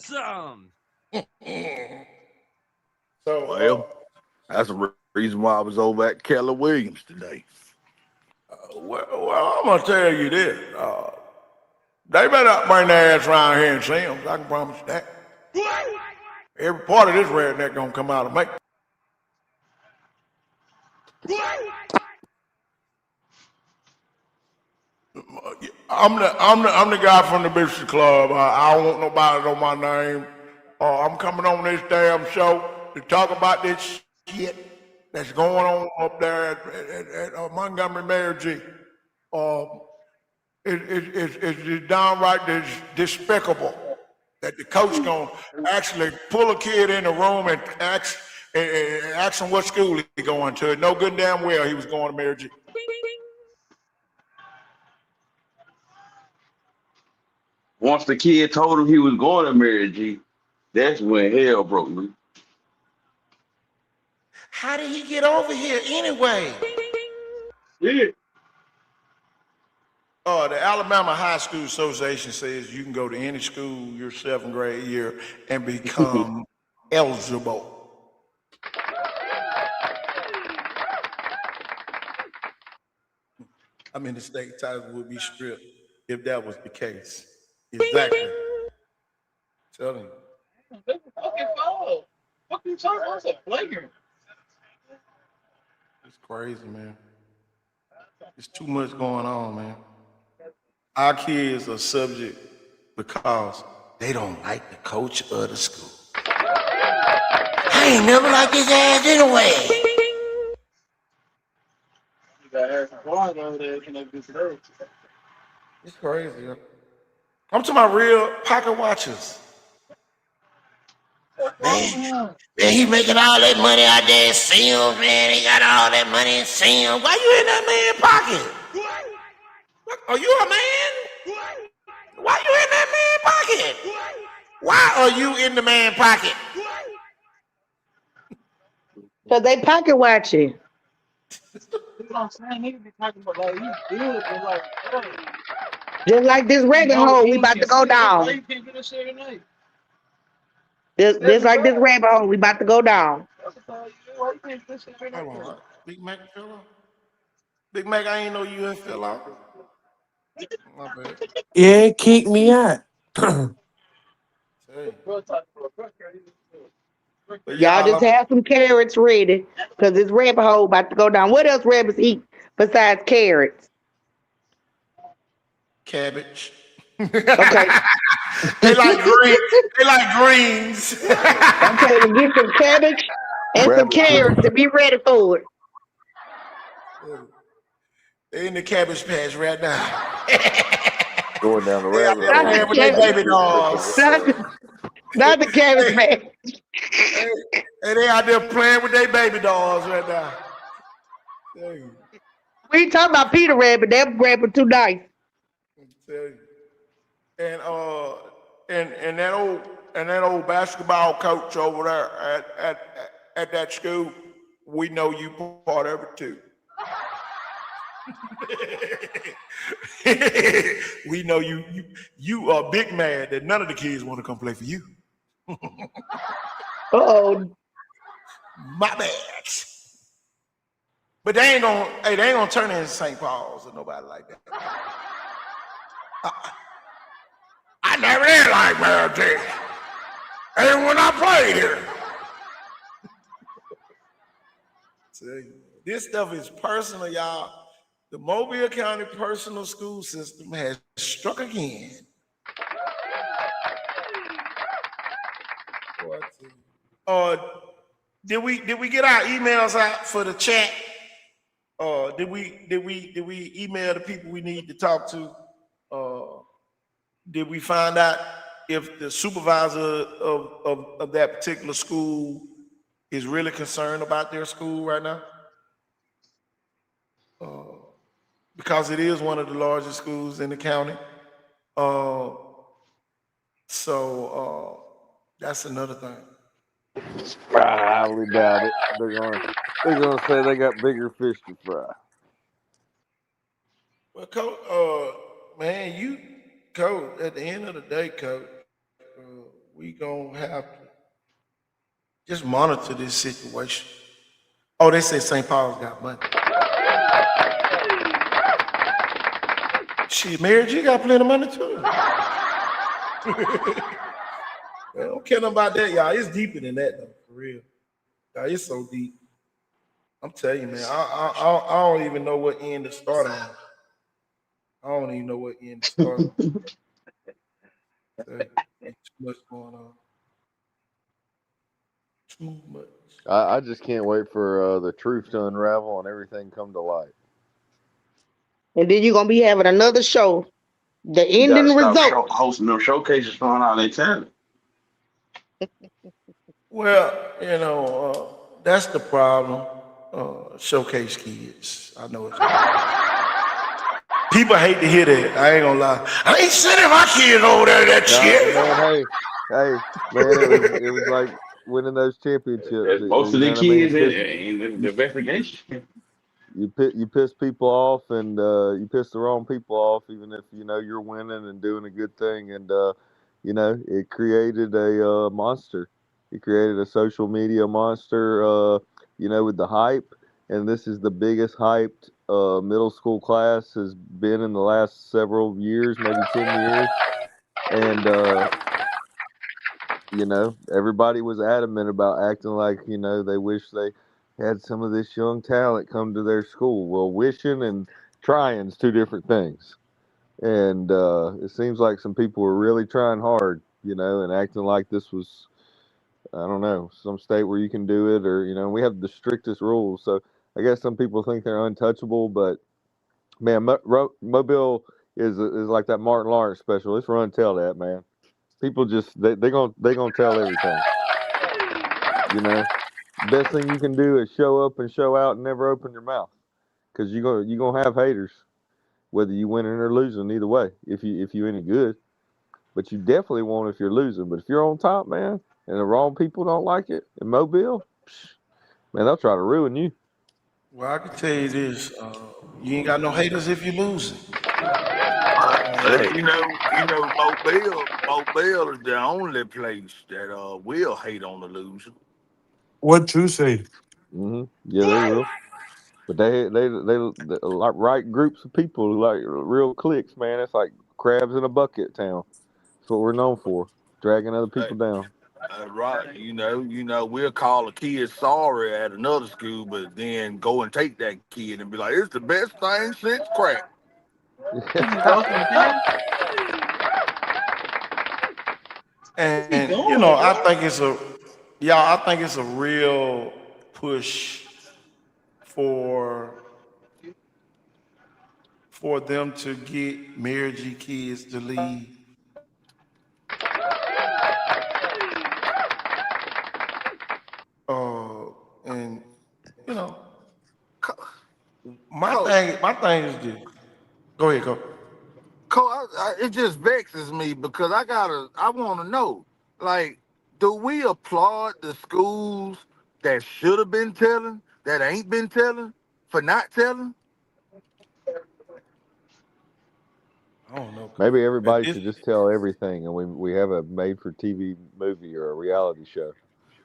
So, Well, that's a reason why I was over at Keller Williams today. Well, I'm gonna tell you this. They better not bring their ass around here and see them. I can promise you that. Every part of this redneck gonna come out and make. I'm the guy from the Bishop Club. I don't want nobody to know my name. I'm coming on this damn show to talk about this shit that's going on up there at Montgomery Mayor G. It's downright despicable that the coach gonna actually pull a kid in the room and ask him what school he going to. No good damn well he was going to Mayor G. Once the kid told him he was going to Mary G, that's when hell broke loose. How did he get over here anyway? Yeah. The Alabama High School Association says you can go to any school your 7th grade year and become eligible. I mean, the state title would be stripped if that was the case. Exactly. Telling you. It's crazy, man. It's too much going on, man. Our kids are subject because they don't like the coach of the school. I ain't never liked his ass anyway. It's crazy. I'm talking about real pocket watchers. Man, he making all that money out there in Sims, man. He got all that money in Sims. Why you in that man's pocket? Are you a man? Why you in that man's pocket? Why are you in the man's pocket? Because they pocket watching. Just like this rabbit hole, we about to go down. Just like this rabbit hole, we about to go down. Hold on, Big Mac fell off. Big Mac, I ain't know you had fell off. My bad. Yeah, it kicked me out. Hey. Y'all just have some carrots ready, because this rabbit hole about to go down. What else rabbits eat besides carrots? Cabbage. Okay. They like green. They like greens. Okay, to get some cabbage and some carrots to be ready for it. They in the cabbage patch right now. Going down the rabbit They hole. out with their baby dolls. Not the cabbage patch. And they out there playing with their baby dolls right now. We ain't talking about Peter Rabbit. That rabbit too nice. And that old basketball coach over there at that school, we know you part of it too. We know you are big mad that none of the kids want to come play for you. My bad. But they ain't gonna turn into St. Paul's or nobody like that. I never did like Mary. Even when I played here. This stuff is personal, y'all. The Mobile County personal school system has struck again. Did we get our emails out for the chat? Did we email the people we need to talk to? Did we find out if the supervisor of that particular school is really concerned about their school right now? Because it is one of the largest schools in the county. So that's another thing. I highly doubt it. They're gonna say they got bigger fish to fry. Well, Coach, Coach, at the end of the day, Coach, we gonna have to just monitor this situation. Oh, they say St. Paul's got money. Shit, Mary G got plenty of money too. I don't care nothing about that, y'all. It's deeper than that, though, for real. Y'all, it's so deep. I'm telling you, man. I don't even know what end to start on. I don't even know what end to start on. Too much going on. Too much. I just can't wait for the truth to unravel and everything come to light. And then you're gonna be having another show. The You gotta ending stop result. hosting them showcases, showing all their talent. Well, that's the problem. Showcase kids. I know it's people hate to hear that. I ain't gonna lie. I ain't sending my kids over there to that No, shit. man. Hey, man. It was like winning those championships. There's most You of know the what I mean? kids in the investigation. You piss people off, and you piss the wrong people off, even if you know you're winning and doing a good thing. And it created a monster. It created a social media monster. With the hype, and this is the biggest hyped middle school class has been in the last several years, maybe 10 years. And everybody was adamant about acting like they wish they had some of this young talent come to their school. Well, wishing and trying is two different things. And it seems like some people were really trying hard, and acting like this was, I don't know, some state where you can do it, or we have the strictest rules. So I guess some people think they're untouchable, but man, Mobile is like that Martin Lawrence special. It's run tell that, man. People just they gonna tell everything. Best thing you can do is show up and show out and never open your mouth, because you gonna have haters, whether you winning or losing. Either way, if you any good, but you definitely won't if you're losing. But if you're on top, man, and the wrong people don't like it in Mobile, man, they'll try to ruin you. Well, I can tell you this: you ain't got no haters if you losing. Hey, Mobile is the only place that will hate on the loser. What you say? Yeah, they will. But they like right groups of people, like real cliques, man. It's like crabs in a bucket town. That's what we're known for, dragging other Hey, people down. right. We'll call a kid sorry at another school, but then go and take that kid and be like, it's the best thing since crack. where you go from there? Where's he And going, I bro? think it's a real push for them to get Mary G kids to leave. And you know, my Coach, thing is this. Go ahead, go. It just vexes me because I want to know, like, do we applaud the schools that should have been telling, that ain't been telling, for not telling? I don't know, cause Maybe at everybody this, should just tell everything, and we have a made-for-TV movie or a reality show.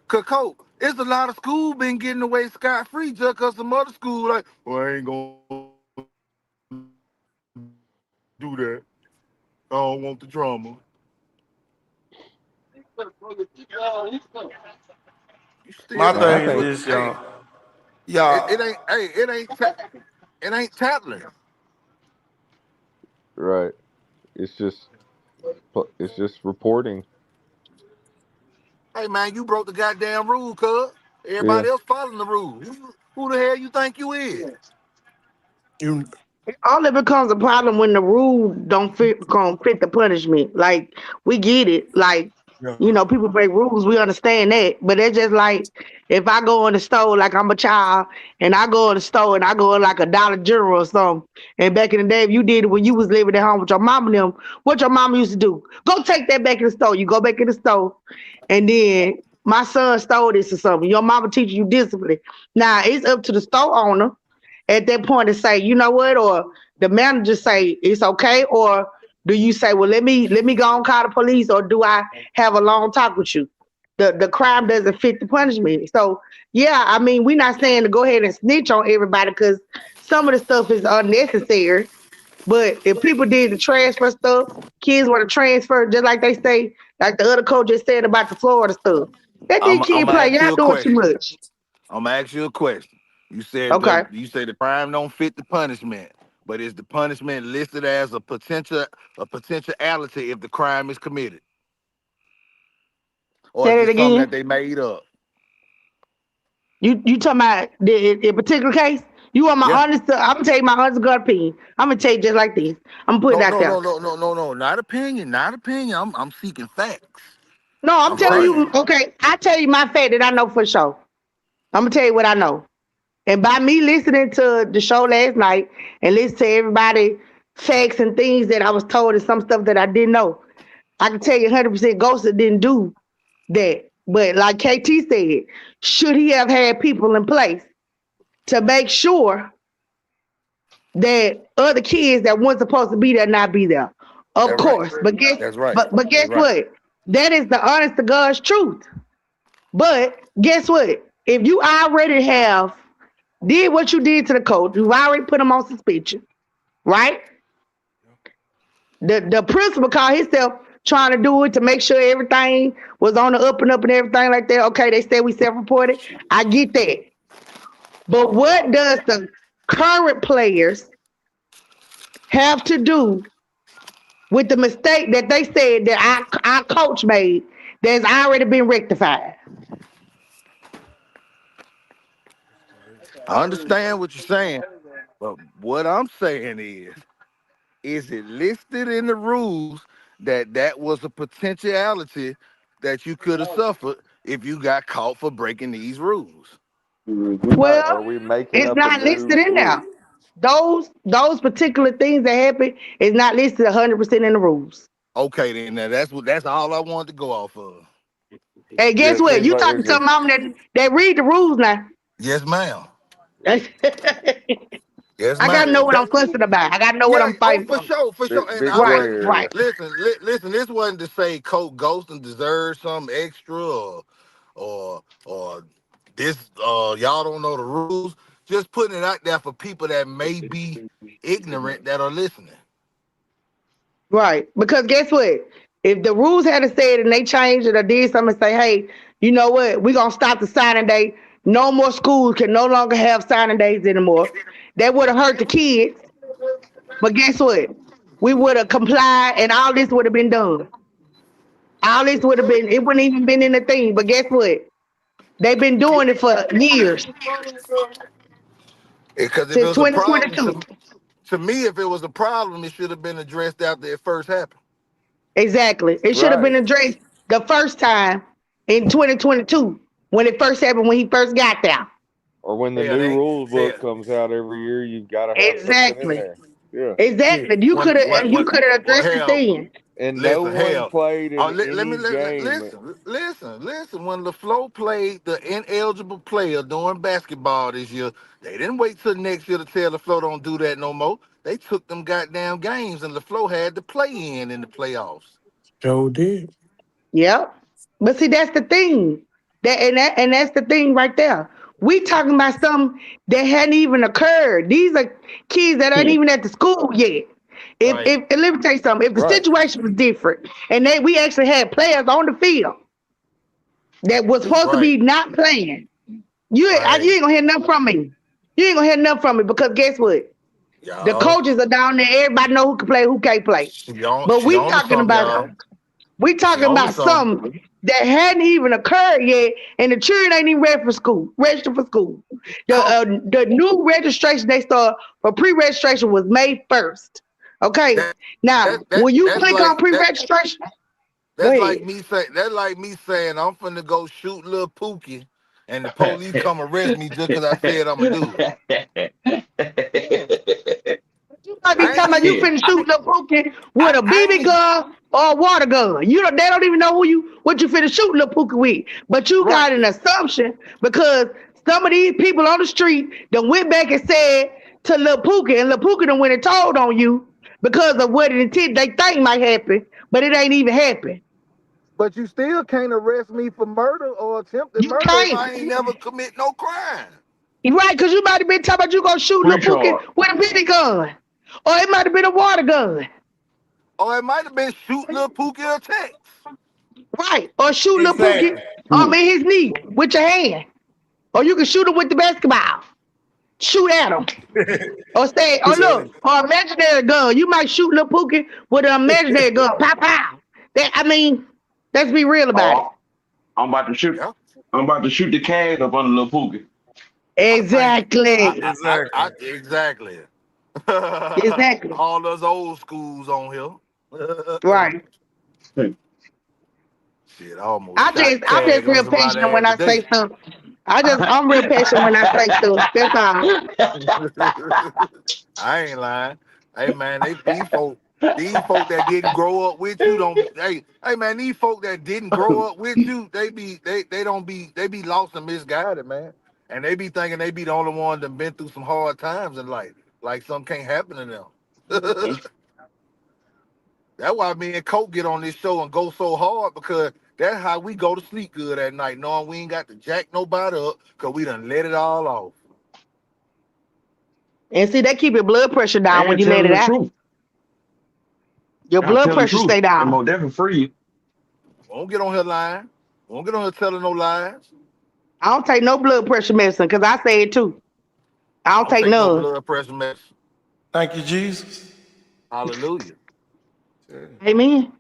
Cause Coach, it's a lot of schools been getting away scot free just cause some other school like, well, I ain't gonna do that. I don't want the drama. You my still No, I gotta thing is think put. this, Hey, y'all. Y'all, it ain't tattling. right. It's just reporting. Hey man, you broke the goddamn rule, cuz. Yeah, Everybody else following the rule. Who the hell you think you is? You All it becomes a problem when the rule don't fit the punishment. Like we get it. Like yeah. people break rules. We understand that. But it's just like if I go in the store, like I'm a child, and I go in the store and I go in like a Dollar General or something. And back in the day, if you did it when you was living at home with your mom and them, what your mama used to do? Go take that back in the store. You go back in the store, and then my son stole this or something. Your mama teaching you discipline. Now it's up to the store owner at that point to say, you know what, or the manager say it's okay, or do you say, well, let me go and call the police, or do I have a long talk with you? The crime doesn't fit the punishment. So yeah, I mean, we're not saying to go ahead and snitch on everybody because some of the stuff is unnecessary. But if people did the transfer stuff, kids want to transfer just like they say, like the other coach just said about the Florida stuff. Let these I'm kids gonna play. ask Y'all you a doing too question. much. I'm gonna ask you a question. Okay. You say the crime don't fit the punishment, but is the punishment listed as a potentiality if the crime is committed, or Say is that it something again. that they made up? You talking about in particular case? You want my Yeah. honest? I'm gonna tell you my honest gut opinion. I'm gonna tell you just like this. I'm gonna put it No, out no, there. no, no, no, no, no. Not opinion. Not opinion. I'm seeking facts. No, I'm I'm telling you. praying. Okay, I tell you my fact that I know for sure. I'm gonna tell you what I know. And by me listening to the show last night and listen to everybody facts and things that I was told and some stuff that I didn't know, I can tell you 100% Ghost didn't do that. But like KT said, should he have had people in place to make sure that other kids that weren't supposed to be there not be there? Of That's right. course. But guess That's right. but That's guess right. what? That is the honest to God's truth. But guess what? If you already have did what you did to the coach, you've already put him on suspension, right? The principal called himself trying to do it to make sure everything was on the up and up and everything like that. Okay, they said we self-reported. I get that. But what does the current players have to do with the mistake that they said that our coach made that's already been rectified? I understand what you're saying, but what I'm saying is it listed in the rules that that was a potentiality that you could have suffered if you got caught for breaking these rules? Mm-hmm. Right. Well, Are we making it's up a not listed new in there. rule? Those particular things that happen is not listed 100% in the rules. Okay, then now that's all I wanted to go off of. Hey, Yeah, guess it what? seems You like talking there's to a a mom that read the rules now. Yes, ma'am. I Yes, gotta know ma'am. what I'm fussing about. I gotta know what Yeah, I'm oh, fighting for for. sure, for sure. And big I gray Right, wasn't area. right. listen. This wasn't to say Coach Ghostin deserves something extra or this y'all don't know the rules. Just putting it out there for people that may be ignorant that are listening. Right. Because guess what? If the rules had said and they changed it or did something and say, hey, you know what? We're going to stop the signing day. No more schools can no longer have signing days anymore. That would have hurt the kids. But guess what? We would have complied and all this would have been done. All this would have been, it wouldn't even been in the thing. But guess what? They've been doing it for years, Because if it since was a problem 2022. to me, if it was a problem, it should have been addressed after it first happened. Exactly. It should have been Right. addressed the first time in 2022 when it first happened, when he first got there. Or when the Hell, new they rules book hell, comes out every year, you've got to have something in Exactly. there. Yeah. Exactly. You when could have you when could have well addressed it hell then. And no listen, one hell. played in Let me any game. listen. When LaFleur played the ineligible player during basketball this year, they didn't wait till next year to tell LaFleur don't do that no more. They took them goddamn games, and LaFleur had to play in the playoffs. Joe did. Yep. But see, that's the thing. And that's the thing right there. We talking about something that hadn't even occurred. These are kids that ain't even at the school yet. Right, And let me tell you something. If the Right. situation was different and we actually had players on the field that was supposed to right, be not playing, right. you ain't gonna hear nothing from me. You ain't gonna hear nothing from me because guess what? The Y'all, coaches are down there. Everybody know who can play, who can't play. But she we on to talking something, about y'all. She on to something. something that hadn't even occurred yet, and the children ain't even ready for school, registered for school. Coach, The new registration they start for pre-registration was May 1st. Okay, that now when you that's click on like that. pre-registration, go That's ahead. like me saying I'm finna go shoot little Pookie, and the police come arrest me just because I said I'm gonna do it. You might be I talking ain't about you even finna shoot little Pookie with a I BB ain't gun or a water gun. They don't even know what you finna shoot little Pookie with. But you right. got an assumption because some of these people on the street done went back and said to little Pookie, and little Pookie done went and told on you because of what it intended they think might happen, but it ain't even happened. But you still can't arrest me for murder or attempted You murder if can't. I ain't never commit no crime. Right, because you might have been talking about you gonna shoot little Free Pookie charge. with a BB gun Or it might have been a water gun. Or it might have been shoot little Pookie a text. Right. Or shoot little Pookie Exactly. in his knee with your hand. Or you can shoot him with the basketball. Shoot at him. Or say, oh So, look, or imaginary gun. You might shoot little Pookie with an imaginary gun. Pow pow. Let's be real about it. Oh, I'm about to shoot. Yeah. I'm about to shoot the cag up on the little Pookie. I think Exactly. exactly. Exactly. All those old schools on here. Right. Shit, I almost shot I'm just Cag on real somebody patient when ass I say today. something. I'm real patient when I say stuff. That's all. I ain't lying. Hey man, these folk that didn't grow up with you don't. Hey man, these folk that didn't grow up with you, they be lost and misguided, man. And they be thinking they be the only one that been through some hard times in life, like something can't happen to them. That's why me and Coke get on this show and go so hard because that's how we go to sleep good at night, knowing we ain't got to jack nobody up because we done let it all off. And see, they keep your blood pressure down when And you let telling it the out. truth. Your Y'all blood telling the pressure truth. stay And down. more definitely free. Won't get on here lying. Won't get on here telling no lies. I don't take no blood pressure medicine because I say it too. I I don't don't take take no none. blood pressure medicine. thank you, Jesus. Hallelujah. Tell you, Amen.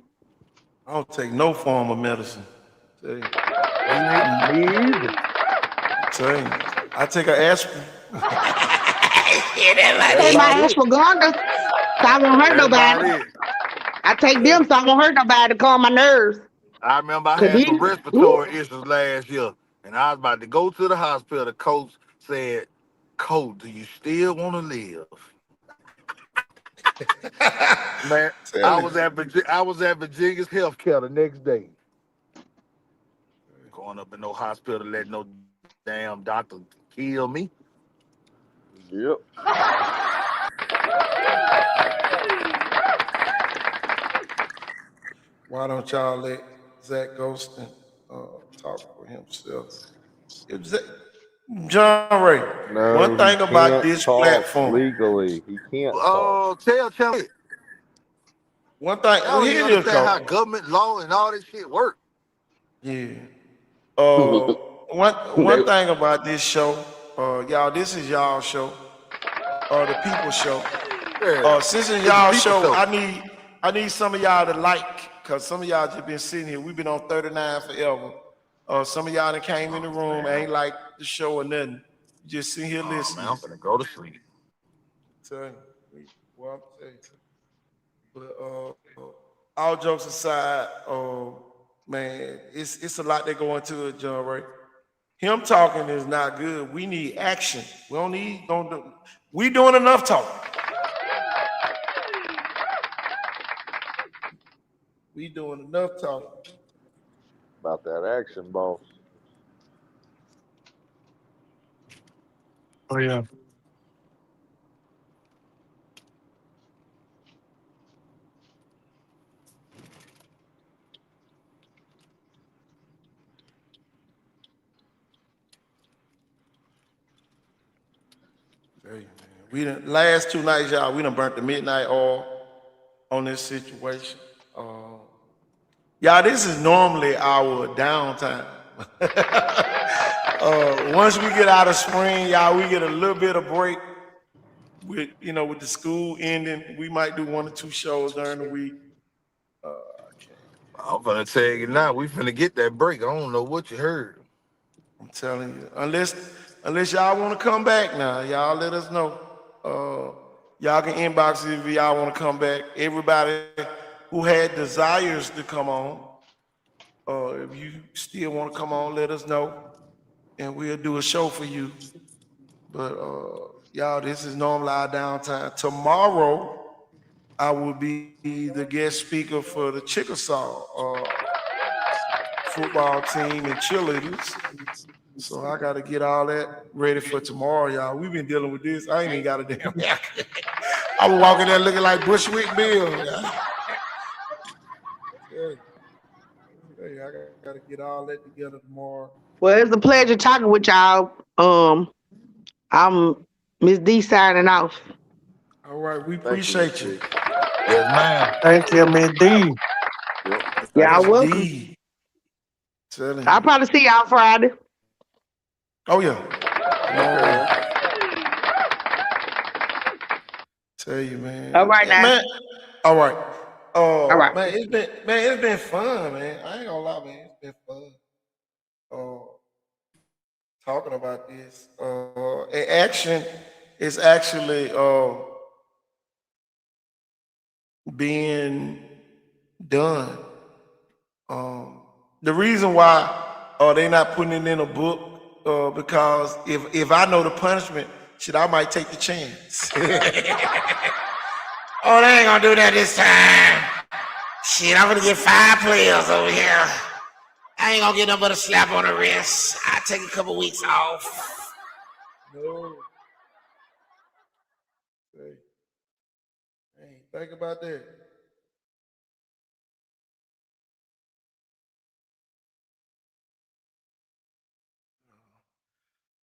I don't take no form of medicine. Tell you, Me either. tell you. I take an aspirin. I That's take my about it. ashwagandha so I won't hurt That's about nobody. it. I take Tell them you. so I won't hurt nobody to calm my nerves. I remember I Cause had some these, ooh, respiratory issues last year, and I was about to go to the hospital. The coach said, "Coach, do you still want to live?" Man, Tell you. I was at Virginia's Healthcare the next day. Going up in no hospital, letting no damn doctor kill me. Yep. Why don't y'all let Zach Golston talk for himself? If Zach, John Ray, one No, he thing about can't this talk platform, legally. He can't talk. Tell me, one thing, y'all well, don't even here it is, understand Coach. how government law and all this shit work. Yeah. Uh, one They- thing about this show, y'all, this is y'all show, the people show. Yeah, Since it's it's the y'all people show, show. I need some of y'all to like, cause some of y'all just been sitting here. We've been on 39 forever. Some of y'all that came in the room ain't like the show or nothing. Just sitting here Oh man, listening. I'm finna go to sleep. Tell you, well, I'm tell you. But all jokes aside, man, it's a lot that go into it, John Ray. Him talking is not good. We need action. We don't need don't do, we doing enough talking. We doing enough talking. About that action, boss. Oh yeah. Tell you, man. We done last 2 nights, y'all. We done burnt the midnight oil on this situation. Y'all, this is normally our downtime. Once we get out of spring, y'all, we get a little bit of break with with the school ending. We might do 1 or 2 shows during the week. I'm finna tell you now, we finna get that break. I don't know what you heard. I'm telling you, unless y'all want to come back now, y'all let us know. Y'all can inbox if y'all want to come back. Everybody who had desires to come on, if you still want to come on, let us know, and we'll do a show for you. But y'all, this is normally our downtime. Tomorrow, I will be the guest speaker for the Chickasaw football team and cheerleaders. So I got to get all that ready for tomorrow, y'all. We've been dealing with this. I ain't even got a damn haircut. I was walking there looking like Bushwick Bill. Hey, I got to get all that together tomorrow. well, it's a pleasure talking with y'all. I'm Miss D signing off. All right, we Thank you, Miss appreciate you. G. Yes, ma'am. Thank you, man. D. Yep. Thank Y'all Yes, you. welcome. D. Telling I'll you. probably see y'all Friday. Oh yeah. Come on Okay, down. man. Tell you, man. All right Yeah, now. man. All right. All right. It's been fun, man. I ain't gonna lie, man. It's been fun. Uh, talking about this. Action is actually being done. The reason why they not putting it in a book because if I know the punishment, shit, I might take the chance. Oh, they ain't gonna do that this time. Shit, I'm gonna get 5 players over here. I ain't gonna get nothing but a slap on the wrist. I take a couple weeks off. No. Hey, think about that.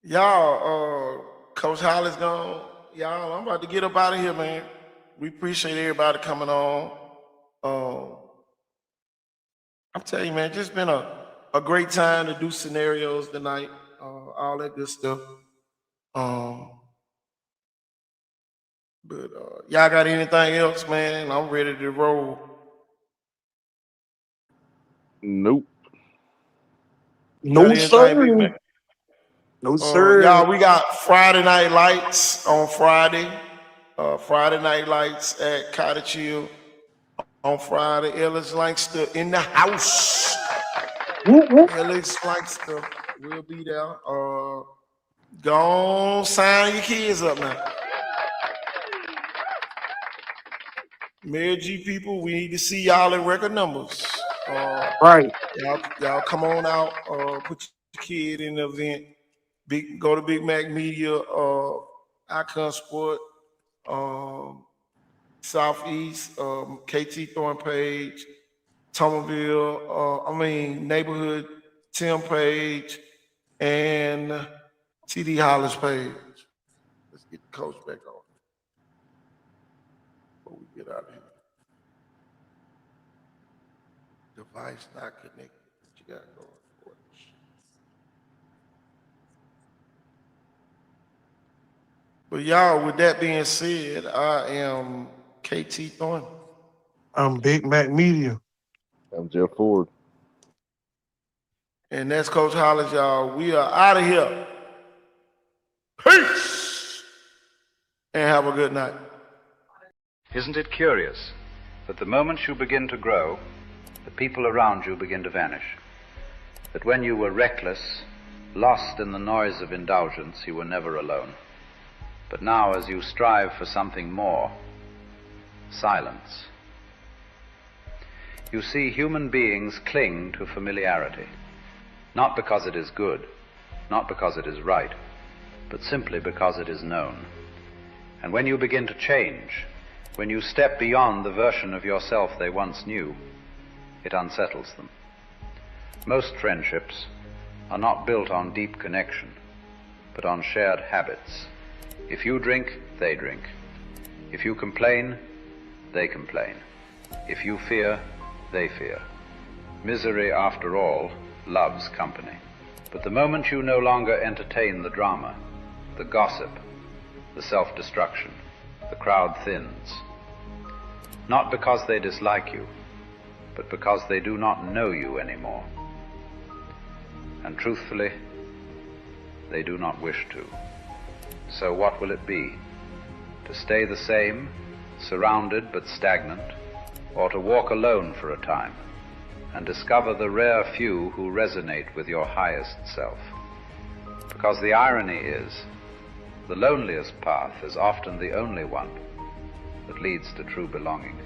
Y'all, Coach Hollis gone. Y'all, I'm about to get up out of here, man. We appreciate everybody coming on. I'm telling you, man, just been a great time to do scenarios tonight. All that good stuff. But y'all got anything else, man? I'm ready to roll. Nope. Got No, anything, big sir. man? No, sir. Y'all, we got Friday Night Lights on Friday. Friday Night Lights at Cottage Hill on Friday. Ellis Langster in the house. Whoop, whoop. Ellis Langster will be there. Go on, sign your kids up now. Mayor G people, we need to see y'all in record numbers. Right. Y'all come on out. Put your kid in the event. Go to Big Mac Media, Icon Sport, Southeast, KT Thorn page, Tomerville, Neighborhood Tim page, and TD Hollis page. Let's get the coach back on before we get out of here. Device not connected. What you got going for it? But y'all, with that being said, I am KT Thorn. I'm Big Mac Media. I'm Jeff Ford. And that's Coach Hollis, y'all. We are out of here. Peace. And have a good night. Isn't it curious that the moment you begin to grow, the people around you begin to vanish? That when you were reckless, lost in the noise of indulgence, you were never alone. But now, as you strive for something more, silence, you see human beings cling to familiarity, not because it is good, not because it is right, but simply because it is known. And when you begin to change, when you step beyond the version of yourself they once knew, it unsettles them. Most friendships are not built on deep connection, but on shared habits. If you drink, they drink. If you complain, they complain. If you fear, they fear. Misery, after all, loves company. But the moment you no longer entertain the drama, the gossip, the self-destruction, the crowd thins. Not because they dislike you, but because they do not know you anymore. And truthfully, they do not wish to. So what will it be? To stay the same, surrounded but stagnant, or to walk alone for a time and discover the rare few who resonate with your highest self? Because the irony is, the loneliest path is often the only one that leads to true belonging.